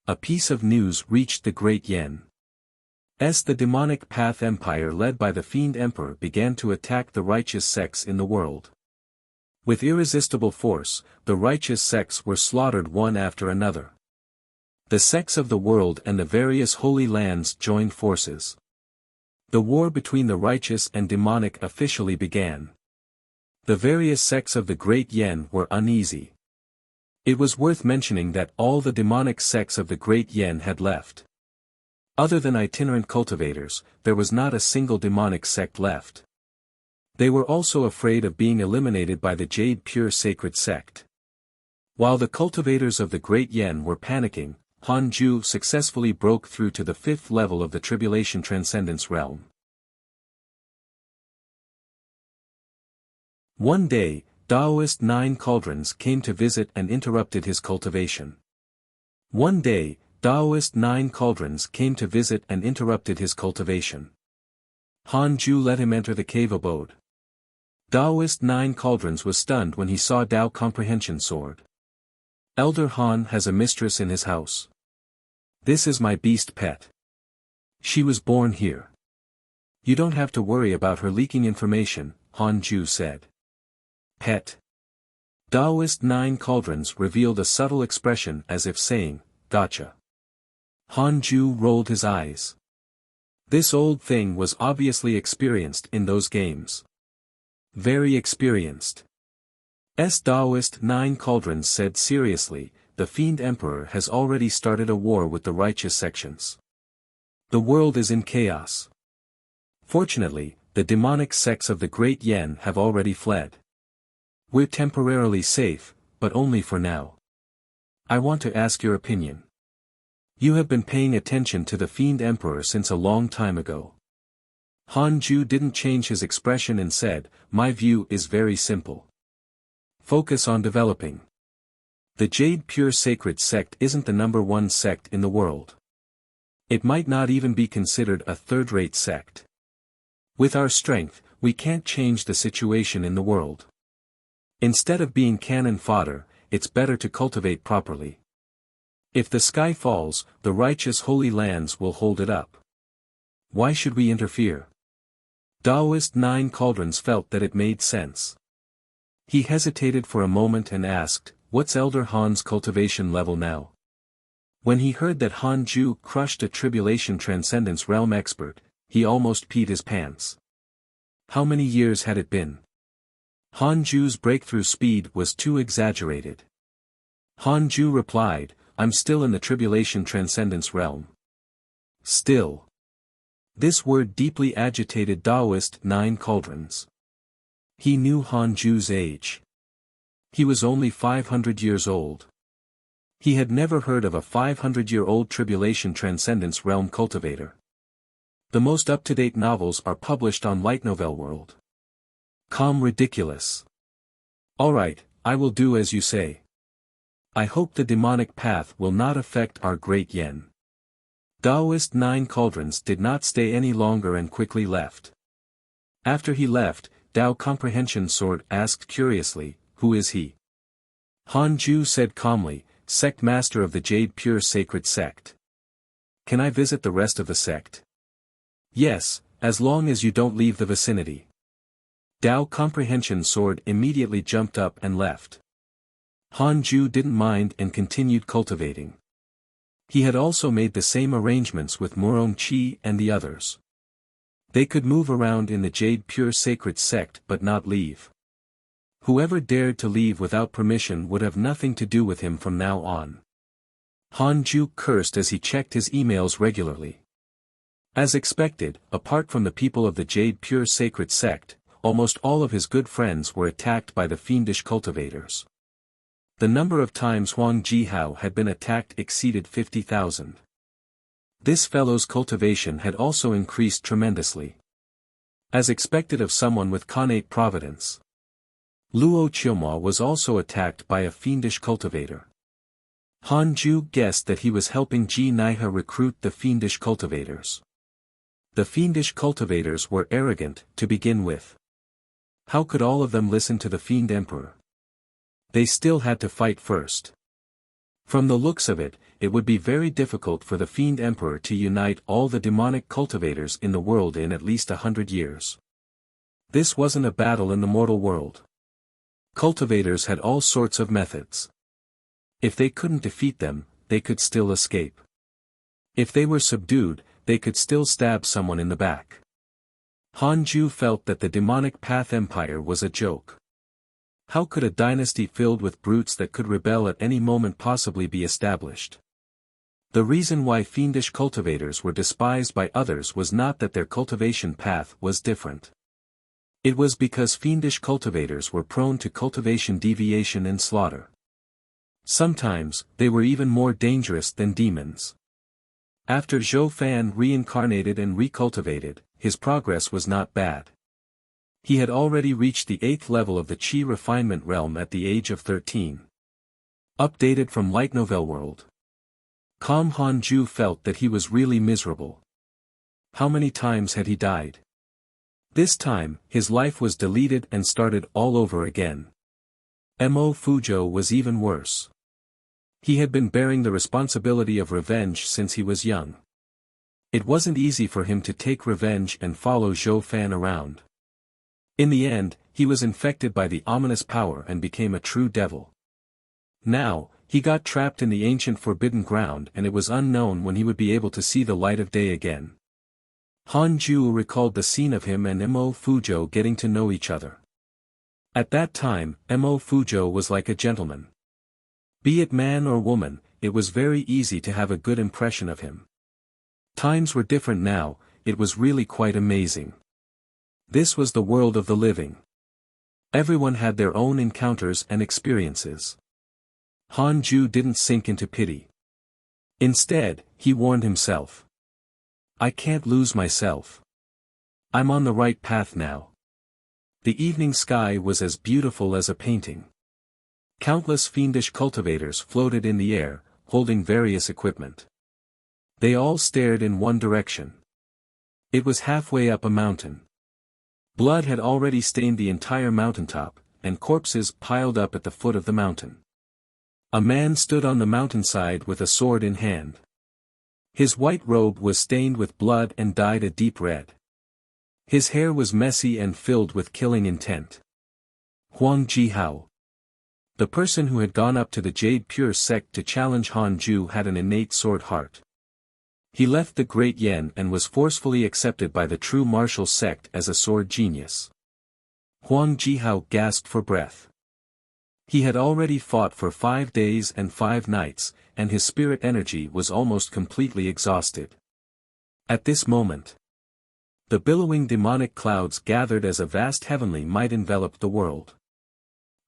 A piece of news reached the Great Yen. The demonic path empire led by the Fiend Emperor began to attack the righteous sects in the world. With irresistible force, the righteous sects were slaughtered one after another. The sects of the world and the various holy lands joined forces. The war between the righteous and demonic officially began. The various sects of the Great Yen were uneasy. It was worth mentioning that all the demonic sects of the Great Yen had left. Other than itinerant cultivators, there was not a single demonic sect left. They were also afraid of being eliminated by the Jade Pure Sacred Sect. While the cultivators of the Great Yen were panicking, Han Ju successfully broke through to the 5th level of the Tribulation Transcendence realm. One day, Taoist 9 Cauldrons came to visit and interrupted his cultivation. One day, Taoist 9 Cauldrons came to visit and interrupted his cultivation. Han Ju let him enter the cave abode. Taoist 9 Cauldrons was stunned when he saw Dao Comprehension Sword. Elder Han has a mistress in his house. This is my beast pet. She was born here. You don't have to worry about her leaking information, Han Ju said. Pet. Taoist 9 Cauldrons revealed a subtle expression as if saying, gotcha. Han Ju rolled his eyes. This old thing was obviously experienced in those games. Very experienced. Taoist 9 Cauldrons said seriously, the Fiend Emperor has already started a war with the righteous sections. The world is in chaos. Fortunately, the demonic sects of the Great Yen have already fled. We're temporarily safe, but only for now. I want to ask your opinion. You have been paying attention to the Fiend Emperor since a long time ago. Han Ju didn't change his expression and said, my view is very simple. Focus on developing. The Jade Pure Sacred Sect isn't the #1 sect in the world. It might not even be considered a third-rate sect. With our strength, we can't change the situation in the world. Instead of being cannon fodder, it's better to cultivate properly. If the sky falls, the righteous holy lands will hold it up. Why should we interfere? Taoist Nine Cauldrons felt that it made sense. He hesitated for a moment and asked, "What's Elder Han's cultivation level now?" When he heard that Han Ju crushed a Tribulation Transcendence Realm expert, he almost peed his pants. How many years had it been? Han Ju's breakthrough speed was too exaggerated. Han Ju replied, "I'm still in the Tribulation Transcendence Realm." Still. This word deeply agitated Taoist Nine Cauldrons. He knew Han Ju's age. He was only 500 years old. He had never heard of a 500-year-old Tribulation Transcendence Realm cultivator. The most up-to-date novels are published on Light Novel World. Calm ridiculous. Alright, I will do as you say. I hope the demonic path will not affect our great Yen. Taoist Nine Cauldrons did not stay any longer and quickly left. After he left, Tao Comprehension Sword asked curiously, "Who is he?" Han Ju said calmly, "Sect Master of the Jade Pure Sacred Sect." "Can I visit the rest of the sect?" "Yes, as long as you don't leave the vicinity." Tao Comprehension Sword immediately jumped up and left. Han Ju didn't mind and continued cultivating. He had also made the same arrangements with Murong Chi and the others. They could move around in the Jade Pure Sacred Sect but not leave. Whoever dared to leave without permission would have nothing to do with him from now on. Han Ju cursed as he checked his emails regularly. As expected, apart from the people of the Jade Pure Sacred Sect, almost all of his good friends were attacked by the fiendish cultivators. The number of times Huang Jihao had been attacked exceeded 50,000. This fellow's cultivation had also increased tremendously. As expected of someone with connate providence. Luo Qiuhua was also attacked by a fiendish cultivator. Han Ju guessed that he was helping Ji Naihe recruit the fiendish cultivators. The fiendish cultivators were arrogant, to begin with. How could all of them listen to the Fiend Emperor? They still had to fight first. From the looks of it, it would be very difficult for the Fiend Emperor to unite all the demonic cultivators in the world in at least 100 years. This wasn't a battle in the mortal world. Cultivators had all sorts of methods. If they couldn't defeat them, they could still escape. If they were subdued, they could still stab someone in the back. Han Ju felt that the demonic path empire was a joke. How could a dynasty filled with brutes that could rebel at any moment possibly be established? The reason why fiendish cultivators were despised by others was not that their cultivation path was different. It was because fiendish cultivators were prone to cultivation deviation and slaughter. Sometimes, they were even more dangerous than demons. After Zhou Fan reincarnated and recultivated, his progress was not bad. He had already reached the 8th level of the Qi refinement realm at the age of 13. Updated from Light Novel World. Calm Han Ju felt that he was really miserable. How many times had he died? This time, his life was deleted and started all over again. Mo Fuzhou was even worse. He had been bearing the responsibility of revenge since he was young. It wasn't easy for him to take revenge and follow Zhou Fan around. In the end, he was infected by the ominous power and became a true devil. Now, he got trapped in the ancient forbidden ground and it was unknown when he would be able to see the light of day again. Han Ju recalled the scene of him and Mo Fuzhou getting to know each other. At that time, Mo Fuzhou was like a gentleman. Be it man or woman, it was very easy to have a good impression of him. Times were different now, it was really quite amazing. This was the world of the living. Everyone had their own encounters and experiences. Han Ju didn't sink into pity. Instead, he warned himself. I can't lose myself. I'm on the right path now. The evening sky was as beautiful as a painting. Countless fiendish cultivators floated in the air, holding various equipment. They all stared in one direction. It was halfway up a mountain. Blood had already stained the entire mountaintop, and corpses piled up at the foot of the mountain. A man stood on the mountainside with a sword in hand. His white robe was stained with blood and dyed a deep red. His hair was messy and filled with killing intent. Huang Jihao. The person who had gone up to the Jade Pure sect to challenge Han Ju had an innate sword heart. He left the Great Yen and was forcefully accepted by the true martial sect as a sword genius. Huang Jihao gasped for breath. He had already fought for 5 days and 5 nights, and his spirit energy was almost completely exhausted. At this moment, the billowing demonic clouds gathered as a vast heavenly might enveloped the world.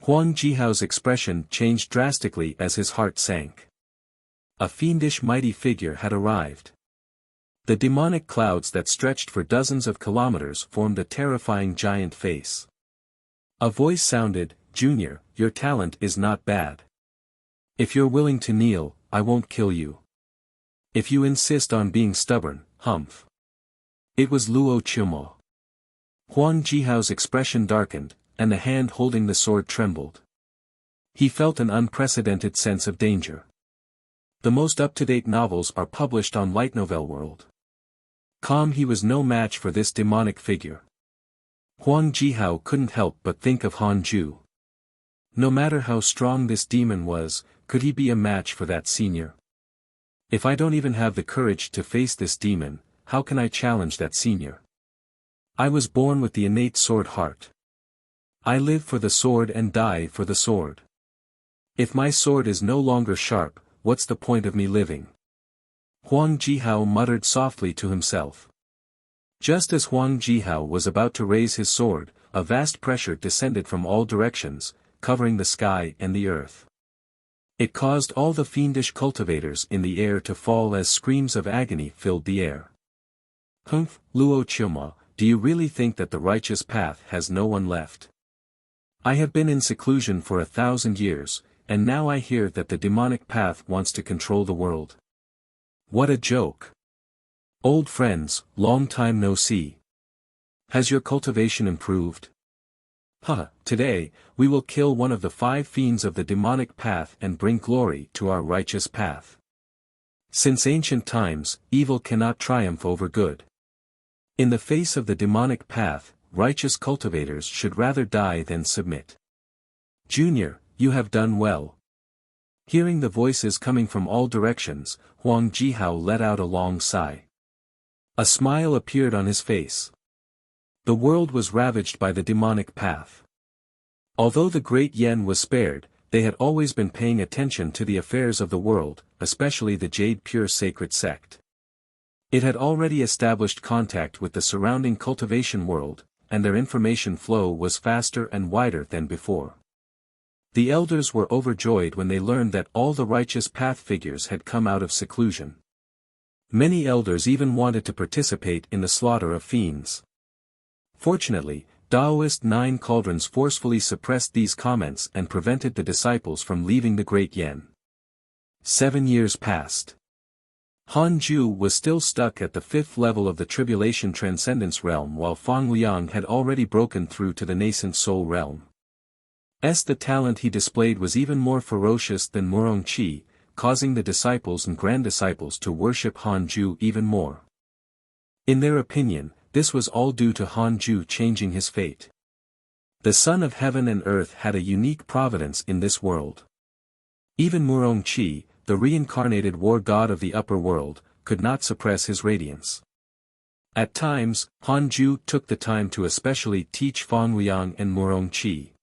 Huang Jihao's expression changed drastically as his heart sank. A fiendish mighty figure had arrived. The demonic clouds that stretched for dozens of kilometers formed a terrifying giant face. A voice sounded, "Junior, your talent is not bad. If you're willing to kneel, I won't kill you. If you insist on being stubborn, humph." It was Luo Chumo. Huang Jihao's expression darkened, and the hand holding the sword trembled. He felt an unprecedented sense of danger. The most up-to-date novels are published on Light Novel World. Calm, he was no match for this demonic figure. Huang Jihao couldn't help but think of Han Ju. No matter how strong this demon was, could he be a match for that senior? If I don't even have the courage to face this demon, how can I challenge that senior? I was born with the innate sword heart. I live for the sword and die for the sword. If my sword is no longer sharp, what's the point of me living? Huang Jihao muttered softly to himself. Just as Huang Jihao was about to raise his sword, a vast pressure descended from all directions, covering the sky and the earth. It caused all the fiendish cultivators in the air to fall as screams of agony filled the air. Humph, Luo Chuma, do you really think that the righteous path has no one left? I have been in seclusion for 1,000 years, and now I hear that the demonic path wants to control the world. What a joke! Old friends, long time no see. Has your cultivation improved? Today, we will kill one of the 5 fiends of the demonic path and bring glory to our righteous path. Since ancient times, evil cannot triumph over good. In the face of the demonic path, righteous cultivators should rather die than submit. Junior, you have done well. Hearing the voices coming from all directions, Huang Jihao let out a long sigh. A smile appeared on his face. The world was ravaged by the demonic path. Although the Great Yen was spared, they had always been paying attention to the affairs of the world, especially the Jade Pure sacred sect. It had already established contact with the surrounding cultivation world, and their information flow was faster and wider than before. The elders were overjoyed when they learned that all the righteous path figures had come out of seclusion. Many elders even wanted to participate in the slaughter of fiends. Fortunately, Taoist 9 cauldrons forcefully suppressed these comments and prevented the disciples from leaving the Great Yen. 7 years passed. Han Ju was still stuck at the 5th level of the Tribulation Transcendence realm, while Fang Liang had already broken through to the nascent Soul realm. The talent he displayed was even more ferocious than Murong Qi, causing the disciples and grand disciples to worship Han Ju even more. In their opinion, this was all due to Han Ju changing his fate. The Son of Heaven and Earth had a unique providence in this world. Even Murong Qi, the reincarnated war god of the upper world, could not suppress his radiance. At times, Han Ju took the time to especially teach Fang Liang and Murong Qi.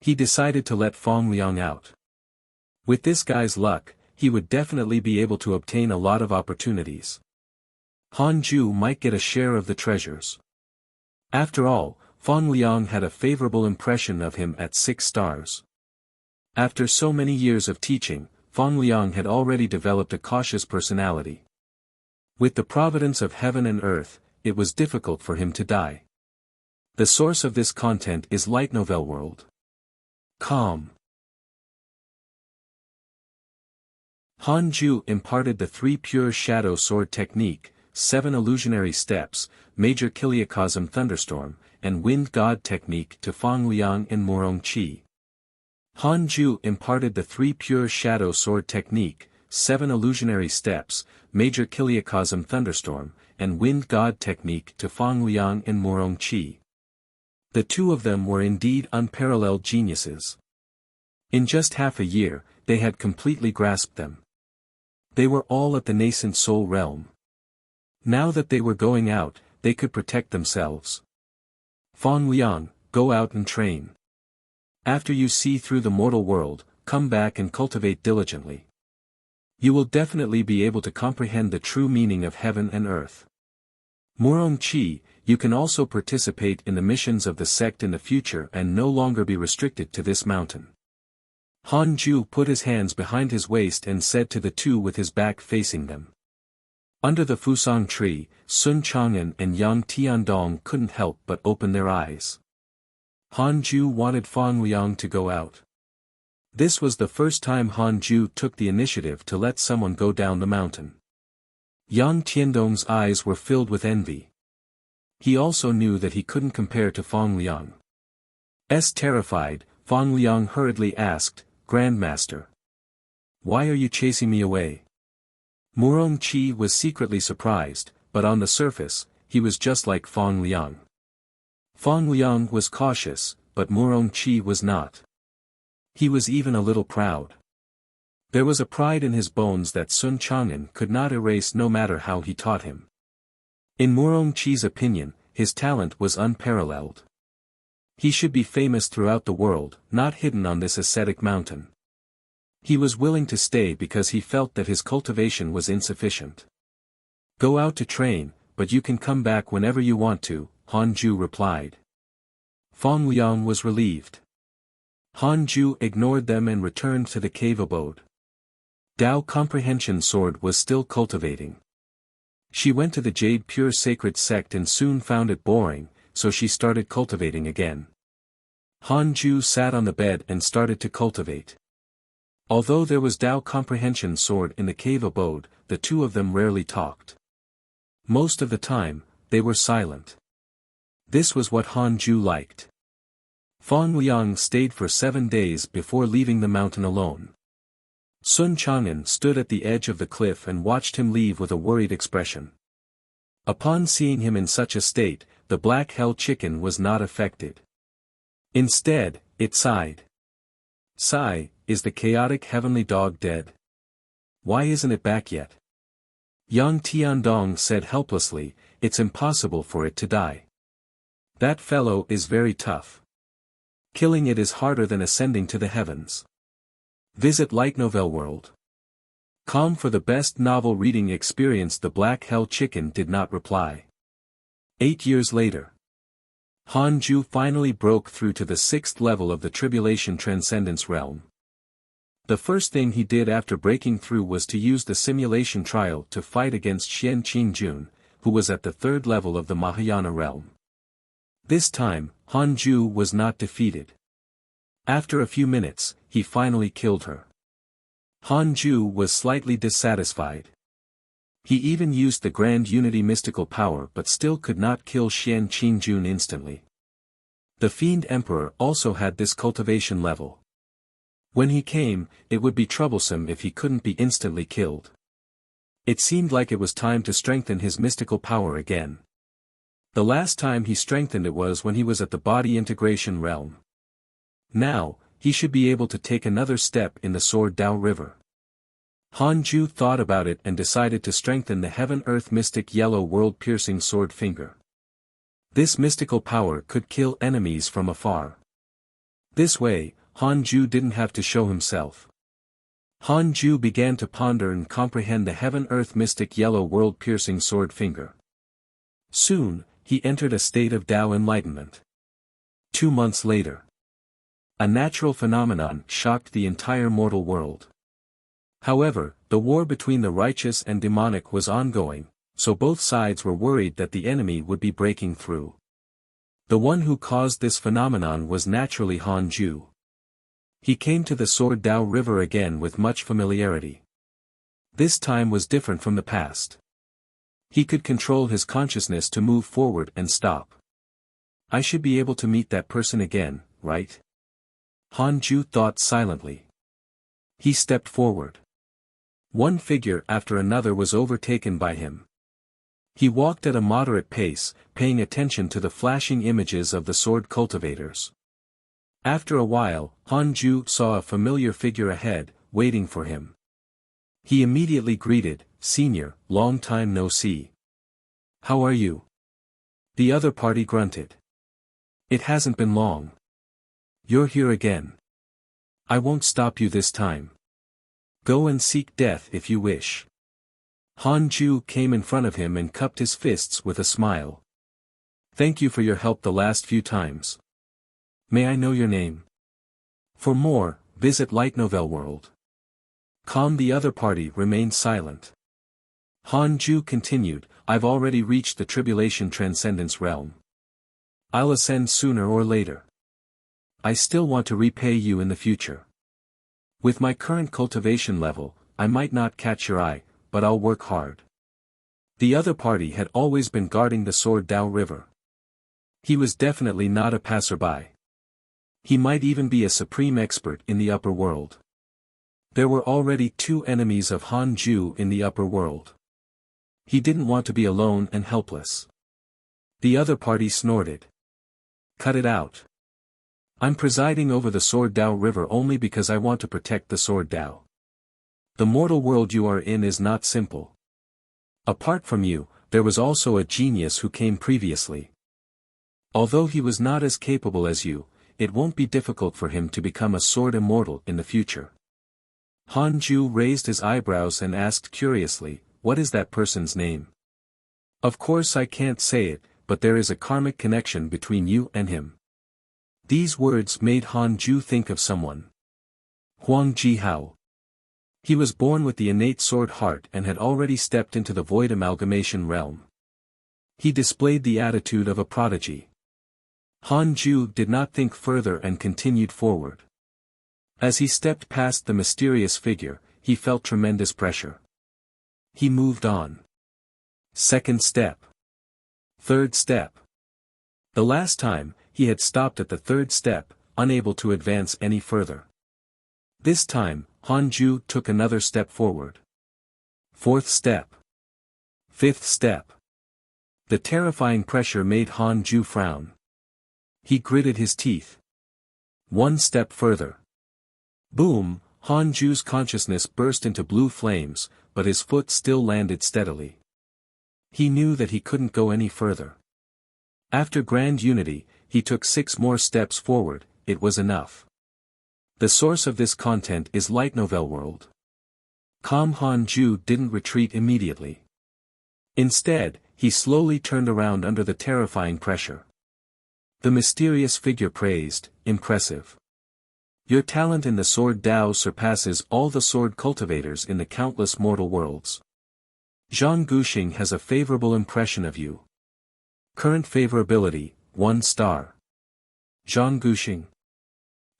He decided to let Fang Liang out. With this guy's luck, he would definitely be able to obtain a lot of opportunities. Han Ju might get a share of the treasures. After all, Fang Liang had a favorable impression of him at 6 stars. After so many years of teaching, Fang Liang had already developed a cautious personality. With the providence of heaven and earth, it was difficult for him to die. The source of this content is Light Novel World. Calm. Han Ju imparted the 3 pure shadow sword technique, 7 illusionary steps, major Kiliacosm thunderstorm, and wind god technique to Fang Liang and Murong Qi. Han Ju imparted the 3 pure shadow sword technique, 7 illusionary steps, major kiliacosm thunderstorm, and wind god technique to Fang Liang and Murong Qi. The two of them were indeed unparalleled geniuses. In just half a year, they had completely grasped them. They were all at the nascent soul realm. Now that they were going out, they could protect themselves. Fang Liang, go out and train. After you see through the mortal world, come back and cultivate diligently. You will definitely be able to comprehend the true meaning of heaven and earth. Murong Qi, you can also participate in the missions of the sect in the future and no longer be restricted to this mountain. Han Ju put his hands behind his waist and said to the two with his back facing them. Under the Fusang tree, Sun Chang'an and Yang Tiandong couldn't help but open their eyes. Han Ju wanted Fang Liang to go out. This was the first time Han Ju took the initiative to let someone go down the mountain. Yang Tiandong's eyes were filled with envy. He also knew that he couldn't compare to Fang Liang. Terrified, Fang Liang hurriedly asked, Grandmaster, why are you chasing me away? Murong Qi was secretly surprised, but on the surface, he was just like Fang Liang. Fang Liang was cautious, but Murong Qi was not. He was even a little proud. There was a pride in his bones that Sun Chang'an could not erase no matter how he taught him. In Murong Qi's opinion, his talent was unparalleled. He should be famous throughout the world, not hidden on this ascetic mountain. He was willing to stay because he felt that his cultivation was insufficient. Go out to train, but you can come back whenever you want to, Han Ju replied. Fang Liang was relieved. Han Ju ignored them and returned to the cave abode. Dao Comprehension Sword was still cultivating. She went to the Jade Pure Sacred Sect and soon found it boring, so she started cultivating again. Han Ju sat on the bed and started to cultivate. Although there was Dao Comprehension Sword in the cave abode, the two of them rarely talked. Most of the time, they were silent. This was what Han Ju liked. Fang Liang stayed for 7 days before leaving the mountain alone. Sun Chang'an stood at the edge of the cliff and watched him leave with a worried expression. Upon seeing him in such a state, the black hell chicken was not affected. Instead, it sighed. Sigh, is the chaotic heavenly dog dead? Why isn't it back yet? Yang Tiandong said helplessly, it's impossible for it to die. That fellow is very tough. Killing it is harder than ascending to the heavens. Visit Light Novel World. Com for the best novel reading experience. The Black Hell Chicken did not reply. 8 years later. Han Ju finally broke through to the 6th level of the Tribulation Transcendence realm. The first thing he did after breaking through was to use the simulation trial to fight against Xian Qingjun, who was at the 3rd level of the Mahayana realm. This time, Han Ju was not defeated. After a few minutes, he finally killed her. Han Ju was slightly dissatisfied. He even used the Grand Unity mystical power but still could not kill Xian Qingjun instantly. The Fiend Emperor also had this cultivation level. When he came, it would be troublesome if he couldn't be instantly killed. It seemed like it was time to strengthen his mystical power again. The last time he strengthened it was when he was at the body integration realm. Now, he should be able to take another step in the Sword Dao River. Han Ju thought about it and decided to strengthen the Heaven-Earth Mystic Yellow World-Piercing Sword Finger. This mystical power could kill enemies from afar. This way, Han Ju didn't have to show himself. Han Ju began to ponder and comprehend the Heaven-Earth Mystic Yellow World-Piercing Sword Finger. Soon, he entered a state of Dao enlightenment. 2 months later. A natural phenomenon shocked the entire mortal world. However, the war between the righteous and demonic was ongoing, so both sides were worried that the enemy would be breaking through. The one who caused this phenomenon was naturally Han Ju. He came to the Sword Dao River again with much familiarity. This time was different from the past. He could control his consciousness to move forward and stop. I should be able to meet that person again, right? Han Ju thought silently. He stepped forward. One figure after another was overtaken by him. He walked at a moderate pace, paying attention to the flashing images of the sword cultivators. After a while, Han Ju saw a familiar figure ahead, waiting for him. He immediately greeted, "Senior, long time no see. How are you?" The other party grunted. "It hasn't been long. You're here again. I won't stop you this time. Go and seek death if you wish." Han Ju came in front of him and cupped his fists with a smile. "Thank you for your help the last few times. May I know your name? For more, visit Light Novel World." The other party remained silent. Han Ju continued, "I've already reached the Tribulation Transcendence realm. I'll ascend sooner or later. I still want to repay you in the future. With my current cultivation level, I might not catch your eye, but I'll work hard." The other party had always been guarding the Sword Dao River. He was definitely not a passerby. He might even be a supreme expert in the upper world. There were already 2 enemies of Han Ju in the upper world. He didn't want to be alone and helpless. The other party snorted. "Cut it out. I'm presiding over the Sword Dao River only because I want to protect the Sword Dao. The mortal world you are in is not simple. Apart from you, there was also a genius who came previously. Although he was not as capable as you, it won't be difficult for him to become a sword immortal in the future." Han Ju raised his eyebrows and asked curiously, "What is that person's name?" "Of course I can't say it, but there is a karmic connection between you and him." These words made Han Ju think of someone. Huang Jihao. He was born with the innate sword heart and had already stepped into the void amalgamation realm. He displayed the attitude of a prodigy. Han Ju did not think further and continued forward. As he stepped past the mysterious figure, he felt tremendous pressure. He moved on. Second step. Third step. The last time, he had stopped at the third step, unable to advance any further. This time, Han Ju took another step forward. Fourth step. Fifth step. The terrifying pressure made Han Ju frown. He gritted his teeth. One step further. Boom! Han Ju's consciousness burst into blue flames, but his foot still landed steadily. He knew that he couldn't go any further. After Grand Unity, he took 6 more steps forward. It was enough. The source of this content is Light Novel World. Han Ju didn't retreat immediately. Instead, he slowly turned around under the terrifying pressure. The mysterious figure praised, "Impressive. Your talent in the Sword Dao surpasses all the sword cultivators in the countless mortal worlds. Zhang Guxing has a favorable impression of you. Current favorability, 1 star. Zhang Guxing."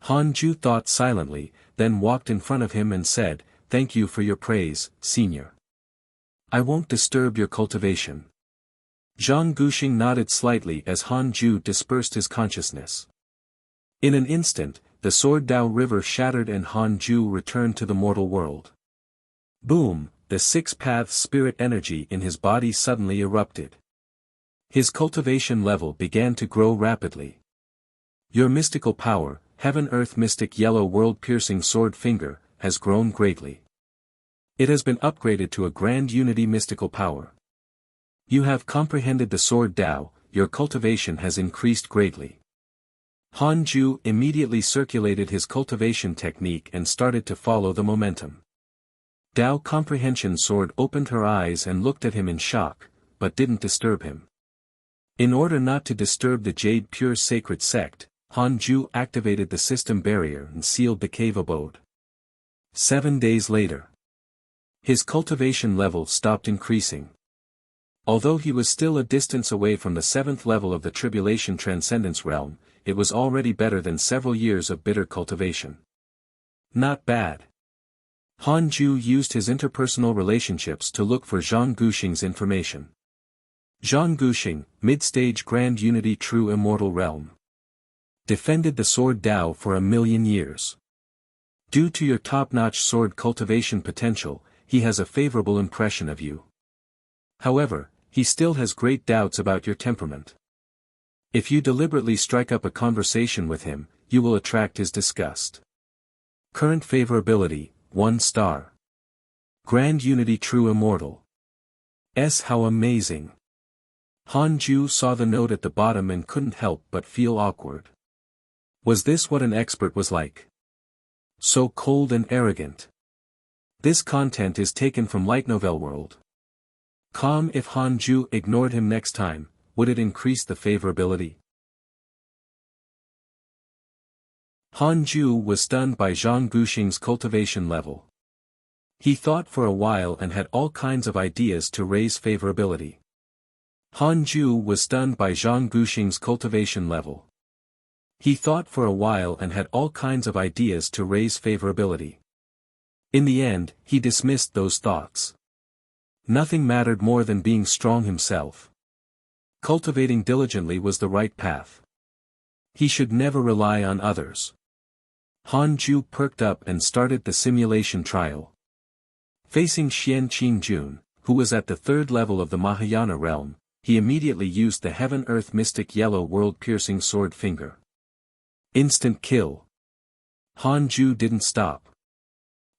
Han Ju thought silently, then walked in front of him and said, "Thank you for your praise, Senior. I won't disturb your cultivation." Zhang Guxing nodded slightly as Han Ju dispersed his consciousness. In an instant, the Sword Dao River shattered and Han Ju returned to the mortal world. Boom! The 6-path spirit energy in his body suddenly erupted. His cultivation level began to grow rapidly. Your mystical power, Heaven-Earth Mystic Yellow World-Piercing Sword Finger, has grown greatly. It has been upgraded to a Grand Unity mystical power. You have comprehended the Sword Dao, your cultivation has increased greatly. Han Ju immediately circulated his cultivation technique and started to follow the momentum. Dao Comprehension Sword opened her eyes and looked at him in shock, but didn't disturb him. In order not to disturb the Jade Pure Sacred Sect, Han Ju activated the system barrier and sealed the cave abode. 7 days later. His cultivation level stopped increasing. Although he was still a distance away from the 7th level of the Tribulation Transcendence realm, it was already better than several years of bitter cultivation. Not bad. Han Ju used his interpersonal relationships to look for Zhang Guxing's information. Zhang Guxing, Mid-Stage Grand Unity True Immortal Realm. Defended the sword Dao for 1,000,000 years. Due to your top-notch sword cultivation potential, he has a favorable impression of you. However, he still has great doubts about your temperament. If you deliberately strike up a conversation with him, you will attract his disgust. Current favorability, 1 star. Grand Unity True Immortal. How amazing. Han Ju saw the note at the bottom and couldn't help but feel awkward. Was this what an expert was like? So cold and arrogant. This content is taken from Light Novel World. If Han Ju ignored him next time, would it increase the favorability? Han Ju was stunned by Zhang Guxing's cultivation level. He thought for a while and had all kinds of ideas to raise favorability. Han Ju was stunned by Zhang Guxing's cultivation level. He thought for a while and had all kinds of ideas to raise favorability. In the end, he dismissed those thoughts. Nothing mattered more than being strong himself. Cultivating diligently was the right path. He should never rely on others. Han Ju perked up and started the simulation trial. Facing Xian Qingjun, who was at the 3rd level of the Mahayana realm, he immediately used the Heaven-Earth Mystic Yellow World-Piercing Sword Finger. Instant kill. Han Ju didn't stop.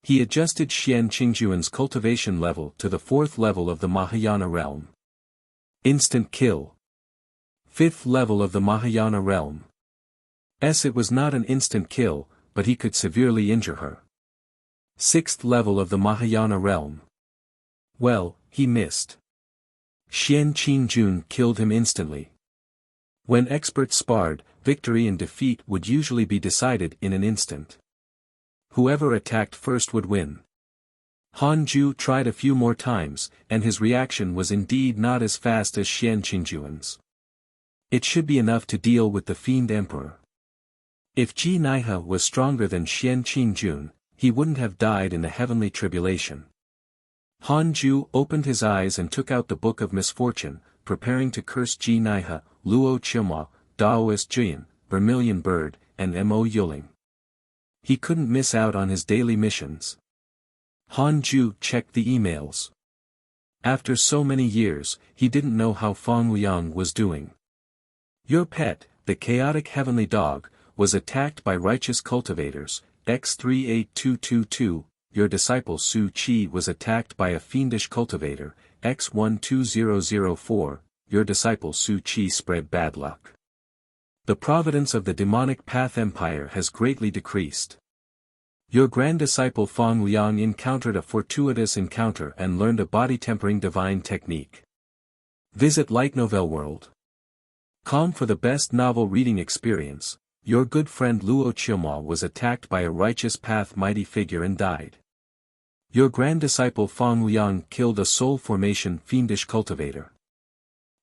He adjusted Xian Qingjun's cultivation level to the 4th level of the Mahayana realm. Instant kill. 5th level of the Mahayana realm. It was not an instant kill, but he could severely injure her. 6th level of the Mahayana realm. Well, he missed. Xian Qingjun killed him instantly. When experts sparred, victory and defeat would usually be decided in an instant. Whoever attacked first would win. Han Ju tried a few more times, and his reaction was indeed not as fast as Xian Qingjun's. It should be enough to deal with the Fiend Emperor. If Ji Naihe was stronger than Xian Qingjun, he wouldn't have died in the heavenly tribulation. Han Ju opened his eyes and took out the Book of Misfortune, preparing to curse Ji Naihe, Luo Qima, Daoist Jian, Vermilion Bird, and Mo Yuling. He couldn't miss out on his daily missions. Han Ju checked the emails. After so many years, he didn't know how Fang Liang was doing. Your pet, the chaotic heavenly dog, was attacked by righteous cultivators, X38222, your disciple Su Qi was attacked by a fiendish cultivator, X12004, your disciple Su Qi spread bad luck. The providence of the demonic path empire has greatly decreased. Your grand disciple Fang Liang encountered a fortuitous encounter and learned a body-tempering divine technique. Visit Light Novel World. For the best novel reading experience, your good friend Luo Qima was attacked by a righteous path mighty figure and died. Your grand disciple Fang Liang killed a soul formation fiendish cultivator.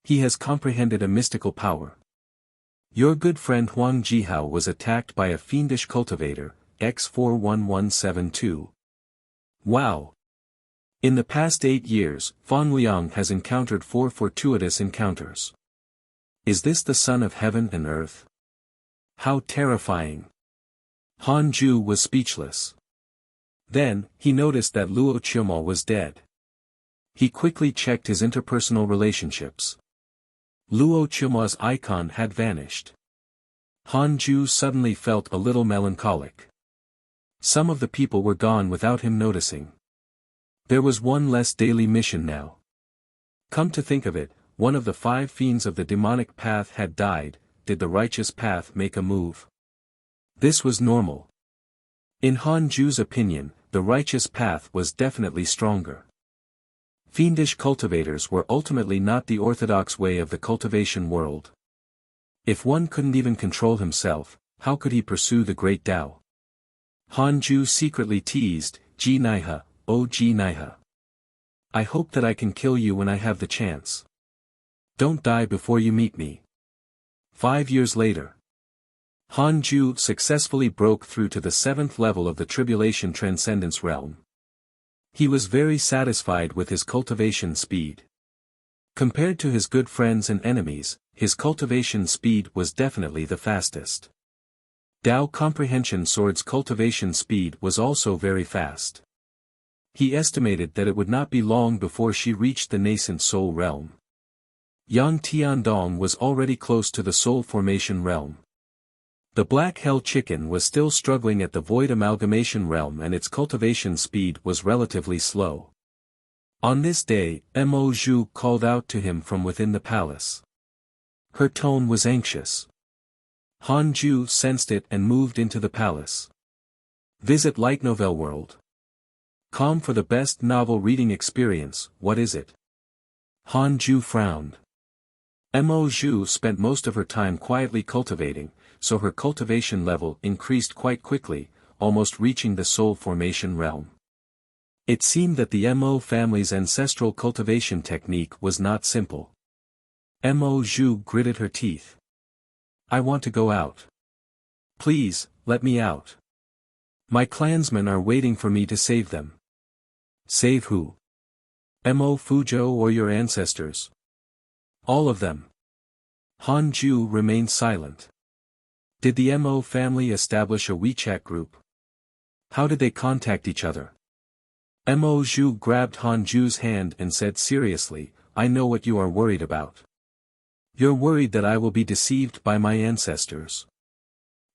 He has comprehended a mystical power. Your good friend Huang Jihao was attacked by a fiendish cultivator, X41172. Wow! In the past 8 years, Fang Liang has encountered 4 fortuitous encounters. Is this the son of heaven and earth? How terrifying! Han Ju was speechless. Then, he noticed that Luo Qima was dead. He quickly checked his interpersonal relationships. Luo Qima's icon had vanished. Han Ju suddenly felt a little melancholic. Some of the people were gone without him noticing. There was one less daily mission now. Come to think of it, one of the 5 fiends of the demonic path had died. Did the righteous path make a move? This was normal. In Han Ju's opinion, the righteous path was definitely stronger. Fiendish cultivators were ultimately not the orthodox way of the cultivation world. If one couldn't even control himself, how could he pursue the great Tao? Han Ju secretly teased, Ji Naihe, oh Ji Naihe. I hope that I can kill you when I have the chance. Don't die before you meet me. 5 years later. Han Ju successfully broke through to the 7th level of the Tribulation Transcendence realm. He was very satisfied with his cultivation speed. Compared to his good friends and enemies, his cultivation speed was definitely the fastest. Dao Comprehension Sword's cultivation speed was also very fast. He estimated that it would not be long before she reached the nascent soul realm. Yang Tiandong was already close to the soul formation realm. The Black Hell Chicken was still struggling at the void amalgamation realm and its cultivation speed was relatively slow. On this day, Mo Zhu called out to him from within the palace. Her tone was anxious. Han Ju sensed it and moved into the palace. Visit Light Novel World. Com for the best novel reading experience, what is it? Han Ju frowned. Mo Zhu spent most of her time quietly cultivating, so her cultivation level increased quite quickly, almost reaching the soul formation realm. It seemed that the Mo family's ancestral cultivation technique was not simple. Mo Zhu gritted her teeth. I want to go out. Please, let me out. My clansmen are waiting for me to save them. Save who? Mo Fuzhou or your ancestors? All of them. Han Ju remained silent. Did the Mo family establish a WeChat group? How did they contact each other? Mo Zhu grabbed Han Ju's hand and said seriously, I know what you are worried about. You're worried that I will be deceived by my ancestors.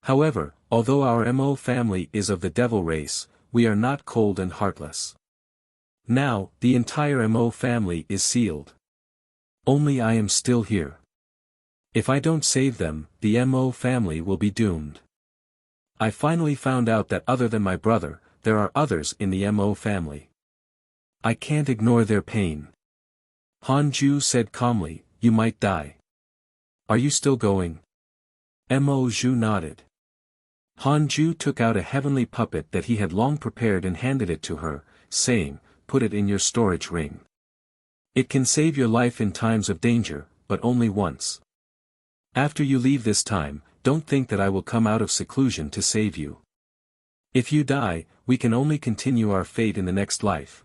However, although our Mo family is of the devil race, we are not cold and heartless. Now, the entire Mo family is sealed. Only I am still here. If I don't save them, the Mo family will be doomed. I finally found out that other than my brother, there are others in the Mo family. I can't ignore their pain. Han Ju said calmly, you might die. Are you still going? Mo Zhu nodded. Han Ju took out a heavenly puppet that he had long prepared and handed it to her, saying, put it in your storage ring. It can save your life in times of danger, but only once. After you leave this time, don't think that I will come out of seclusion to save you. If you die, we can only continue our fate in the next life.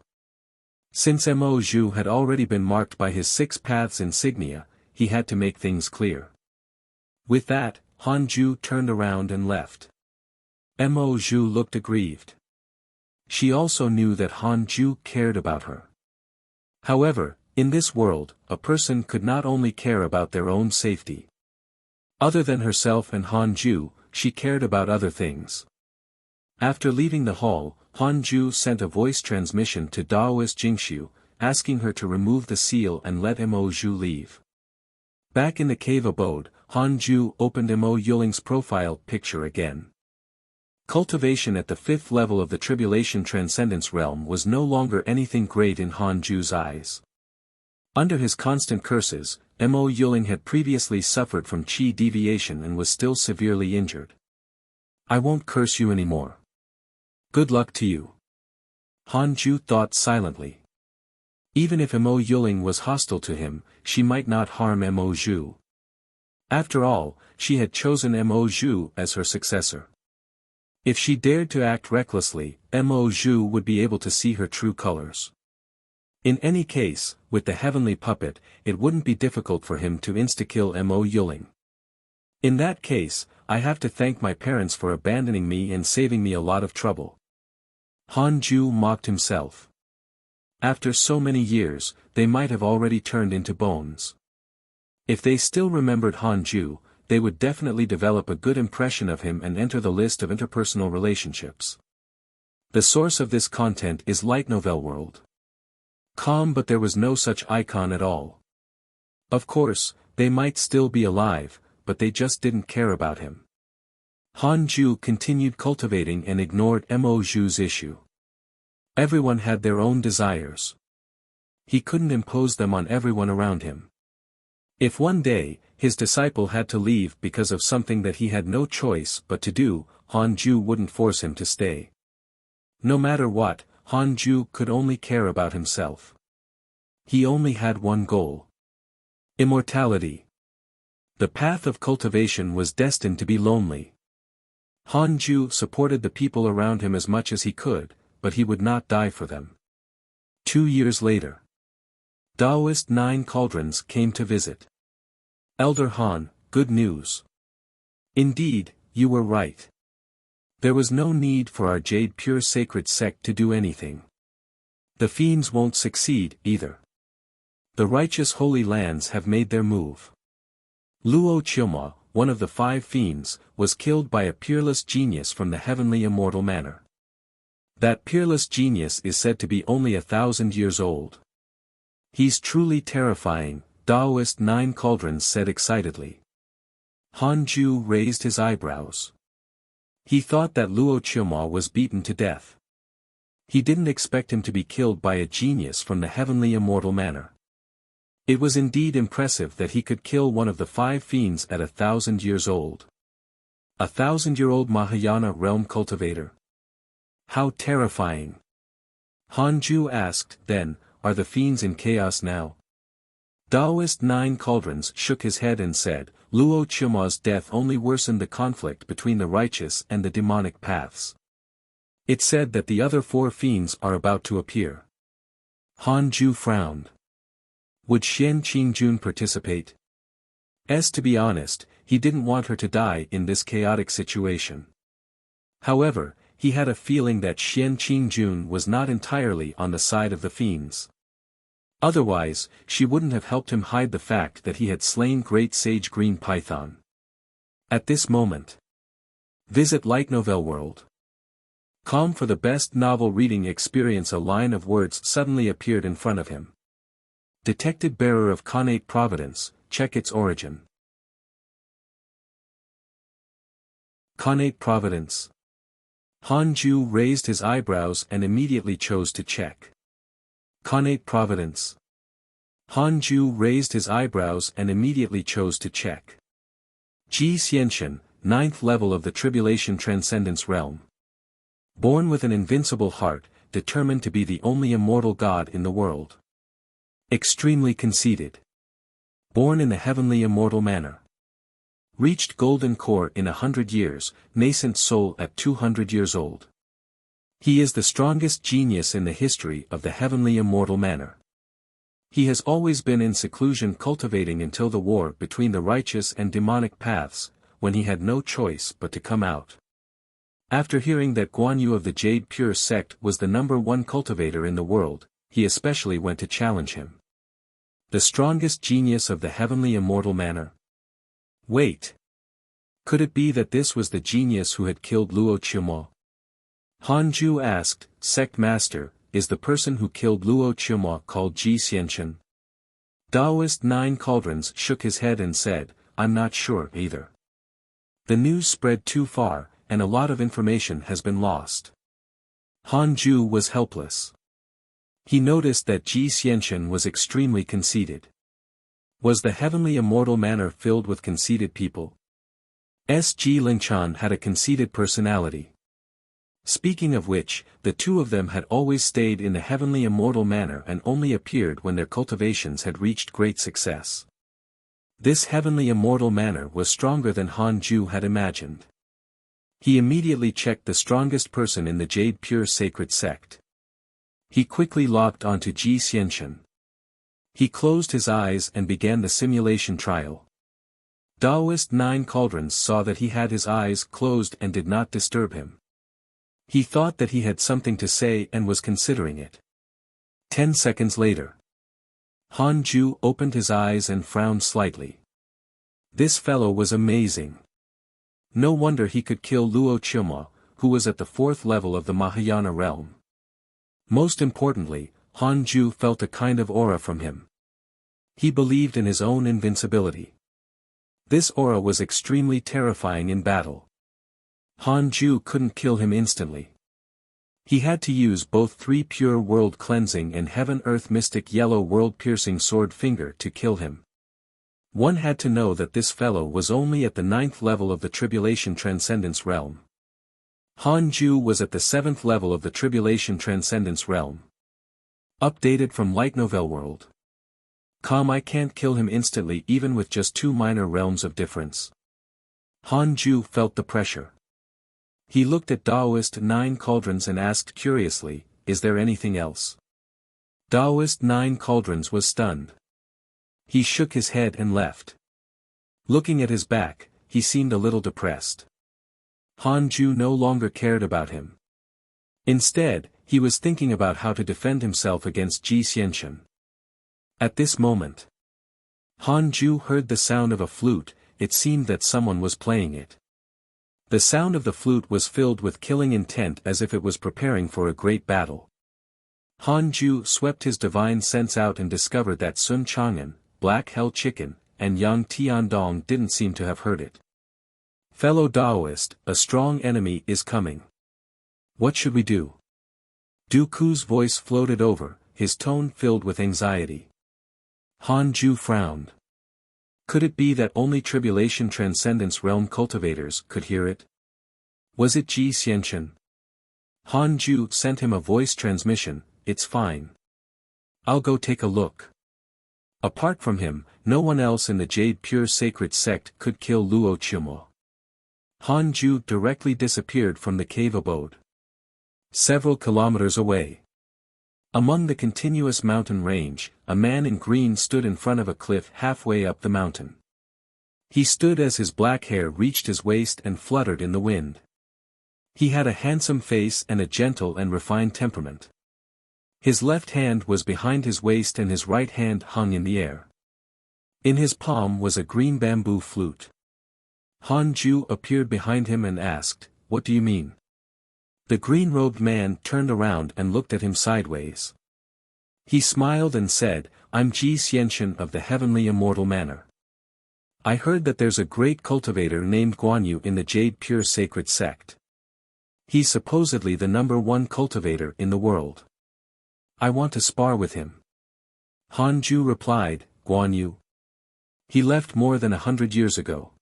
Since Mo Zhu had already been marked by his 6 paths insignia, he had to make things clear. With that, Han Ju turned around and left. Mo Zhu looked aggrieved. She also knew that Han Ju cared about her. However, in this world, a person could not only care about their own safety. Other than herself and Han Ju, she cared about other things. After leaving the hall, Han Ju sent a voice transmission to Daoist Jingxiu, asking her to remove the seal and let Mo Zhu leave. Back in the cave abode, Han Ju opened Mo Yuling's profile picture again. Cultivation at the 5th level of the Tribulation Transcendence realm was no longer anything great in Han Ju's eyes. Under his constant curses, Mo Yuling had previously suffered from qi deviation and was still severely injured. I won't curse you anymore. Good luck to you. Han Ju thought silently. Even if Mo Yuling was hostile to him, she might not harm Mo Zhu. After all, she had chosen Mo Zhu as her successor. If she dared to act recklessly, Mo Zhu would be able to see her true colors. In any case, with the heavenly puppet, it wouldn't be difficult for him to insta-kill Mo Yuling. In that case, I have to thank my parents for abandoning me and saving me a lot of trouble. Han Ju mocked himself. After so many years, they might have already turned into bones. If they still remembered Han Ju, they would definitely develop a good impression of him and enter the list of interpersonal relationships. The source of this content is Light Novel World. But there was no such icon at all. Of course, they might still be alive, but they just didn't care about him. Han Ju continued cultivating and ignored Mo Zhu's issue. Everyone had their own desires. He couldn't impose them on everyone around him. If one day, his disciple had to leave because of something that he had no choice but to do, Han Ju wouldn't force him to stay. No matter what, Han Ju could only care about himself. He only had one goal. Immortality. The path of cultivation was destined to be lonely. Han Ju supported the people around him as much as he could, but he would not die for them. 2 years later. Daoist 9 Cauldrons came to visit. Elder Han, good news. Indeed, you were right. There was no need for our Jade Pure Sacred Sect to do anything. The fiends won't succeed, either. The righteous Holy Lands have made their move. Luo Chilma, one of the 5 fiends, was killed by a peerless genius from the heavenly immortal manor. That peerless genius is said to be only 1,000 years old. He's truly terrifying, Taoist 9 Cauldrons said excitedly. Han Ju raised his eyebrows. He thought that Luo Chilma was beaten to death. He didn't expect him to be killed by a genius from the heavenly immortal manor. It was indeed impressive that he could kill one of the 5 fiends at 1,000 years old. 1,000-year-old Mahayana realm cultivator. How terrifying! Han Ju asked, then, are the fiends in chaos now? Taoist 9 Cauldrons shook his head and said, Luo Chilma's death only worsened the conflict between the righteous and the demonic paths. It said that the other 4 fiends are about to appear. Han Ju frowned. Would Xian Qingjun participate? To be honest, he didn't want her to die in this chaotic situation. However, he had a feeling that Xian Qingjun was not entirely on the side of the fiends. Otherwise, she wouldn't have helped him hide the fact that he had slain Great Sage Green Python. At this moment, visit Light Novel World. Com for the best novel reading experience. A line of words suddenly appeared in front of him. Detected bearer of connate providence, check its origin. Connate providence. Han Ju raised his eyebrows and immediately chose to check. Connate providence. Han Ju raised his eyebrows and immediately chose to check. Ji Xianxian, 9th level of the Tribulation Transcendence Realm. Born with an invincible heart, determined to be the only immortal god in the world. Extremely conceited. Born in the heavenly immortal manor. Reached golden core in 100 years, nascent soul at 200 years old. He is the strongest genius in the history of the heavenly immortal manor. He has always been in seclusion cultivating until the war between the righteous and demonic paths, when he had no choice but to come out. After hearing that Guan Yu of the Jade Pure Sect was the #1 cultivator in the world, he especially went to challenge him. The strongest genius of the heavenly immortal manor? Wait. Could it be that this was the genius who had killed Luo Chilma? Han Ju asked, Sect Master, is the person who killed Luo Chilma called Ji Xianxian? Taoist 9 Cauldrons shook his head and said, I'm not sure either. The news spread too far, and a lot of information has been lost. Han Ju was helpless. He noticed that Ji Xianxian was extremely conceited. Was the heavenly immortal manor filled with conceited people? Ji Lingchan had a conceited personality. Speaking of which, the 2 of them had always stayed in the heavenly immortal manor and only appeared when their cultivations had reached great success. This heavenly immortal manor was stronger than Han Ju had imagined. He immediately checked the strongest person in the Jade Pure Sacred Sect. He quickly locked onto Ji Xianxian. He closed his eyes and began the simulation trial. Taoist 9 Cauldrons saw that he had his eyes closed and did not disturb him. He thought that he had something to say and was considering it. 10 seconds later. Han Ju opened his eyes and frowned slightly. This fellow was amazing. No wonder he could kill Luo Chilma, who was at the 4th level of the Mahayana realm. Most importantly, Han Ju felt a kind of aura from him. He believed in his own invincibility. This aura was extremely terrifying in battle. Han Ju couldn't kill him instantly. He had to use both 3 pure world cleansing and heaven-earth mystic yellow world-piercing sword finger to kill him. One had to know that this fellow was only at the 9th level of the Tribulation Transcendence Realm. Han Ju was at the 7th level of the Tribulation Transcendence Realm. Updated from Light Novel World. I can't kill him instantly even with just 2 minor realms of difference. Han Ju felt the pressure. He looked at Taoist 9 Cauldrons and asked curiously, is there anything else? Taoist 9 Cauldrons was stunned. He shook his head and left. Looking at his back, he seemed a little depressed. Han Ju no longer cared about him. Instead, he was thinking about how to defend himself against Ji Xianchen. At this moment, Han Ju heard the sound of a flute. It seemed that someone was playing it. The sound of the flute was filled with killing intent as if it was preparing for a great battle. Han Ju swept his divine sense out and discovered that Sun Chang'an, Black Hell Chicken, and Yang Tiandong didn't seem to have heard it. Fellow Daoist, a strong enemy is coming. What should we do? Du Ku's voice floated over, his tone filled with anxiety. Han Ju frowned. Could it be that only Tribulation Transcendence Realm cultivators could hear it? Was it Ji Xianchen? Han Ju sent him a voice transmission. It's fine. I'll go take a look. Apart from him, no one else in the Jade Pure Sacred Sect could kill Luo Chumo. Han Ju directly disappeared from the cave abode. Several kilometers away, among the continuous mountain range, a man in green stood in front of a cliff halfway up the mountain. He stood as his black hair reached his waist and fluttered in the wind. He had a handsome face and a gentle and refined temperament. His left hand was behind his waist and his right hand hung in the air. In his palm was a green bamboo flute. Han Ju appeared behind him and asked, "What do you mean?" The green-robed man turned around and looked at him sideways. He smiled and said, "I'm Ji Xianchen of the Heavenly Immortal Manor. I heard that there's a great cultivator named Guan Yu in the Jade Pure Sacred Sect. He's supposedly the #1 cultivator in the world. I want to spar with him." Han Ju replied, "Guan Yu? He left more than 100 years ago.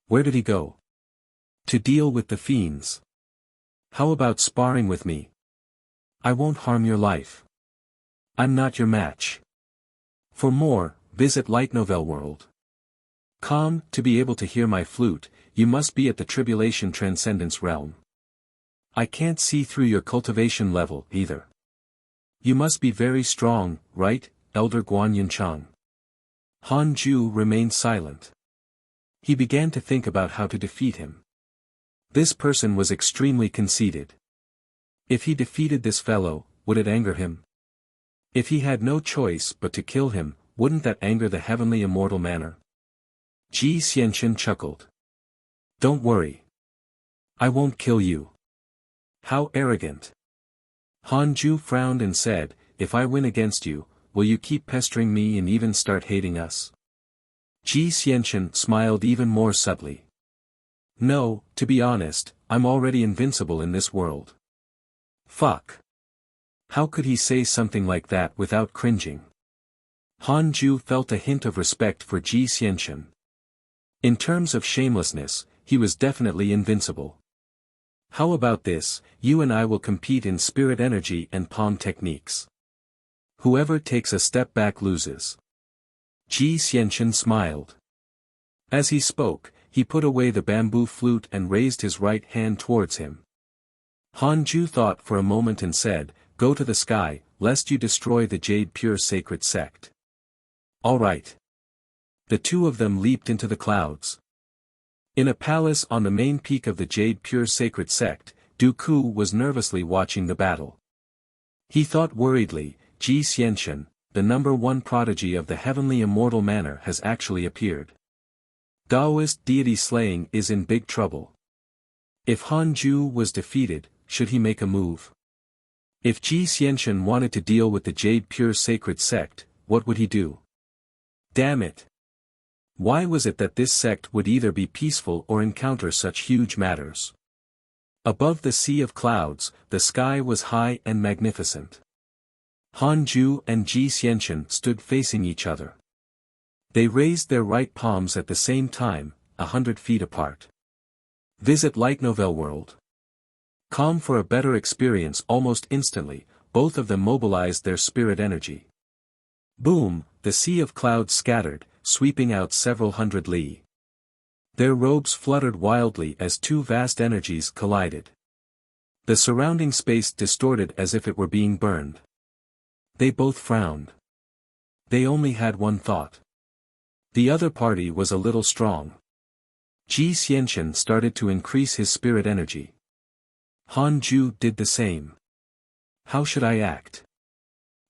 Where did he go? To deal with the fiends. How about sparring with me? I won't harm your life. I'm not your match. For more, visit lightnovelworld.com. To be able to hear my flute, you must be at the Tribulation Transcendence realm. I can't see through your cultivation level, either. You must be very strong, right, Elder Guanyin Chang?" Han Ju remained silent. He began to think about how to defeat him. This person was extremely conceited. If he defeated this fellow, would it anger him? If he had no choice but to kill him, wouldn't that anger the Heavenly Immortal Manor? Ji Xianchen chuckled. "Don't worry. I won't kill you." How arrogant. Han Ju frowned and said, "If I win against you, will you keep pestering me and even start hating us?" Ji Xianchen smiled even more subtly. "No, to be honest, I'm already invincible in this world." Fuck. How could he say something like that without cringing? Han Ju felt a hint of respect for Ji Xianchen. In terms of shamelessness, he was definitely invincible. "How about this, you and I will compete in spirit energy and palm techniques. Whoever takes a step back loses." Ji Xianchen smiled. As he spoke, he put away the bamboo flute and raised his right hand towards him. Han Ju thought for a moment and said, "Go to the sky, lest you destroy the Jade Pure Sacred Sect." "All right." The two of them leaped into the clouds. In a palace on the main peak of the Jade Pure Sacred Sect, Du Ku was nervously watching the battle. He thought worriedly, Ji Xianchen, the #1 prodigy of the Heavenly Immortal Manor has actually appeared. Taoist deity slaying is in big trouble. If Han Ju was defeated, should he make a move? If Ji Xianchen wanted to deal with the Jade Pure Sacred Sect, what would he do? Damn it! Why was it that this sect would either be peaceful or encounter such huge matters? Above the sea of clouds, the sky was high and magnificent. Han Ju and Ji Xianchen stood facing each other. They raised their right palms at the same time, 100 feet apart. Visit lightnovelworld.com for a better experience. Almost instantly, both of them mobilized their spirit energy. Boom, the sea of clouds scattered, sweeping out several hundred li. Their robes fluttered wildly as two vast energies collided. The surrounding space distorted as if it were being burned. They both frowned. They only had one thought. The other party was a little strong. Ji Xianxian started to increase his spirit energy. Han Ju did the same. How should I act?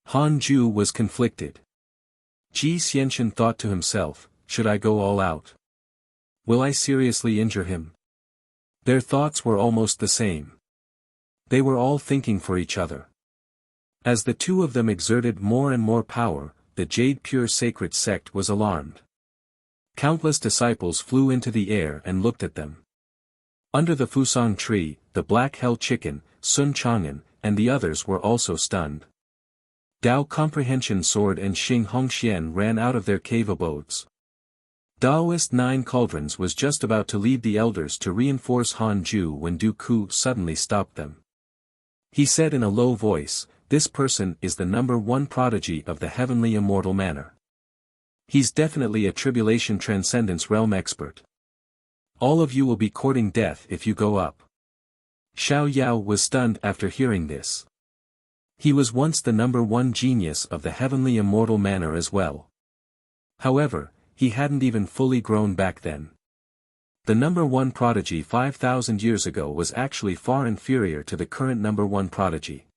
Han Ju was conflicted. Ji Xianxian thought to himself, should I go all out? Will I seriously injure him? Their thoughts were almost the same. They were all thinking for each other. As the two of them exerted more and more power, the Jade Pure Sacred Sect was alarmed. Countless disciples flew into the air and looked at them. Under the Fusang tree, the Black Hell Chicken, Sun Chang'an, and the others were also stunned. Dao Comprehension Sword and Xing Hongxian ran out of their cave abodes. Daoist Nine Cauldrons was just about to lead the elders to reinforce Han Ju when Du Ku suddenly stopped them. He said in a low voice, "This person is the #1 prodigy of the heavenly immortal manner. He's definitely a tribulation transcendence realm expert. All of you will be courting death if you go up." Xiao Yao was stunned after hearing this. He was once the #1 genius of the heavenly immortal manner as well. However, he hadn't even fully grown back then. The #1 prodigy 5,000 years ago was actually far inferior to the current #1 prodigy.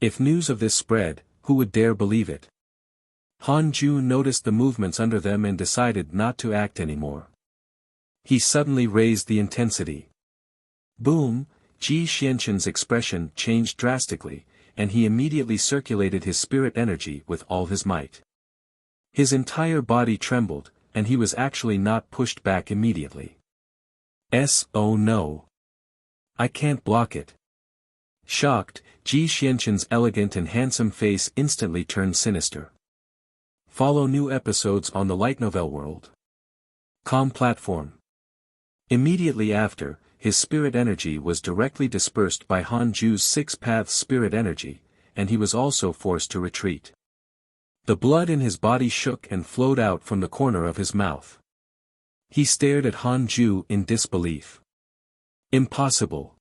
If news of this spread, who would dare believe it? Han Ju noticed the movements under them and decided not to act anymore. He suddenly raised the intensity. Boom! Ji Xianxian's expression changed drastically, and he immediately circulated his spirit energy with all his might. His entire body trembled, and he was actually not pushed back immediately. Oh no! I can't block it. Shocked, Ji Xianxian's elegant and handsome face instantly turned sinister. Follow new episodes on the light novel world. Com platform. Immediately after, his spirit energy was directly dispersed by Han Ju's 6 paths spirit energy, and he was also forced to retreat. The blood in his body shook and flowed out from the corner of his mouth. He stared at Han Ju in disbelief. Impossible.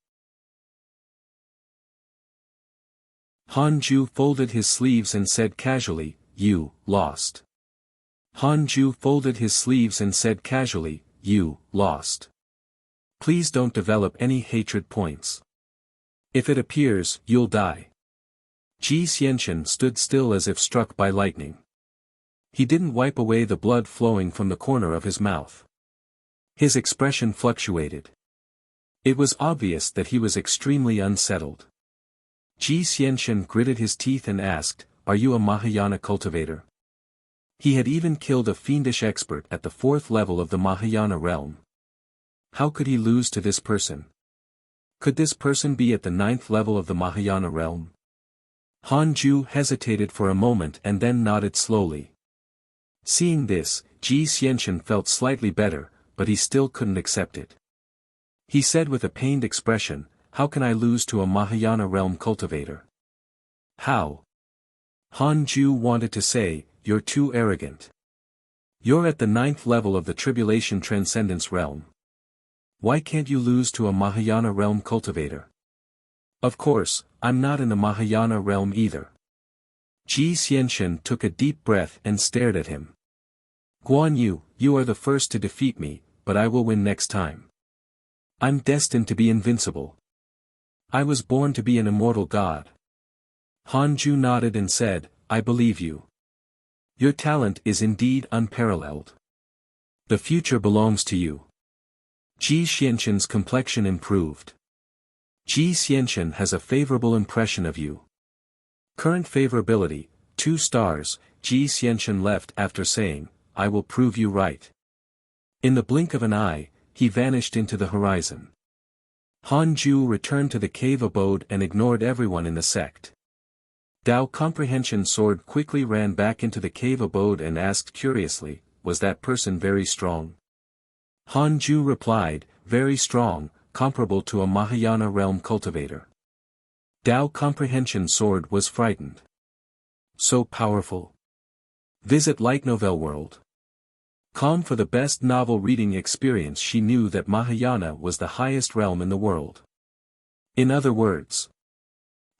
Han Ju folded his sleeves and said casually, "You lost." Han Ju folded his sleeves and said casually, "You lost. Please don't develop any hatred points. If it appears, you'll die." Ji Xianxian stood still as if struck by lightning. He didn't wipe away the blood flowing from the corner of his mouth. His expression fluctuated. It was obvious that he was extremely unsettled. Ji Xianxian gritted his teeth and asked, "Are you a Mahayana cultivator?" He had even killed a fiendish expert at the 4th level of the Mahayana realm. How could he lose to this person? Could this person be at the 9th level of the Mahayana realm? Han Ju hesitated for a moment and then nodded slowly. Seeing this, Ji Xianxian felt slightly better, but he still couldn't accept it. He said with a pained expression, "How can I lose to a Mahayana realm cultivator?" How? Han Ju wanted to say, "You're too arrogant. You're at the 9th level of the tribulation transcendence realm. Why can't you lose to a Mahayana realm cultivator?" Of course, I'm not in the Mahayana realm either. Ji Xianxian took a deep breath and stared at him. "Guan Yu, you are the first to defeat me, but I will win next time. I'm destined to be invincible. I was born to be an immortal god." Han Ju nodded and said, "I believe you. Your talent is indeed unparalleled. The future belongs to you." Ji Xianxian's complexion improved. Ji Xianxian has a favorable impression of you. Current favorability, 2 stars, Ji Xianxian left after saying, "I will prove you right." In the blink of an eye, he vanished into the horizon. Han Ju returned to the cave abode and ignored everyone in the sect. Dao Comprehension Sword quickly ran back into the cave abode and asked curiously, "Was that person very strong?" Han Ju replied, "Very strong, comparable to a Mahayana realm cultivator." Dao Comprehension Sword was frightened. So powerful. Visit Light Novel World. Com for the best novel reading experience. She knew that Mahayana was the highest realm in the world. In other words,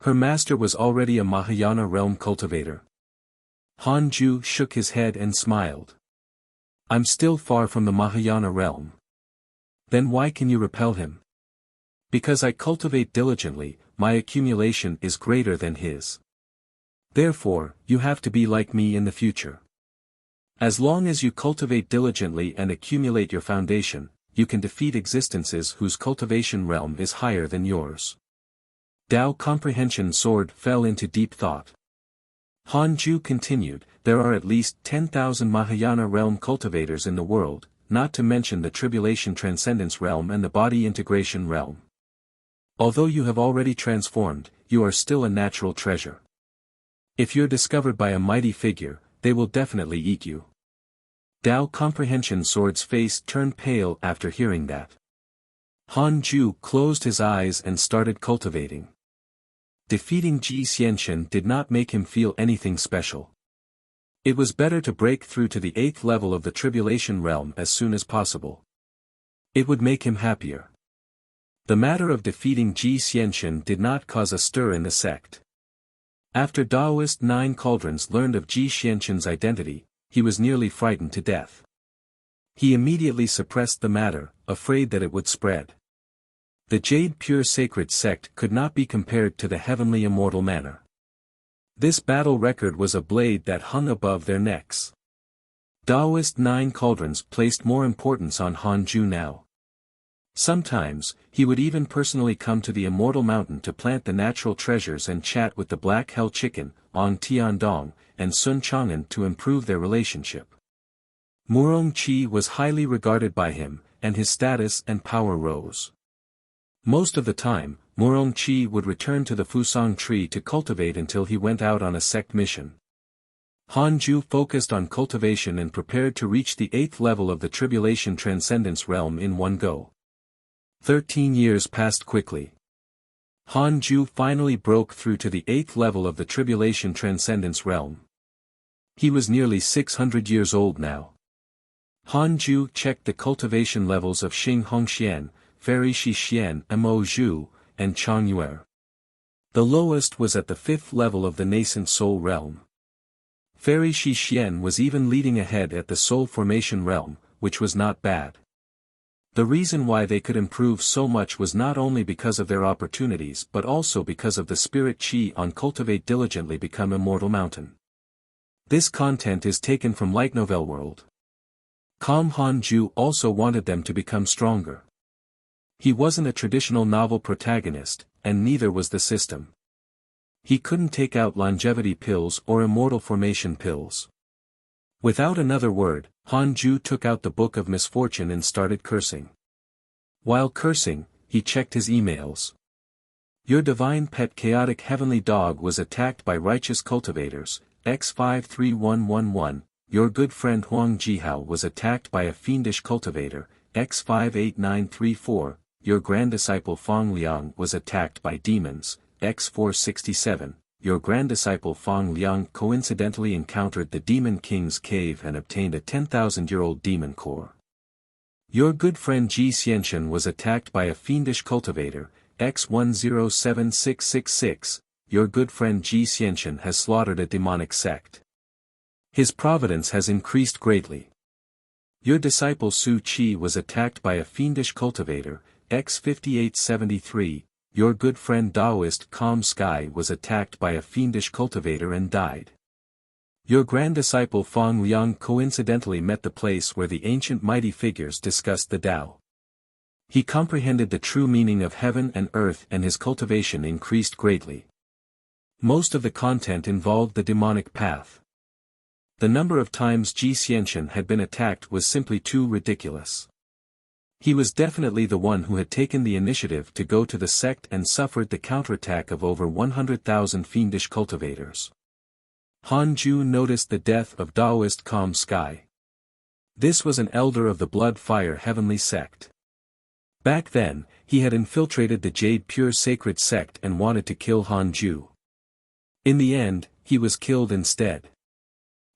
her master was already a Mahayana realm cultivator. Han Ju shook his head and smiled. "I'm still far from the Mahayana realm. Then why can you repel him? Because I cultivate diligently, my accumulation is greater than his. Therefore, you have to be like me in the future. As long as you cultivate diligently and accumulate your foundation, you can defeat existences whose cultivation realm is higher than yours. Tao Comprehension Sword fell into deep thought. Hanju continued, there are at least 10,000 Mahayana realm cultivators in the world, not to mention the Tribulation Transcendence realm and the Body Integration realm. Although you have already transformed, you are still a natural treasure. If you're discovered by a mighty figure, they will definitely eat you. Tao Comprehension Sword's face turned pale after hearing that. Hanju closed his eyes and started cultivating. Defeating Ji Xianxian did not make him feel anything special. It was better to break through to the 8th level of the Tribulation realm as soon as possible. It would make him happier. The matter of defeating Ji Xianxian did not cause a stir in the sect. After Taoist 9 Cauldrons learned of Ji Xianxian's identity, he was nearly frightened to death. He immediately suppressed the matter, afraid that it would spread. The Jade Pure Sacred Sect could not be compared to the heavenly immortal manner. This battle record was a blade that hung above their necks. Taoist 9 Cauldrons placed more importance on Hanju now. Sometimes, he would even personally come to the Immortal Mountain to plant the natural treasures and chat with the Black Hell Chicken, Ong Tiandong, and Sun Chang'an to improve their relationship. Murong Qi was highly regarded by him, and his status and power rose. Most of the time, Murong Qi would return to the Fusang tree to cultivate until he went out on a sect mission. Hanju focused on cultivation and prepared to reach the 8th level of the Tribulation Transcendence realm in one go. 13 years passed quickly. Hanju finally broke through to the 8th level of the Tribulation Transcendence realm. He was nearly 600 years old now. Hanju checked the cultivation levels of Xing Hongxian, Fairy Shixian, Mo Zhu, and Chang Yuer. The lowest was at the 5th level of the nascent soul realm. Fairy Shixian was even leading ahead at the soul formation realm, which was not bad. The reason why they could improve so much was not only because of their opportunities but also because of the spirit Qi on Cultivate Diligently Become Immortal Mountain. This content is taken from Light Novel World. Kam Hanju also wanted them to become stronger. He wasn't a traditional novel protagonist, and neither was the system. He couldn't take out longevity pills or immortal formation pills. Without another word, Hanju took out the Book of Misfortune and started cursing. While cursing, he checked his emails. Your divine pet chaotic heavenly dog was attacked by righteous cultivators, X53111, your good friend Huang Jihao was attacked by a fiendish cultivator, X58934, your granddisciple Fang Liang was attacked by demons, X467. Your granddisciple Fang Liang coincidentally encountered the Demon King's cave and obtained a 10,000-year-old demon core. Your good friend Ji Xianxian was attacked by a fiendish cultivator, X107666, your good friend Ji Xianxian has slaughtered a demonic sect. His providence has increased greatly. Your disciple Su Qi was attacked by a fiendish cultivator, X5873, your good friend Taoist Calm Sky was attacked by a fiendish cultivator and died. Your grand disciple Fang Liang coincidentally met the place where the ancient mighty figures discussed the Tao. He comprehended the true meaning of heaven and earth and his cultivation increased greatly. Most of the content involved the demonic path. The number of times Ji Xianxian had been attacked was simply too ridiculous. He was definitely the one who had taken the initiative to go to the sect and suffered the counterattack of over 100,000 fiendish cultivators. Hanju noticed the death of Taoist Calm Sky. This was an elder of the Blood Fire Heavenly Sect. Back then, he had infiltrated the Jade Pure Sacred Sect and wanted to kill Hanju. In the end, he was killed instead.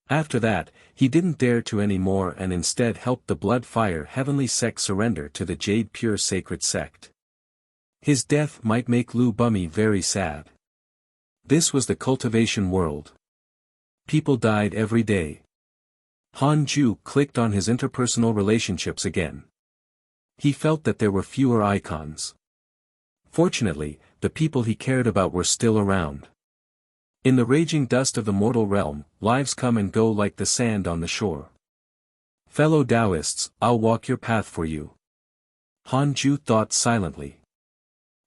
After that, he didn't dare to anymore and instead helped the Blood Fire Heavenly Sect surrender to the Jade Pure Sacred Sect. His death might make Lu Bumi very sad. This was the cultivation world. People died every day. Hanju clicked on his interpersonal relationships again. He felt that there were fewer icons. Fortunately, the people he cared about were still around. In the raging dust of the mortal realm, lives come and go like the sand on the shore. Fellow Taoists, I'll walk your path for you. Han Ju thought silently.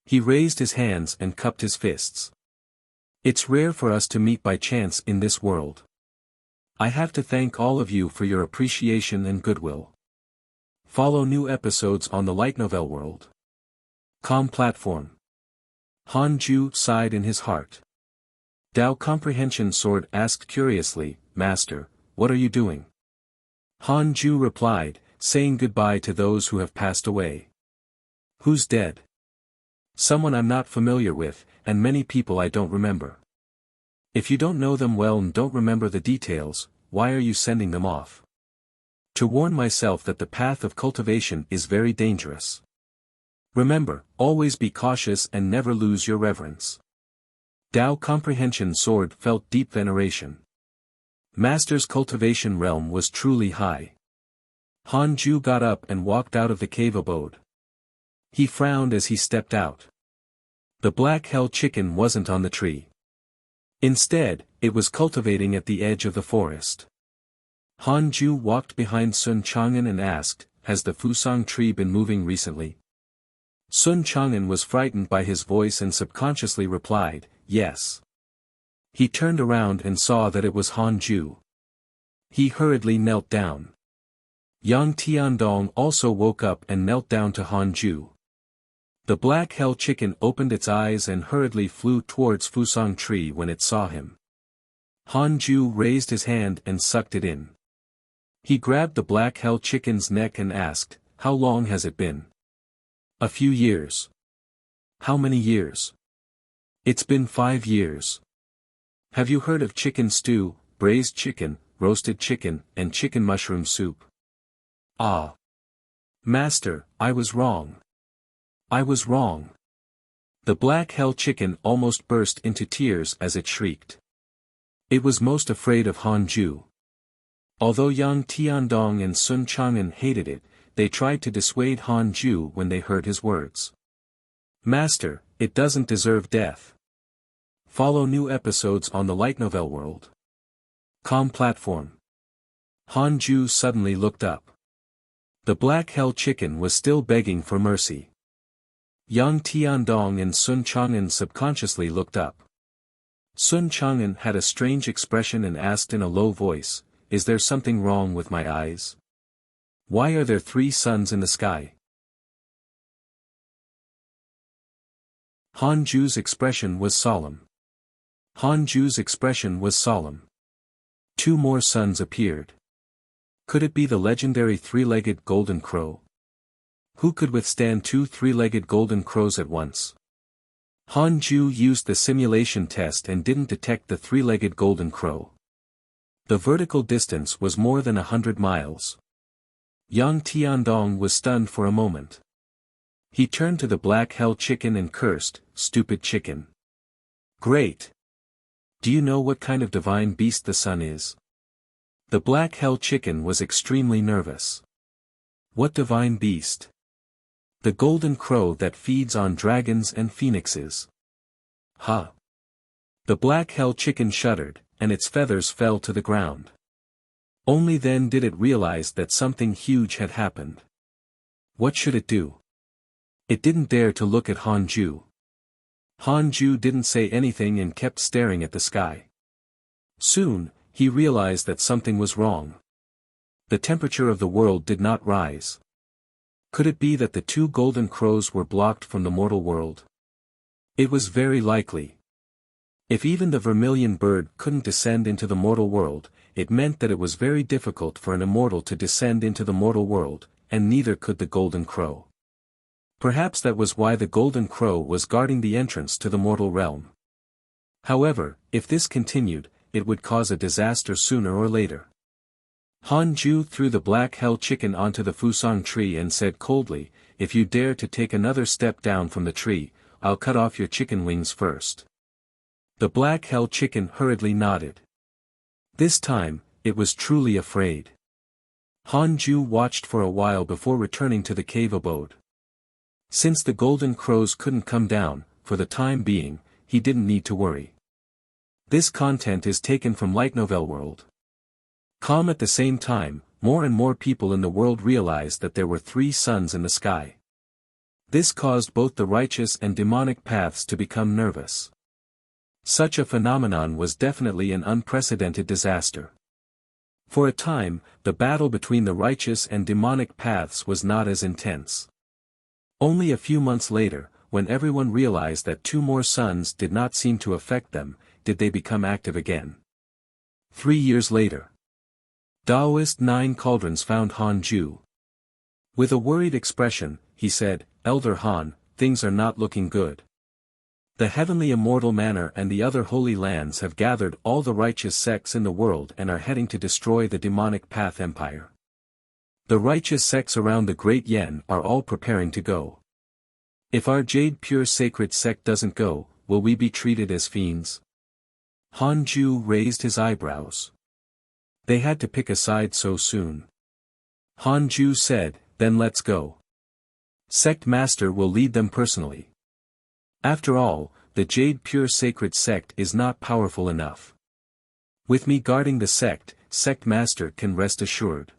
He raised his hands and cupped his fists. It's rare for us to meet by chance in this world. I have to thank all of you for your appreciation and goodwill. Follow new episodes on the light novel world. Com platform. Han Ju sighed in his heart. Dao Comprehension Sword asked curiously, Master, what are you doing? Han Ju replied, saying goodbye to those who have passed away. Who's dead? Someone I'm not familiar with, and many people I don't remember. If you don't know them well and don't remember the details, why are you sending them off? To warn myself that the path of cultivation is very dangerous. Remember, always be cautious and never lose your reverence. Dao Comprehension Sword felt deep veneration. Master's cultivation realm was truly high. Han Ju got up and walked out of the cave abode. He frowned as he stepped out. The black hell chicken wasn't on the tree. Instead, it was cultivating at the edge of the forest. Han Ju walked behind Sun Chang'an and asked, has the Fusang tree been moving recently? Sun Chang'an was frightened by his voice and subconsciously replied, yes. He turned around and saw that it was Han Ju. He hurriedly knelt down. Yang Tiandong also woke up and knelt down to Han Ju. The black hell chicken opened its eyes and hurriedly flew towards Fusang tree when it saw him. Han Ju raised his hand and sucked it in. He grabbed the black hell chicken's neck and asked, how long has it been? A few years. How many years? It's been 5 years. Have you heard of chicken stew, braised chicken, roasted chicken, and chicken mushroom soup? Ah. Master, I was wrong. I was wrong. The black hell chicken almost burst into tears as it shrieked. It was most afraid of Han Ju. Although Yang Tiandong and Sun Chang'an hated it, they tried to dissuade Han Ju when they heard his words. Master, it doesn't deserve death. Follow new episodes on the light novel world. Com platform. Han Ju suddenly looked up. The black hell chicken was still begging for mercy. Yang Tiandong and Sun Chang'an subconsciously looked up. Sun Chang'an had a strange expression and asked in a low voice, is there something wrong with my eyes? Why are there 3 suns in the sky? Han Ju's expression was solemn. Han Ju's expression was solemn. 2 more suns appeared. Could it be the legendary 3-legged golden crow? Who could withstand 2 3-legged golden crows at once? Han Ju used the simulation test and didn't detect the 3-legged golden crow. The vertical distance was more than 100 miles. Yang Tiandong was stunned for a moment. He turned to the black hell chicken and cursed, stupid chicken. Great! Do you know what kind of divine beast the sun is? The black hell chicken was extremely nervous. What divine beast? The golden crow that feeds on dragons and phoenixes. Ha! The black hell chicken shuddered, and its feathers fell to the ground. Only then did it realize that something huge had happened. What should it do? It didn't dare to look at Han Ju. Han Ju didn't say anything and kept staring at the sky. Soon, he realized that something was wrong. The temperature of the world did not rise. Could it be that the 2 golden crows were blocked from the mortal world? It was very likely. If even the vermilion bird couldn't descend into the mortal world, it meant that it was very difficult for an immortal to descend into the mortal world, and neither could the golden crow. Perhaps that was why the golden crow was guarding the entrance to the mortal realm. However, if this continued, it would cause a disaster sooner or later. Han Ju threw the black hell chicken onto the Fusang tree and said coldly, if you dare to take another step down from the tree, I'll cut off your chicken wings first. The black hell chicken hurriedly nodded. This time, it was truly afraid. Han Ju watched for a while before returning to the cave abode. Since the golden crows couldn't come down, for the time being, he didn't need to worry. This content is taken from Light Novel World. At the same time, more and more people in the world realized that there were 3 suns in the sky. This caused both the righteous and demonic paths to become nervous. Such a phenomenon was definitely an unprecedented disaster. For a time, the battle between the righteous and demonic paths was not as intense. Only a few months later, when everyone realized that 2 more suns did not seem to affect them, did they become active again. 3 years later. Taoist 9 Cauldrons found Han Ju. With a worried expression, he said, "Elder Han, things are not looking good. The heavenly immortal manor and the other holy lands have gathered all the righteous sects in the world and are heading to destroy the demonic path empire. The righteous sects around the Great Yen are all preparing to go. If our Jade Pure Sacred sect doesn't go, will we be treated as fiends?" Han Ju raised his eyebrows. They had to pick a side so soon. Han Ju said, "Then let's go. Sect Master will lead them personally. After all, the Jade Pure Sacred sect is not powerful enough. With me guarding the sect, Sect Master can rest assured."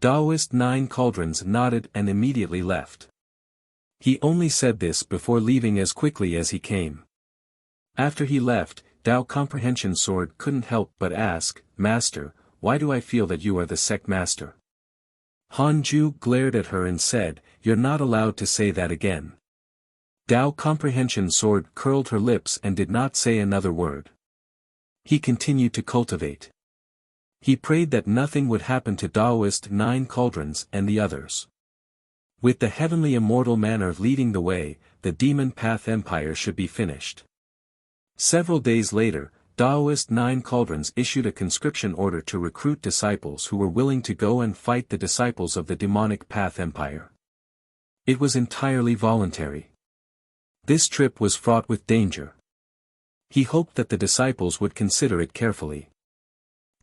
Taoist 9 Cauldrons nodded and immediately left. He only said this before leaving as quickly as he came. After he left, Tao Comprehension Sword couldn't help but ask, "Master, why do I feel that you are the Sect Master?" Han Ju glared at her and said, "You're not allowed to say that again." Tao Comprehension Sword curled her lips and did not say another word. He continued to cultivate. He prayed that nothing would happen to Taoist 9 Cauldrons and the others. With the heavenly immortal manor leading the way, the demon path empire should be finished. Several days later, Taoist 9 Cauldrons issued a conscription order to recruit disciples who were willing to go and fight the disciples of the demonic path empire. It was entirely voluntary. This trip was fraught with danger. He hoped that the disciples would consider it carefully.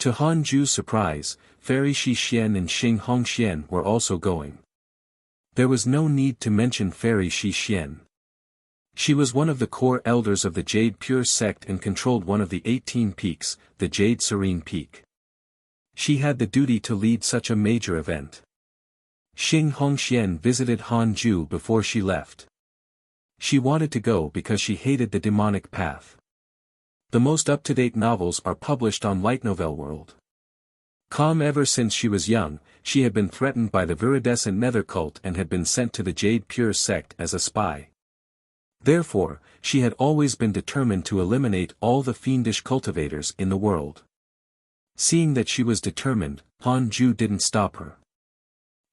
To Han Ju's surprise, Fairy Shi Xian and Xing Hongxian were also going. There was no need to mention Fairy Shi Xian. She was one of the core elders of the Jade Pure sect and controlled one of the 18 peaks, the Jade Serene Peak. She had the duty to lead such a major event. Xing Hongxian visited Han Ju before she left. She wanted to go because she hated the demonic path. The most up-to-date novels are published on Light Novel World. Ever since she was young, she had been threatened by the viridescent nether cult and had been sent to the Jade Pure sect as a spy. Therefore, she had always been determined to eliminate all the fiendish cultivators in the world. Seeing that she was determined, Han Ju didn't stop her.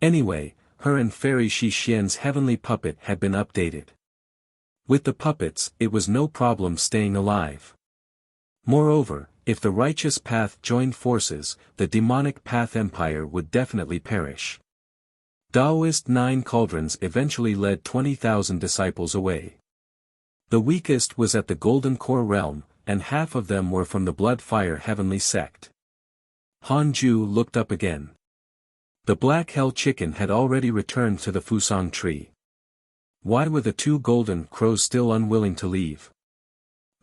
Anyway, her and Fairy Shi Xian's heavenly puppet had been updated. With the puppets, it was no problem staying alive. Moreover, if the righteous path joined forces, the demonic path empire would definitely perish. Taoist 9 Cauldrons eventually led 20,000 disciples away. The weakest was at the Golden Core realm, and half of them were from the Blood Fire Heavenly sect. Han Ju looked up again. The Black Hell Chicken had already returned to the Fusang tree. Why were the 2 golden crows still unwilling to leave?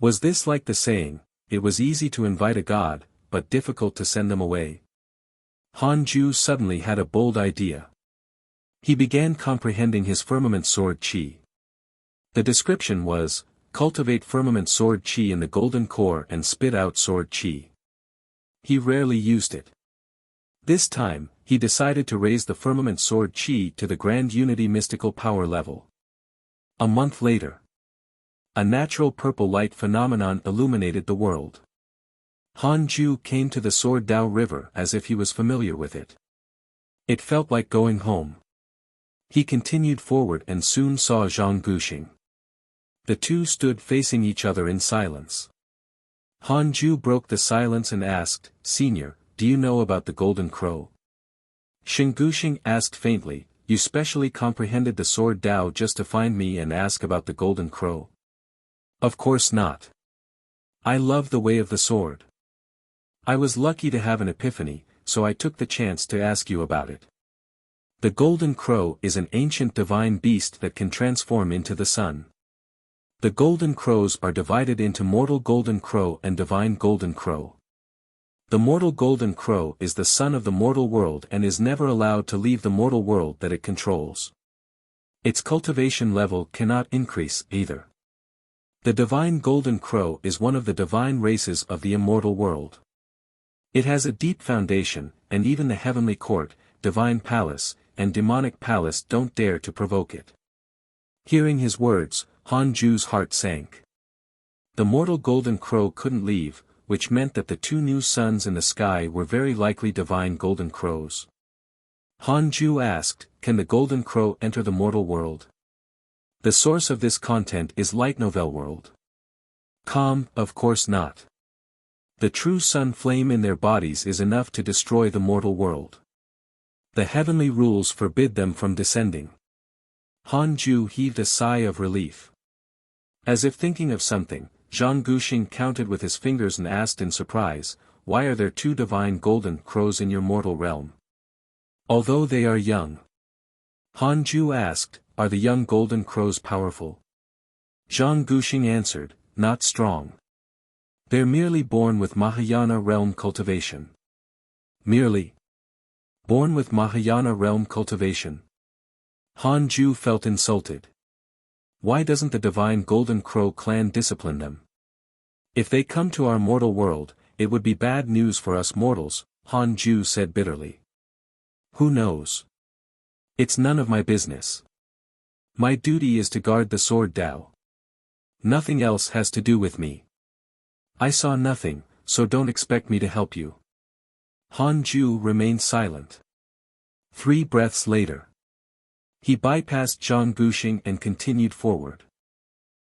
Was this like the saying, "It was easy to invite a god, but difficult to send them away"? Han Ju suddenly had a bold idea. He began comprehending his firmament sword chi. The description was, "Cultivate firmament sword chi in the golden core and spit out sword chi." He rarely used it. This time, he decided to raise the firmament sword chi to the Grand Unity mystical power level. A month later, a natural purple light phenomenon illuminated the world. Han Ju came to the Sword Dao River as if he was familiar with it. It felt like going home. He continued forward and soon saw Zhang Guxing. The two stood facing each other in silence. Han Ju broke the silence and asked, "Senior, do you know about the Golden Crow?" Zhang Guxing asked faintly, "You specially comprehended the Sword Dao just to find me and ask about the Golden Crow?" "Of course not. I love the way of the sword. I was lucky to have an epiphany, so I took the chance to ask you about it. The golden crow is an ancient divine beast that can transform into the sun. The golden crows are divided into mortal golden crow and divine golden crow. The mortal golden crow is the son of the mortal world and is never allowed to leave the mortal world that it controls. Its cultivation level cannot increase either. The divine golden crow is one of the divine races of the immortal world. It has a deep foundation, and even the heavenly court, divine palace, and demonic palace don't dare to provoke it. Hearing his words, Han Ju's heart sank. The mortal golden crow couldn't leave, which meant that the two new suns in the sky were very likely divine golden crows. Han Ju asked, can the golden crow enter the mortal world? The source of this content is Light Novel World. Of course not. The true sun flame in their bodies is enough to destroy the mortal world. The heavenly rules forbid them from descending. Han Ju heaved a sigh of relief. As if thinking of something, Zhang Guxing counted with his fingers and asked in surprise, why are there two divine golden crows in your mortal realm? Although they are young. Han Ju asked, are the young golden crows powerful? Zhang Guxing answered, not strong. They're merely born with Mahayana realm cultivation. Merely? Born with Mahayana realm cultivation? Han Ju felt insulted. Why doesn't the divine golden crow clan discipline them? If they come to our mortal world, it would be bad news for us mortals, Han Ju said bitterly. Who knows? It's none of my business. My duty is to guard the sword Dao. Nothing else has to do with me. I saw nothing, so don't expect me to help you. Han Ju remained silent. 3 breaths later. He bypassed Zhang Guxing and continued forward.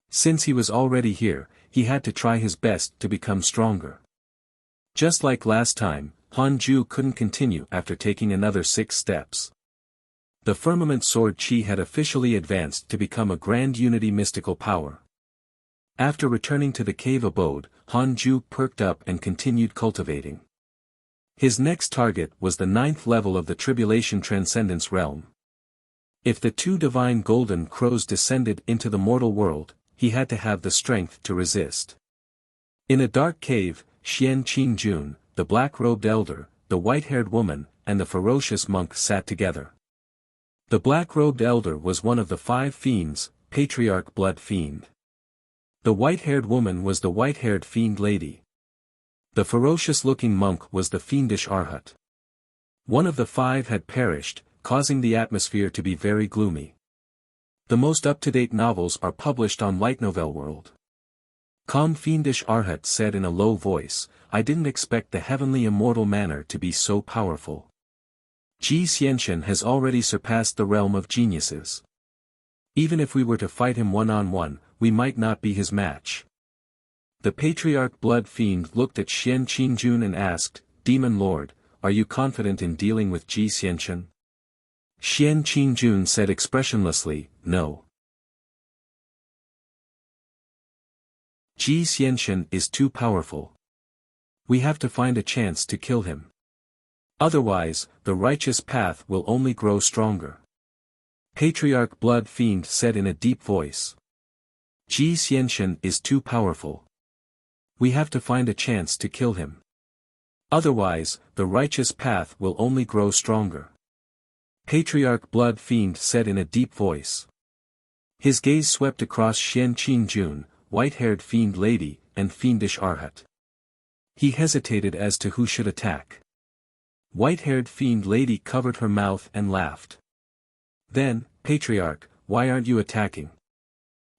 Since he was already here, he had to try his best to become stronger. Just like last time, Han Ju couldn't continue after taking another 6 steps. The firmament sword Qi had officially advanced to become a grand unity mystical power. After returning to the cave abode, Han Ju perked up and continued cultivating. His next target was the 9th level of the Tribulation Transcendence realm. If the 2 divine golden crows descended into the mortal world, he had to have the strength to resist. In a dark cave, Xian Qingjun, the black-robed elder, the white-haired woman, and the ferocious monk sat together. The black-robed elder was one of the 5 fiends, Patriarch Blood Fiend. The white-haired woman was the white-haired fiend lady. The ferocious-looking monk was the fiendish Arhat. One of the 5 had perished, causing the atmosphere to be very gloomy. The most up-to-date novels are published on Light Novel World. Fiendish Arhat said in a low voice, I didn't expect the heavenly immortal manner to be so powerful. Ji Xianxian has already surpassed the realm of geniuses. Even if we were to fight him one-on-one, we might not be his match. The Patriarch Blood Fiend looked at Xian Qingjun and asked, Demon Lord, are you confident in dealing with Ji Xianxian? Xian Qingjun said expressionlessly, no. Ji Xianxian is too powerful. We have to find a chance to kill him. Otherwise, the righteous path will only grow stronger. Patriarch Blood Fiend said in a deep voice. Ji Xianxian is too powerful. We have to find a chance to kill him. Otherwise, the righteous path will only grow stronger. Patriarch Blood Fiend said in a deep voice. His gaze swept across Xian Qingjun, white-haired fiend lady, and fiendish Arhat. He hesitated as to who should attack. White-haired fiend lady covered her mouth and laughed. Then, Patriarch, why aren't you attacking?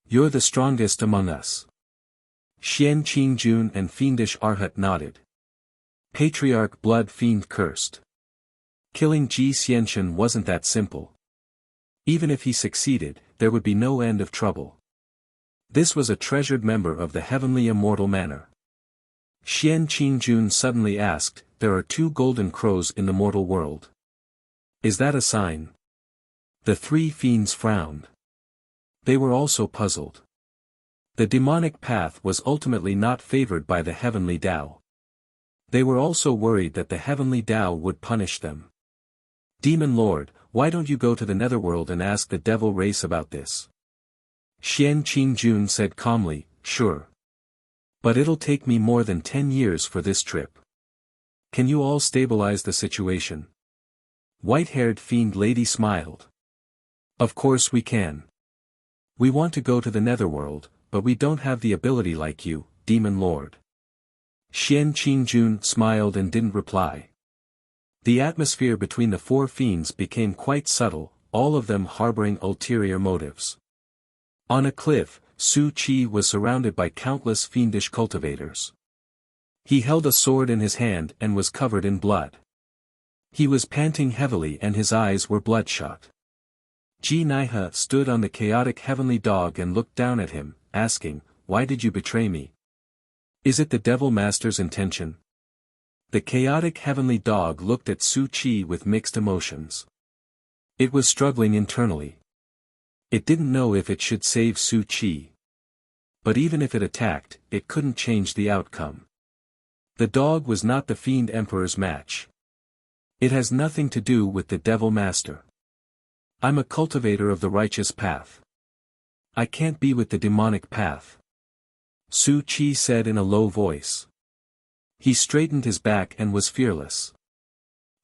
You're the strongest among us. Xian Qingjun and fiendish Arhat nodded. Patriarch Blood Fiend cursed. Killing Ji Xianxian wasn't that simple. Even if he succeeded, there would be no end of trouble. This was a treasured member of the heavenly immortal manor. Xian Qingjun suddenly asked, there are 2 golden crows in the mortal world. Is that a sign? The 3 fiends frowned. They were also puzzled. The demonic path was ultimately not favored by the heavenly Tao. They were also worried that the heavenly Tao would punish them. Demon Lord, why don't you go to the netherworld and ask the devil race about this? Xian Qingjun said calmly, sure. But it'll take me more than 10 years for this trip. Can you all stabilize the situation? White-haired fiend lady smiled. Of course we can. We want to go to the netherworld, but we don't have the ability like you, Demon Lord. Xian Qingjun smiled and didn't reply. The atmosphere between the four fiends became quite subtle, all of them harboring ulterior motives. On a cliff, Su Qi was surrounded by countless fiendish cultivators. He held a sword in his hand and was covered in blood. He was panting heavily and his eyes were bloodshot. Ji Naihe stood on the chaotic heavenly dog and looked down at him, asking, why did you betray me? Is it the Devil Master's intention? The chaotic heavenly dog looked at Su Qi with mixed emotions. It was struggling internally. It didn't know if it should save Su Qi. But even if it attacked, it couldn't change the outcome. The dog was not the Fiend Emperor's match. It has nothing to do with the Devil Master. I'm a cultivator of the righteous path. I can't be with the demonic path. Su Qi said in a low voice. He straightened his back and was fearless.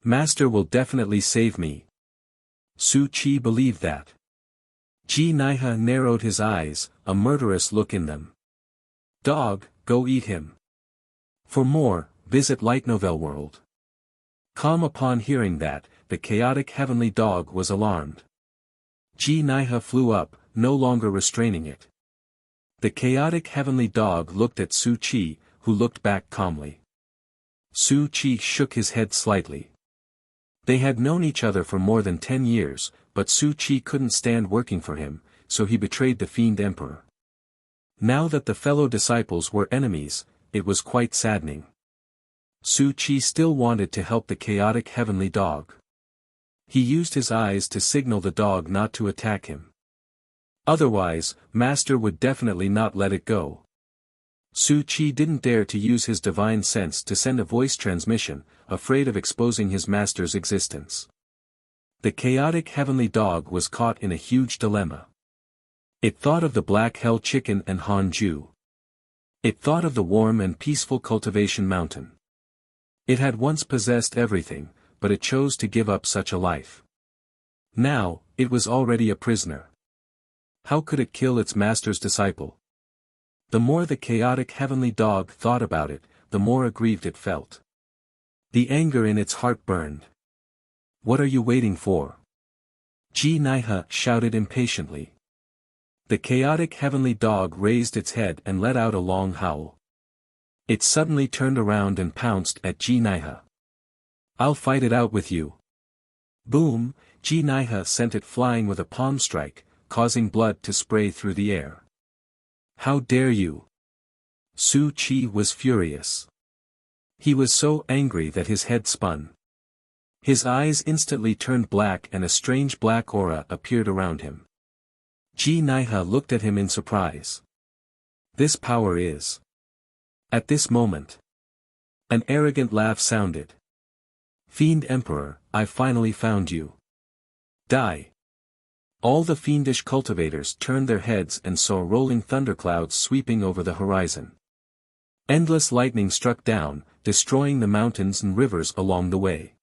Master will definitely save me. Su Qi believed that. Ji Naihe narrowed his eyes, a murderous look in them. Dog, go eat him. For more, visit Light Novel World. Calm. Upon hearing that, the chaotic heavenly dog was alarmed. Ji Naihe flew up, no longer restraining it. The chaotic heavenly dog looked at Su Qi, who looked back calmly. Su Qi shook his head slightly. They had known each other for more than 10 years, but Su Qi couldn't stand working for him, so he betrayed the Fiend Emperor. Now that the fellow disciples were enemies, it was quite saddening. Su Qi still wanted to help the chaotic heavenly dog. He used his eyes to signal the dog not to attack him. Otherwise, Master would definitely not let it go. Su Qi didn't dare to use his divine sense to send a voice transmission, afraid of exposing his master's existence. The chaotic heavenly dog was caught in a huge dilemma. It thought of the Black Hell Chicken and Hanju. It thought of the warm and peaceful Cultivation Mountain. It had once possessed everything, but it chose to give up such a life. Now, it was already a prisoner. How could it kill its master's disciple? The more the chaotic heavenly dog thought about it, the more aggrieved it felt. The anger in its heart burned. What are you waiting for? Ji Naihe shouted impatiently. The chaotic heavenly dog raised its head and let out a long howl. It suddenly turned around and pounced at Ji Naihe. I'll fight it out with you. Boom, Ji Naihe sent it flying with a palm strike, causing blood to spray through the air. How dare you? Su Qi was furious. He was so angry that his head spun. His eyes instantly turned black and a strange black aura appeared around him. Ji Naihe looked at him in surprise. This power is... At this moment, an arrogant laugh sounded. Fiend Emperor, I finally found you. Die. All the fiendish cultivators turned their heads and saw rolling thunderclouds sweeping over the horizon. Endless lightning struck down, destroying the mountains and rivers along the way.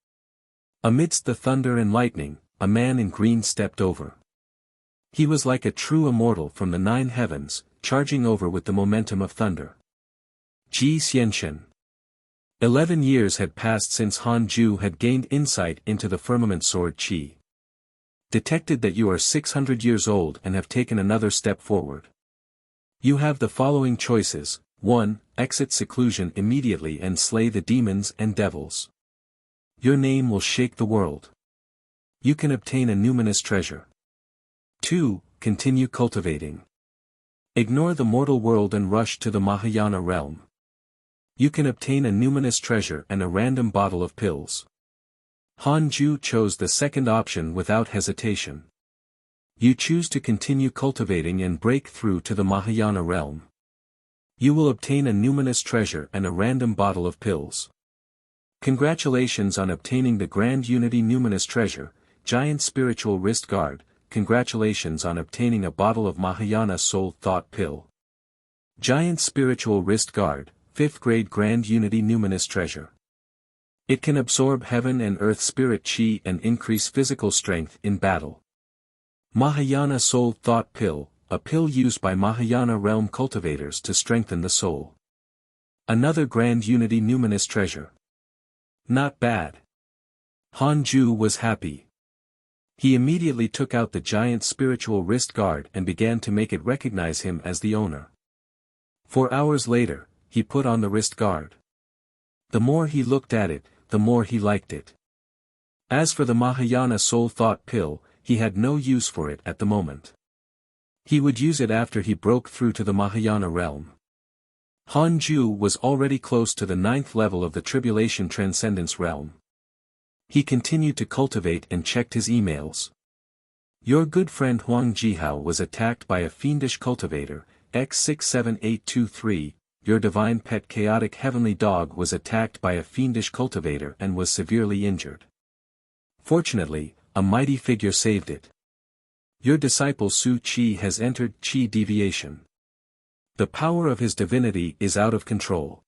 Amidst the thunder and lightning, a man in green stepped over. He was like a true immortal from the 9 heavens, charging over with the momentum of thunder. Ji Xianshen. 11 years had passed since Han Ju had gained insight into the firmament sword Qi. Detected that you are 600 years old and have taken another step forward. You have the following choices: 1. Exit seclusion immediately and slay the demons and devils. Your name will shake the world. You can obtain a numinous treasure. 2. Continue cultivating. Ignore the mortal world and rush to the Mahayana realm. You can obtain a numinous treasure and a random bottle of pills. Han Ju chose the second option without hesitation. You choose to continue cultivating and break through to the Mahayana realm. You will obtain a numinous treasure and a random bottle of pills. Congratulations on obtaining the Grand Unity Numinous Treasure, Giant Spiritual Wrist Guard. Congratulations on obtaining a bottle of Mahayana Soul Thought Pill. Giant Spiritual Wrist Guard, 5th Grade Grand Unity Numinous Treasure. It can absorb heaven and earth spirit chi and increase physical strength in battle. Mahayana Soul Thought Pill, a pill used by Mahayana realm cultivators to strengthen the soul. Another Grand Unity Numinous Treasure. Not bad. Hanju was happy. He immediately took out the giant spiritual wrist guard and began to make it recognize him as the owner. 4 hours later, he put on the wrist guard. The more he looked at it, the more he liked it. As for the Mahayana Soul Thought Pill, he had no use for it at the moment. He would use it after he broke through to the Mahayana realm. Hanju was already close to the 9th level of the Tribulation Transcendence realm. He continued to cultivate and checked his emails. Your good friend Huang Jihao was attacked by a fiendish cultivator, X67823, your divine pet chaotic heavenly dog was attacked by a fiendish cultivator and was severely injured. Fortunately, a mighty figure saved it. Your disciple Su Chi has entered Chi deviation. The power of his divinity is out of control.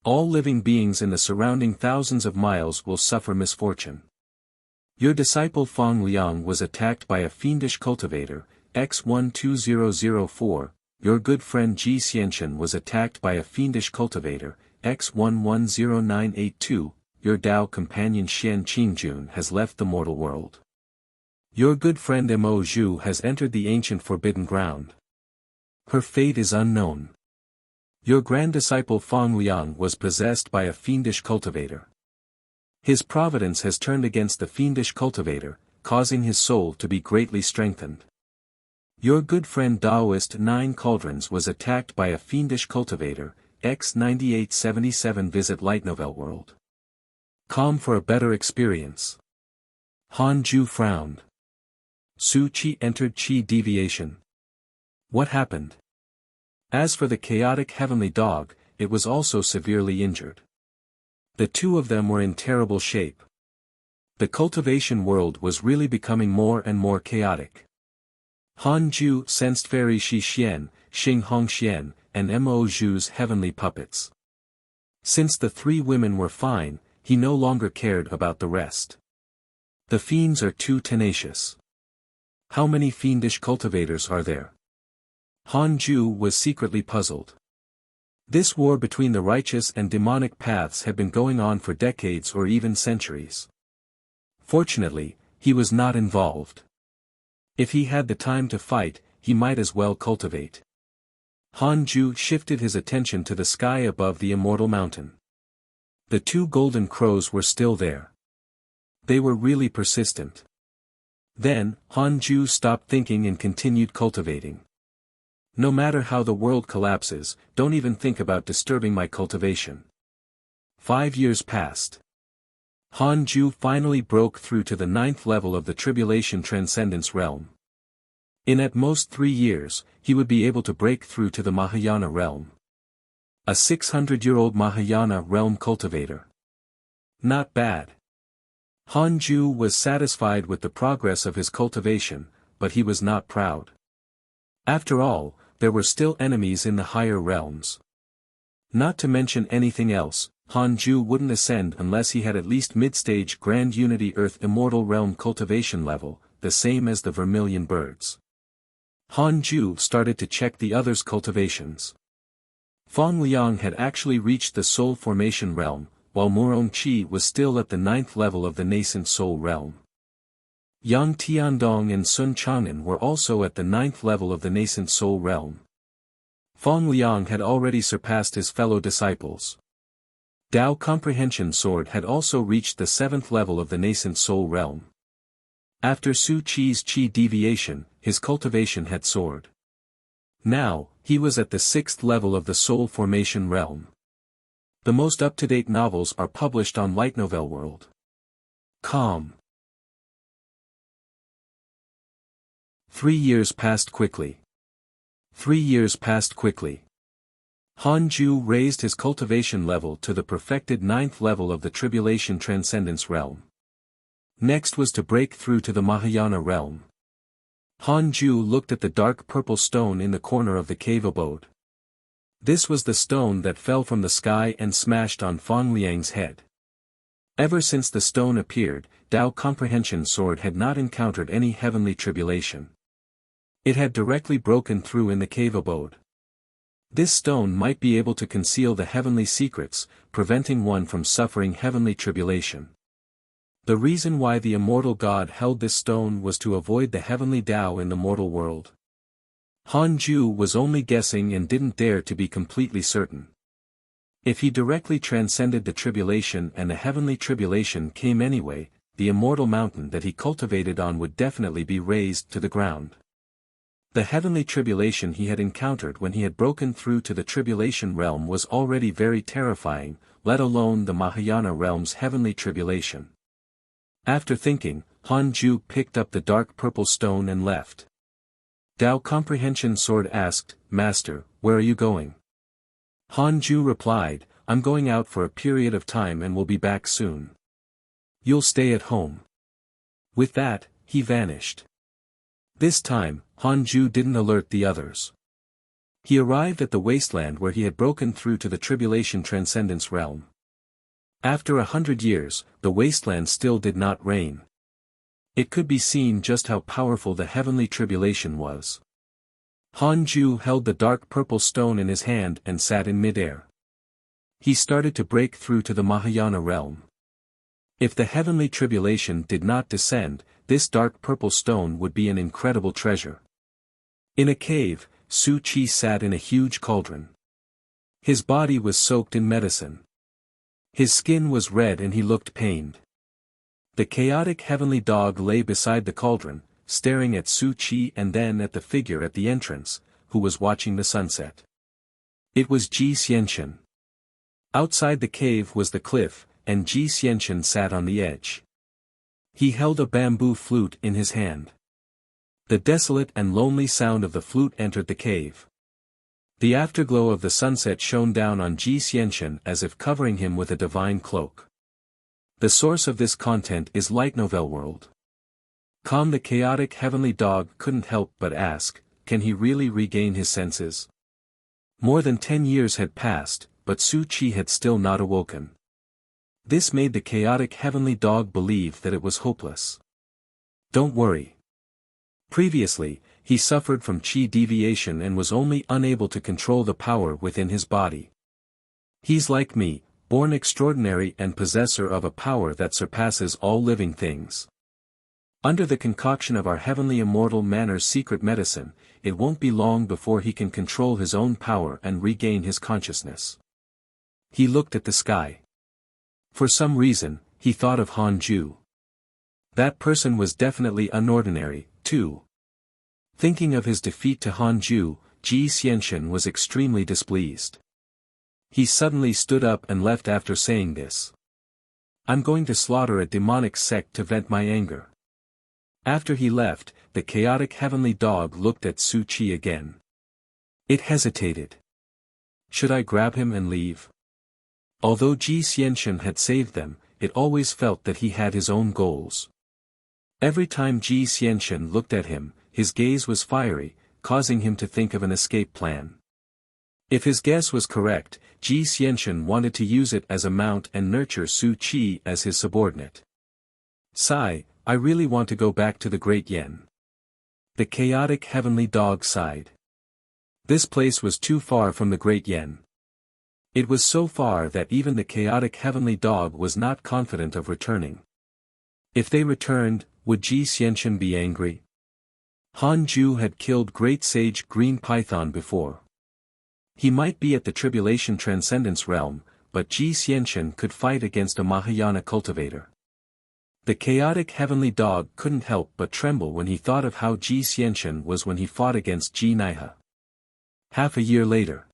All living beings in the surrounding thousands of miles will suffer misfortune. Your disciple Fang Liang was attacked by a fiendish cultivator, X12004, your good friend Ji Xianchen was attacked by a fiendish cultivator, X110982, your Tao companion Xian Qingjun has left the mortal world. Your good friend Mo Zhu has entered the ancient forbidden ground. Her fate is unknown. Your grand disciple Fang Liang was possessed by a fiendish cultivator. His providence has turned against the fiendish cultivator, causing his soul to be greatly strengthened. Your good friend Taoist 9 Cauldrons was attacked by a fiendish cultivator, X9877 visit Light Novel World. Calm for a better experience. Han Ju frowned. Su Chi entered Chi deviation. What happened? As for the chaotic heavenly dog, it was also severely injured. The two of them were in terrible shape. The cultivation world was really becoming more and more chaotic. Han Ju sensed Fairy Shi Xian, Xing Hong Xian, and Mo Zhu's heavenly puppets. Since the 3 women were fine, he no longer cared about the rest. The fiends are too tenacious. How many fiendish cultivators are there? Han Ju was secretly puzzled. This war between the righteous and demonic paths had been going on for decades or even centuries. Fortunately, he was not involved. If he had the time to fight, he might as well cultivate. Han Ju shifted his attention to the sky above the immortal mountain. The 2 golden crows were still there. They were really persistent. Then, Han Ju stopped thinking and continued cultivating. No matter how the world collapses, don't even think about disturbing my cultivation. 5 years passed. Han Ju finally broke through to the 9th level of the Tribulation Transcendence realm. In at most 3 years, he would be able to break through to the Mahayana realm. A 600-year-old Mahayana realm cultivator. Not bad. Han Ju was satisfied with the progress of his cultivation, but he was not proud. After all, there were still enemies in the higher realms. Not to mention anything else, Han Ju wouldn't ascend unless he had at least mid-stage Grand Unity Earth Immortal Realm cultivation level, the same as the Vermilion Birds. Han Ju started to check the others' cultivations. Fang Liang had actually reached the Soul Formation realm, while Murong Qi was still at the 9th level of the nascent Soul realm. Yang Tiandong and Sun Chang'an were also at the 9th level of the nascent Soul realm. Fang Liang had already surpassed his fellow disciples. Tao Comprehension Sword had also reached the 7th level of the nascent Soul realm. After Su Chi's Chi deviation, his cultivation had soared. Now, he was at the 6th level of the Soul Formation realm. The most up-to-date novels are published on Light Novel World. Calm. 3 years passed quickly. 3 years passed quickly. Hanju raised his cultivation level to the perfected 9th level of the Tribulation Transcendence realm. Next was to break through to the Mahayana realm. Hanju looked at the dark purple stone in the corner of the cave abode. This was the stone that fell from the sky and smashed on Fang Liang's head. Ever since the stone appeared, Tao Comprehension Sword had not encountered any heavenly tribulation. It had directly broken through in the cave abode. This stone might be able to conceal the heavenly secrets, preventing one from suffering heavenly tribulation. The reason why the immortal God held this stone was to avoid the heavenly Tao in the mortal world. Hanju was only guessing and didn't dare to be completely certain. If he directly transcended the tribulation and the heavenly tribulation came anyway, the immortal mountain that he cultivated on would definitely be razed to the ground. The heavenly tribulation he had encountered when he had broken through to the tribulation realm was already very terrifying, let alone the Mahayana realm's heavenly tribulation. After thinking, Hanju picked up the dark purple stone and left. Tao Comprehension Sword asked, "Master, where are you going?" Hanju replied, "I'm going out for a period of time and will be back soon. You'll stay at home." With that, he vanished. This time, Hanju didn't alert the others. He arrived at the wasteland where he had broken through to the Tribulation Transcendence realm. After 100 years, the wasteland still did not rain. It could be seen just how powerful the heavenly tribulation was. Hanju held the dark purple stone in his hand and sat in midair. He started to break through to the Mahayana realm. If the heavenly tribulation did not descend, this dark purple stone would be an incredible treasure. In a cave, Su Chi sat in a huge cauldron. His body was soaked in medicine. His skin was red and he looked pained. The chaotic heavenly dog lay beside the cauldron, staring at Su Chi and then at the figure at the entrance, who was watching the sunset. It was Ji Xianxian. Outside the cave was the cliff, and Ji Xianxian sat on the edge. He held a bamboo flute in his hand. The desolate and lonely sound of the flute entered the cave. The afterglow of the sunset shone down on Ji Xianxian as if covering him with a divine cloak. The source of this content is Light Novel World. The chaotic heavenly dog couldn't help but ask, can he really regain his senses? More than 10 years had passed, but Su Chi had still not awoken. This made the chaotic heavenly dog believe that it was hopeless. Don't worry. Previously, he suffered from chi deviation and was only unable to control the power within his body. He's like me, born extraordinary and possessor of a power that surpasses all living things. Under the concoction of our heavenly immortal manner's secret medicine, it won't be long before he can control his own power and regain his consciousness. He looked at the sky. For some reason, he thought of Hanju. That person was definitely unordinary, too. Thinking of his defeat to Hanju, Ji Xianxian was extremely displeased. He suddenly stood up and left after saying this. I'm going to slaughter a demonic sect to vent my anger. After he left, the chaotic heavenly dog looked at Su Chi again. It hesitated. Should I grab him and leave? Although Ji Xianxian had saved them, it always felt that he had his own goals. Every time Ji Xianxian looked at him, his gaze was fiery, causing him to think of an escape plan. If his guess was correct, Ji Xianxian wanted to use it as a mount and nurture Su Chi as his subordinate. Sigh, I really want to go back to the Great Yen. The chaotic heavenly dog sighed. This place was too far from the Great Yen. It was so far that even the chaotic heavenly dog was not confident of returning. If they returned, would Ji Xianxian be angry? Hanju had killed Great Sage Green Python before. He might be at the Tribulation Transcendence realm, but Ji Xianxian could fight against a Mahayana cultivator. The chaotic heavenly dog couldn't help but tremble when he thought of how Ji Xianxian was when he fought against Ji Naiha. Half a year later,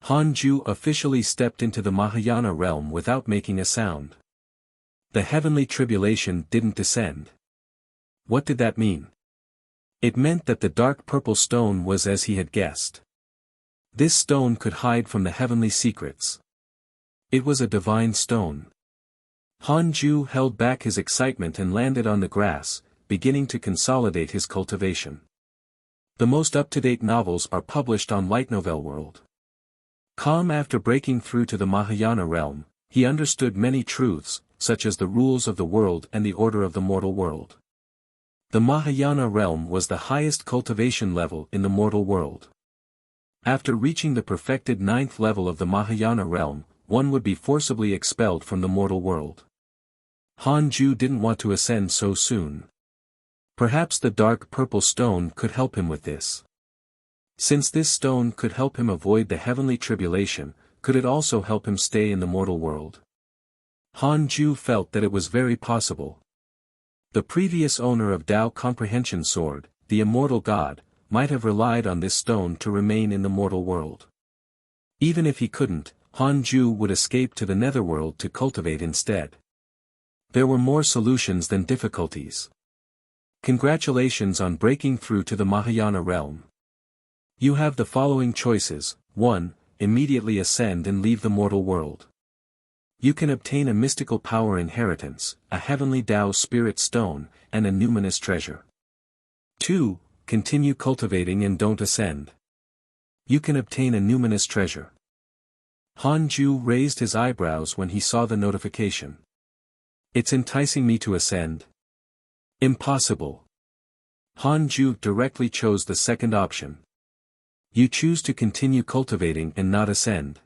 Hanju officially stepped into the Mahayana realm without making a sound. The heavenly tribulation didn't descend. What did that mean? It meant that the dark purple stone was as he had guessed. This stone could hide from the heavenly secrets. It was a divine stone. Han Ju held back his excitement and landed on the grass, beginning to consolidate his cultivation. The most up-to-date novels are published on Light Novel World. After breaking through to the Mahayana realm, he understood many truths, such as the rules of the world and the order of the mortal world. The Mahayana realm was the highest cultivation level in the mortal world. After reaching the perfected 9th level of the Mahayana realm, one would be forcibly expelled from the mortal world. Han Ju didn't want to ascend so soon. Perhaps the dark purple stone could help him with this. Since this stone could help him avoid the heavenly tribulation, could it also help him stay in the mortal world? Han Ju felt that it was very possible. The previous owner of Tao Comprehension Sword, the immortal god, might have relied on this stone to remain in the mortal world. Even if he couldn't, Han Ju would escape to the netherworld to cultivate instead. There were more solutions than difficulties. Congratulations on breaking through to the Mahayana realm. You have the following choices: 1. Immediately ascend and leave the mortal world. You can obtain a mystical power inheritance, a heavenly Tao spirit stone, and a numinous treasure. 2. Continue cultivating and don't ascend. You can obtain a numinous treasure. Han Ju raised his eyebrows when he saw the notification. It's enticing me to ascend. Impossible. Han Ju directly chose the second option. You choose to continue cultivating and not ascend.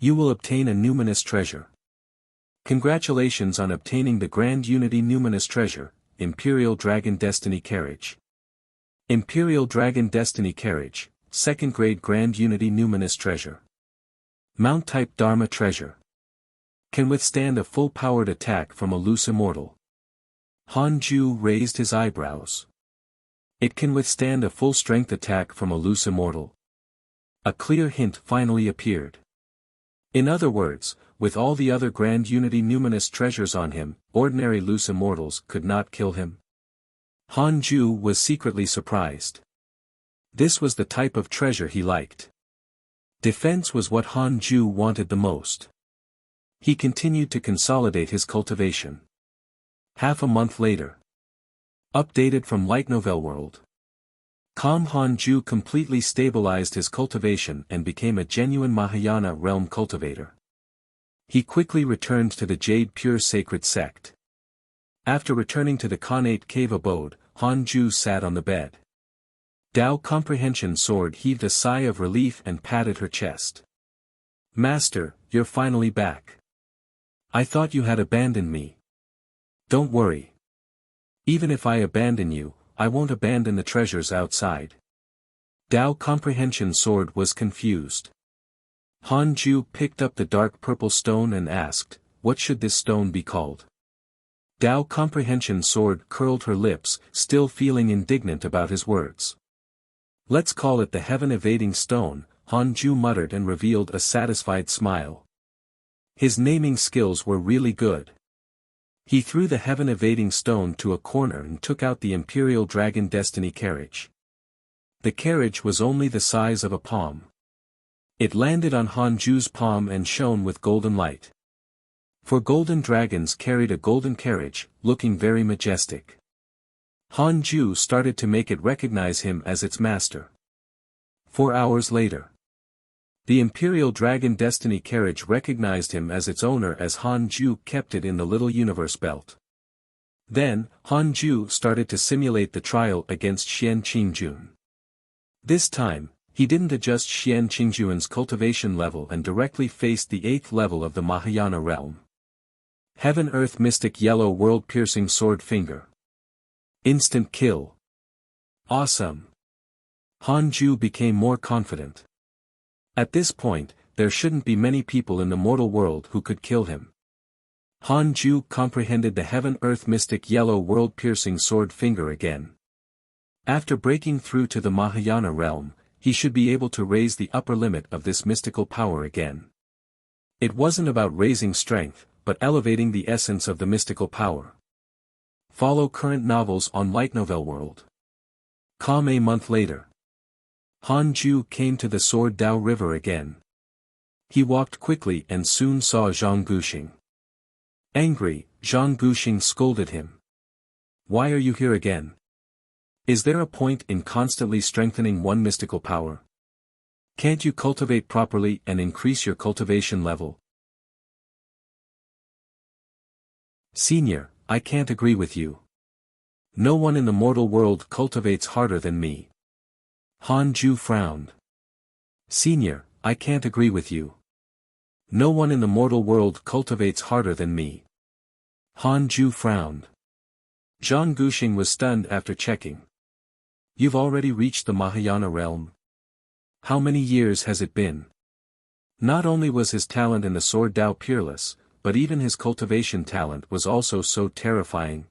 You will obtain a numinous treasure. Congratulations on obtaining the Grand Unity Numinous Treasure, Imperial Dragon Destiny Carriage. Imperial Dragon Destiny Carriage, 2nd Grade Grand Unity Numinous Treasure. Mount Type Dharma Treasure. Can withstand a full-powered attack from a loose immortal. Han Ju raised his eyebrows. It can withstand a full-strength attack from a loose immortal. A clear hint finally appeared. In other words, with all the other Grand Unity Numinous treasures on him, ordinary loose immortals could not kill him. Han Ju was secretly surprised. This was the type of treasure he liked. Defense was what Han Ju wanted the most. He continued to consolidate his cultivation. Half a month later. Updated from Light Novel World. Han Ju completely stabilized his cultivation and became a genuine Mahayana realm cultivator. He quickly returned to the Jade Pure Sacred Sect. After returning to the Khanate Cave abode, Han Ju sat on the bed. Tao Comprehension Sword heaved a sigh of relief and patted her chest. Master, you're finally back. I thought you had abandoned me. Don't worry. Even if I abandon you, I won't abandon the treasures outside. Tao Comprehension Sword was confused. Han Ju picked up the dark purple stone and asked, what should this stone be called? Tao Comprehension Sword curled her lips, still feeling indignant about his words. Let's call it the Heaven Evading Stone, Han Ju muttered and revealed a satisfied smile. His naming skills were really good. He threw the Heaven Evading Stone to a corner and took out the Imperial Dragon Destiny Carriage. The carriage was only the size of a palm. It landed on Han Ju's palm and shone with golden light. For golden dragons carried a golden carriage, looking very majestic. Han Ju started to make it recognize him as its master. 4 hours later. The Imperial Dragon Destiny Carriage recognized him as its owner as Han Ju kept it in the Little Universe Belt. Then, Han Ju started to simulate the trial against Xian Qingjun. This time, he didn't adjust Xian Qingjun's cultivation level and directly faced the 8th level of the Mahayana realm. Heaven Earth Mystic Yellow World Piercing Sword Finger. Instant kill. Awesome. Han Ju became more confident. At this point, there shouldn't be many people in the mortal world who could kill him. Han Ju comprehended the Heaven Earth Mystic Yellow World Piercing Sword Finger again. After breaking through to the Mahayana realm, he should be able to raise the upper limit of this mystical power again. It wasn't about raising strength, but elevating the essence of the mystical power. Follow current novels on Light Novel World. A month later. Han Ju came to the Sword Dao River again. He walked quickly and soon saw Zhang Guxing. Angry, Zhang Guxing scolded him. Why are you here again? Is there a point in constantly strengthening one mystical power? Can't you cultivate properly and increase your cultivation level? Senior, I can't agree with you. No one in the mortal world cultivates harder than me. Han Ju frowned. Senior, I can't agree with you. No one in the mortal world cultivates harder than me. Han Ju frowned. Zhang Guxing was stunned after checking. You've already reached the Mahayana realm? How many years has it been? Not only was his talent in the Sword Dao peerless, but even his cultivation talent was also so terrifying.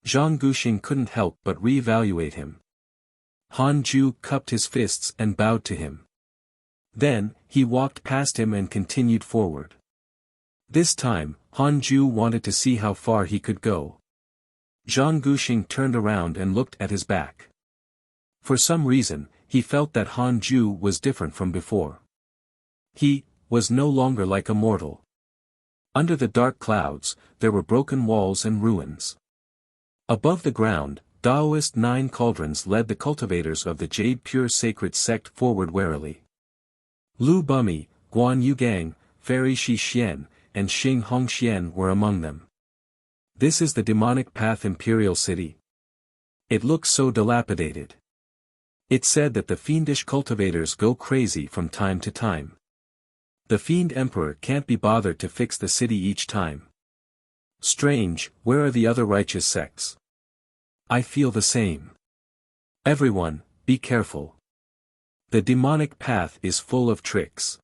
Zhang Guxing couldn't help but re-evaluate him. Han Ju cupped his fists and bowed to him. Then, he walked past him and continued forward. This time, Han Ju wanted to see how far he could go. Zhang Guxing turned around and looked at his back. For some reason, he felt that Han Ju was different from before. He was no longer like a mortal. Under the dark clouds, there were broken walls and ruins. Above the ground, Taoist 9 cauldrons led the cultivators of the Jade Pure Sacred Sect forward warily. Lu Bumi, Guan Yugang, Fairy Shi Xian, and Xing Hongxian were among them. This is the demonic path imperial city. It looks so dilapidated. It said that the fiendish cultivators go crazy from time to time. The fiend emperor can't be bothered to fix the city each time. Strange, where are the other righteous sects? I feel the same. Everyone, be careful. The demonic path is full of tricks.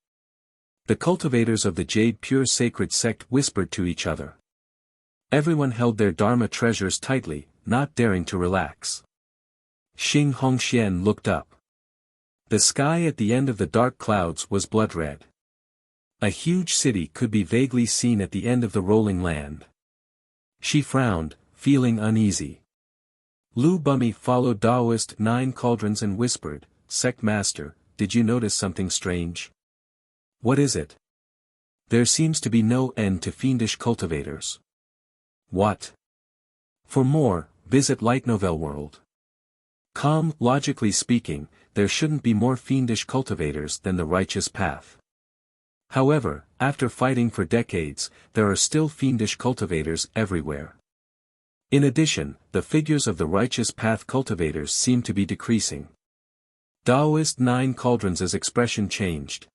The cultivators of the Jade Pure Sacred Sect whispered to each other. Everyone held their Dharma treasures tightly, not daring to relax. Xing Hongxian looked up. The sky at the end of the dark clouds was blood-red. A huge city could be vaguely seen at the end of the rolling land. She frowned, feeling uneasy. Lu Bumi followed Taoist 9 cauldrons and whispered, Sect Master, did you notice something strange? What is it? There seems to be no end to fiendish cultivators. What? For more, visit Light Novel World. Logically speaking, there shouldn't be more fiendish cultivators than the righteous path. However, after fighting for decades, there are still fiendish cultivators everywhere. In addition, the figures of the righteous path cultivators seem to be decreasing. Taoist 9 cauldrons' expression changed.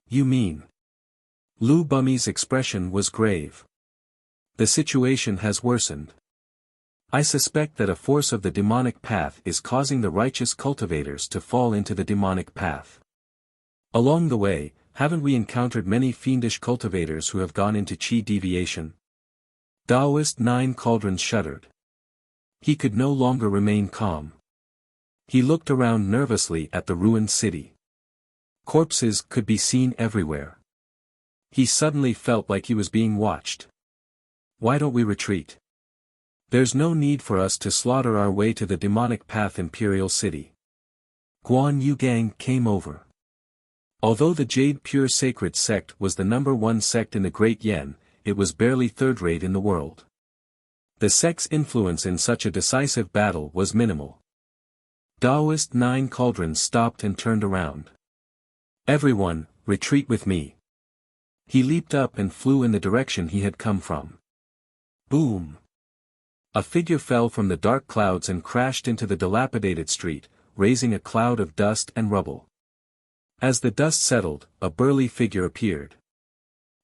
You mean? Lu Bumi's expression was grave. The situation has worsened. I suspect that a force of the demonic path is causing the righteous cultivators to fall into the demonic path. Along the way, haven't we encountered many fiendish cultivators who have gone into Qi deviation? Taoist 9 cauldrons shuddered. He could no longer remain calm. He looked around nervously at the ruined city. Corpses could be seen everywhere. He suddenly felt like he was being watched. Why don't we retreat? There's no need for us to slaughter our way to the demonic path imperial city. Guan Yugang came over. Although the Jade Pure Sacred Sect was the #1 sect in the Great Yen, it was barely third-rate in the world. The sect's influence in such a decisive battle was minimal. Taoist 9 cauldrons stopped and turned around. Everyone, retreat with me. He leaped up and flew in the direction he had come from. Boom! A figure fell from the dark clouds and crashed into the dilapidated street, raising a cloud of dust and rubble. As the dust settled, a burly figure appeared.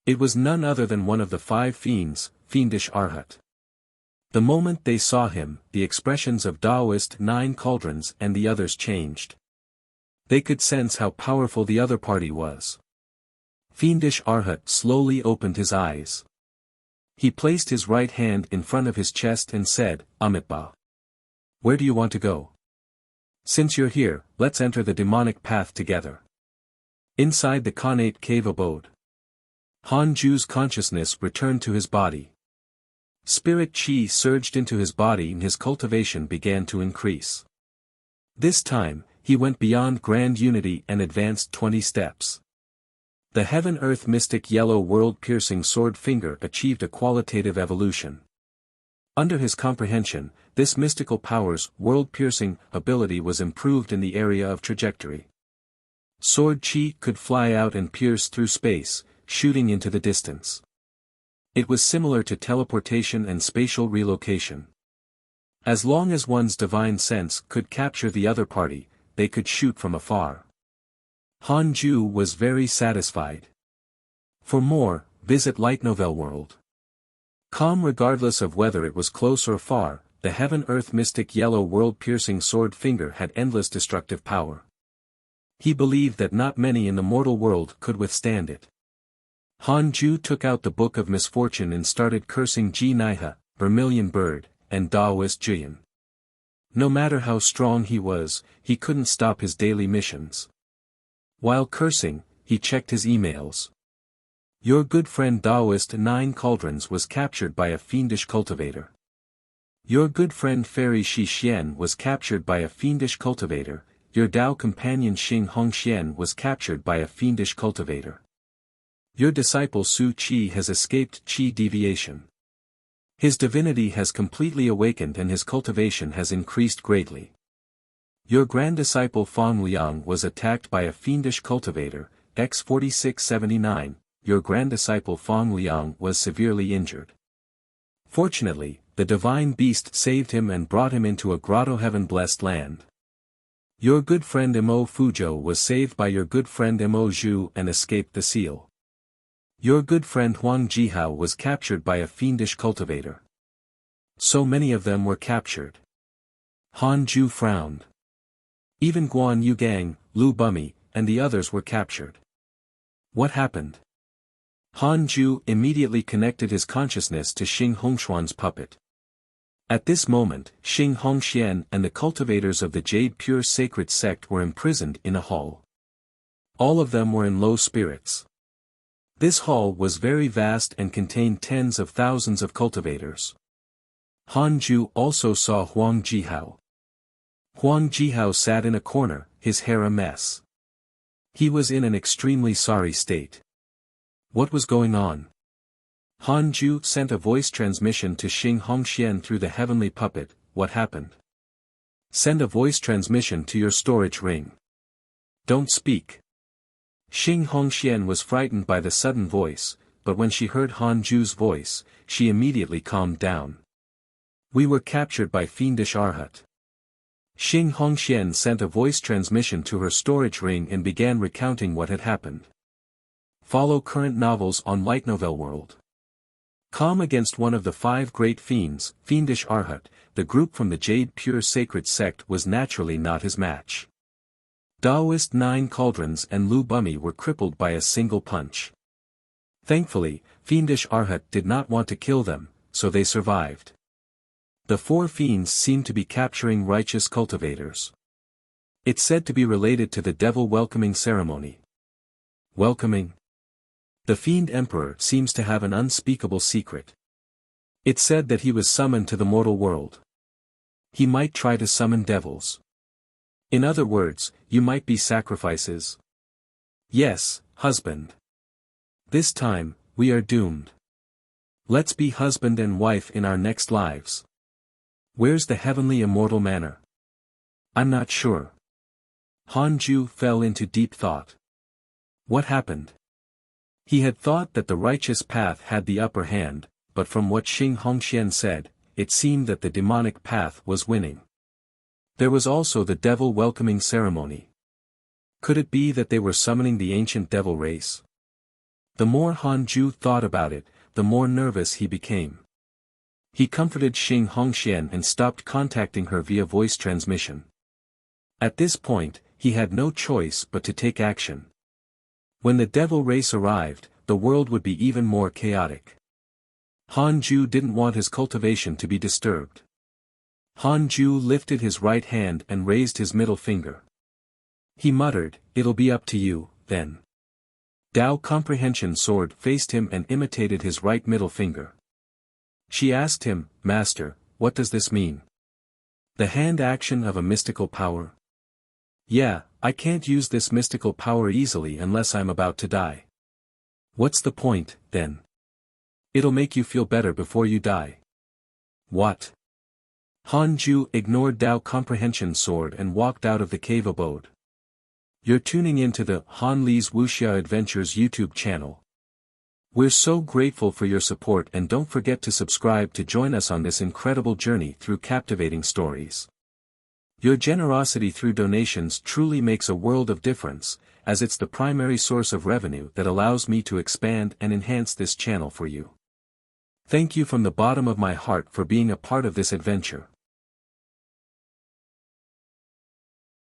It was none other than one of the 5 fiends, fiendish Arhat. The moment they saw him, the expressions of Taoist 9 cauldrons and the others changed. They could sense how powerful the other party was. Fiendish Arhat slowly opened his eyes. He placed his right hand in front of his chest and said, Amitabha. Where do you want to go? Since you're here, let's enter the demonic path together. Inside the Khanate cave abode, Han Ju's consciousness returned to his body. Spirit Qi surged into his body and his cultivation began to increase. This time, he went beyond grand unity and advanced 20 steps. The heaven-earth mystic yellow world-piercing sword finger achieved a qualitative evolution. Under his comprehension, this mystical power's world-piercing ability was improved in the area of trajectory. Sword chi could fly out and pierce through space, shooting into the distance. It was similar to teleportation and spatial relocation. As long as one's divine sense could capture the other party, they could shoot from afar. Han Ju was very satisfied. For more, visit Light Novel World. Calm regardless of whether it was close or far, the heaven-earth mystic yellow world-piercing sword finger had endless destructive power. He believed that not many in the mortal world could withstand it. Han Ju took out the Book of Misfortune and started cursing Ji Naiha, Vermilion Bird, and Daoist Jian. No matter how strong he was, he couldn't stop his daily missions. While cursing, he checked his emails. Your good friend Daoist 9 Cauldrons was captured by a fiendish cultivator. Your good friend Fairy Shi Xian was captured by a fiendish cultivator. Your Dao companion Xing Hongxian was captured by a fiendish cultivator. Your disciple Su Qi has escaped Qi deviation. His divinity has completely awakened and his cultivation has increased greatly. Your grand disciple Fang Liang was attacked by a fiendish cultivator, X4679, your grand disciple Fang Liang was severely injured. Fortunately, the divine beast saved him and brought him into a grotto heaven-blessed land. Your good friend Mo Fuzhou was saved by your good friend Mo Zhu and escaped the seal. Your good friend Huang Jihao was captured by a fiendish cultivator. So many of them were captured. Han Ju frowned. Even Guan Yugang, Lu Bumi, and the others were captured. What happened? Han Ju immediately connected his consciousness to Xing Hongshuan's puppet. At this moment, Xing Hongxian and the cultivators of the Jade Pure Sacred Sect were imprisoned in a hall. All of them were in low spirits. This hall was very vast and contained tens of thousands of cultivators. Han Ju also saw Huang Jihao. Huang Jihao sat in a corner, his hair a mess. He was in an extremely sorry state. What was going on? Han Ju sent a voice transmission to Xing Hongxian through the heavenly puppet. What happened? Send a voice transmission to your storage ring. Don't speak. Xing Hongxian was frightened by the sudden voice, but when she heard Han Ju's voice, she immediately calmed down. We were captured by fiendish Arhat. Xing Hongxian sent a voice transmission to her storage ring and began recounting what had happened. Follow current novels on Light Novel World. Calm against one of the 5 great fiends, fiendish Arhat, the group from the Jade Pure Sacred Sect was naturally not his match. Daoist 9 Cauldrons and Lu Bumi were crippled by a single punch. Thankfully, fiendish Arhat did not want to kill them, so they survived. The 4 fiends seemed to be capturing righteous cultivators. It's said to be related to the devil welcoming ceremony. Welcoming? The Fiend Emperor seems to have an unspeakable secret. It's said that he was summoned to the mortal world. He might try to summon devils. In other words, you might be sacrifices. Yes, husband. This time, we are doomed. Let's be husband and wife in our next lives. Where's the heavenly immortal manor? I'm not sure. Han Ju fell into deep thought. What happened? He had thought that the righteous path had the upper hand, but from what Xing Hongxian said, it seemed that the demonic path was winning. There was also the devil welcoming ceremony. Could it be that they were summoning the ancient devil race? The more Han Ju thought about it, the more nervous he became. He comforted Xing Hongxian and stopped contacting her via voice transmission. At this point, he had no choice but to take action. When the devil race arrived, the world would be even more chaotic. Han Ju didn't want his cultivation to be disturbed. Han Ju lifted his right hand and raised his middle finger. He muttered, "It'll be up to you, then." Dao Comprehension Sword faced him and imitated his right middle finger. She asked him, "Master, what does this mean? The hand action of a mystical power?" Yeah, I can't use this mystical power easily unless I'm about to die. What's the point, then? It'll make you feel better before you die. What? Han Ju ignored Dao Comprehension Sword and walked out of the cave abode. You're tuning into the Han Li's Wuxia Adventures YouTube channel. We're so grateful for your support, and don't forget to subscribe to join us on this incredible journey through captivating stories. Your generosity through donations truly makes a world of difference, as it's the primary source of revenue that allows me to expand and enhance this channel for you. Thank you from the bottom of my heart for being a part of this adventure.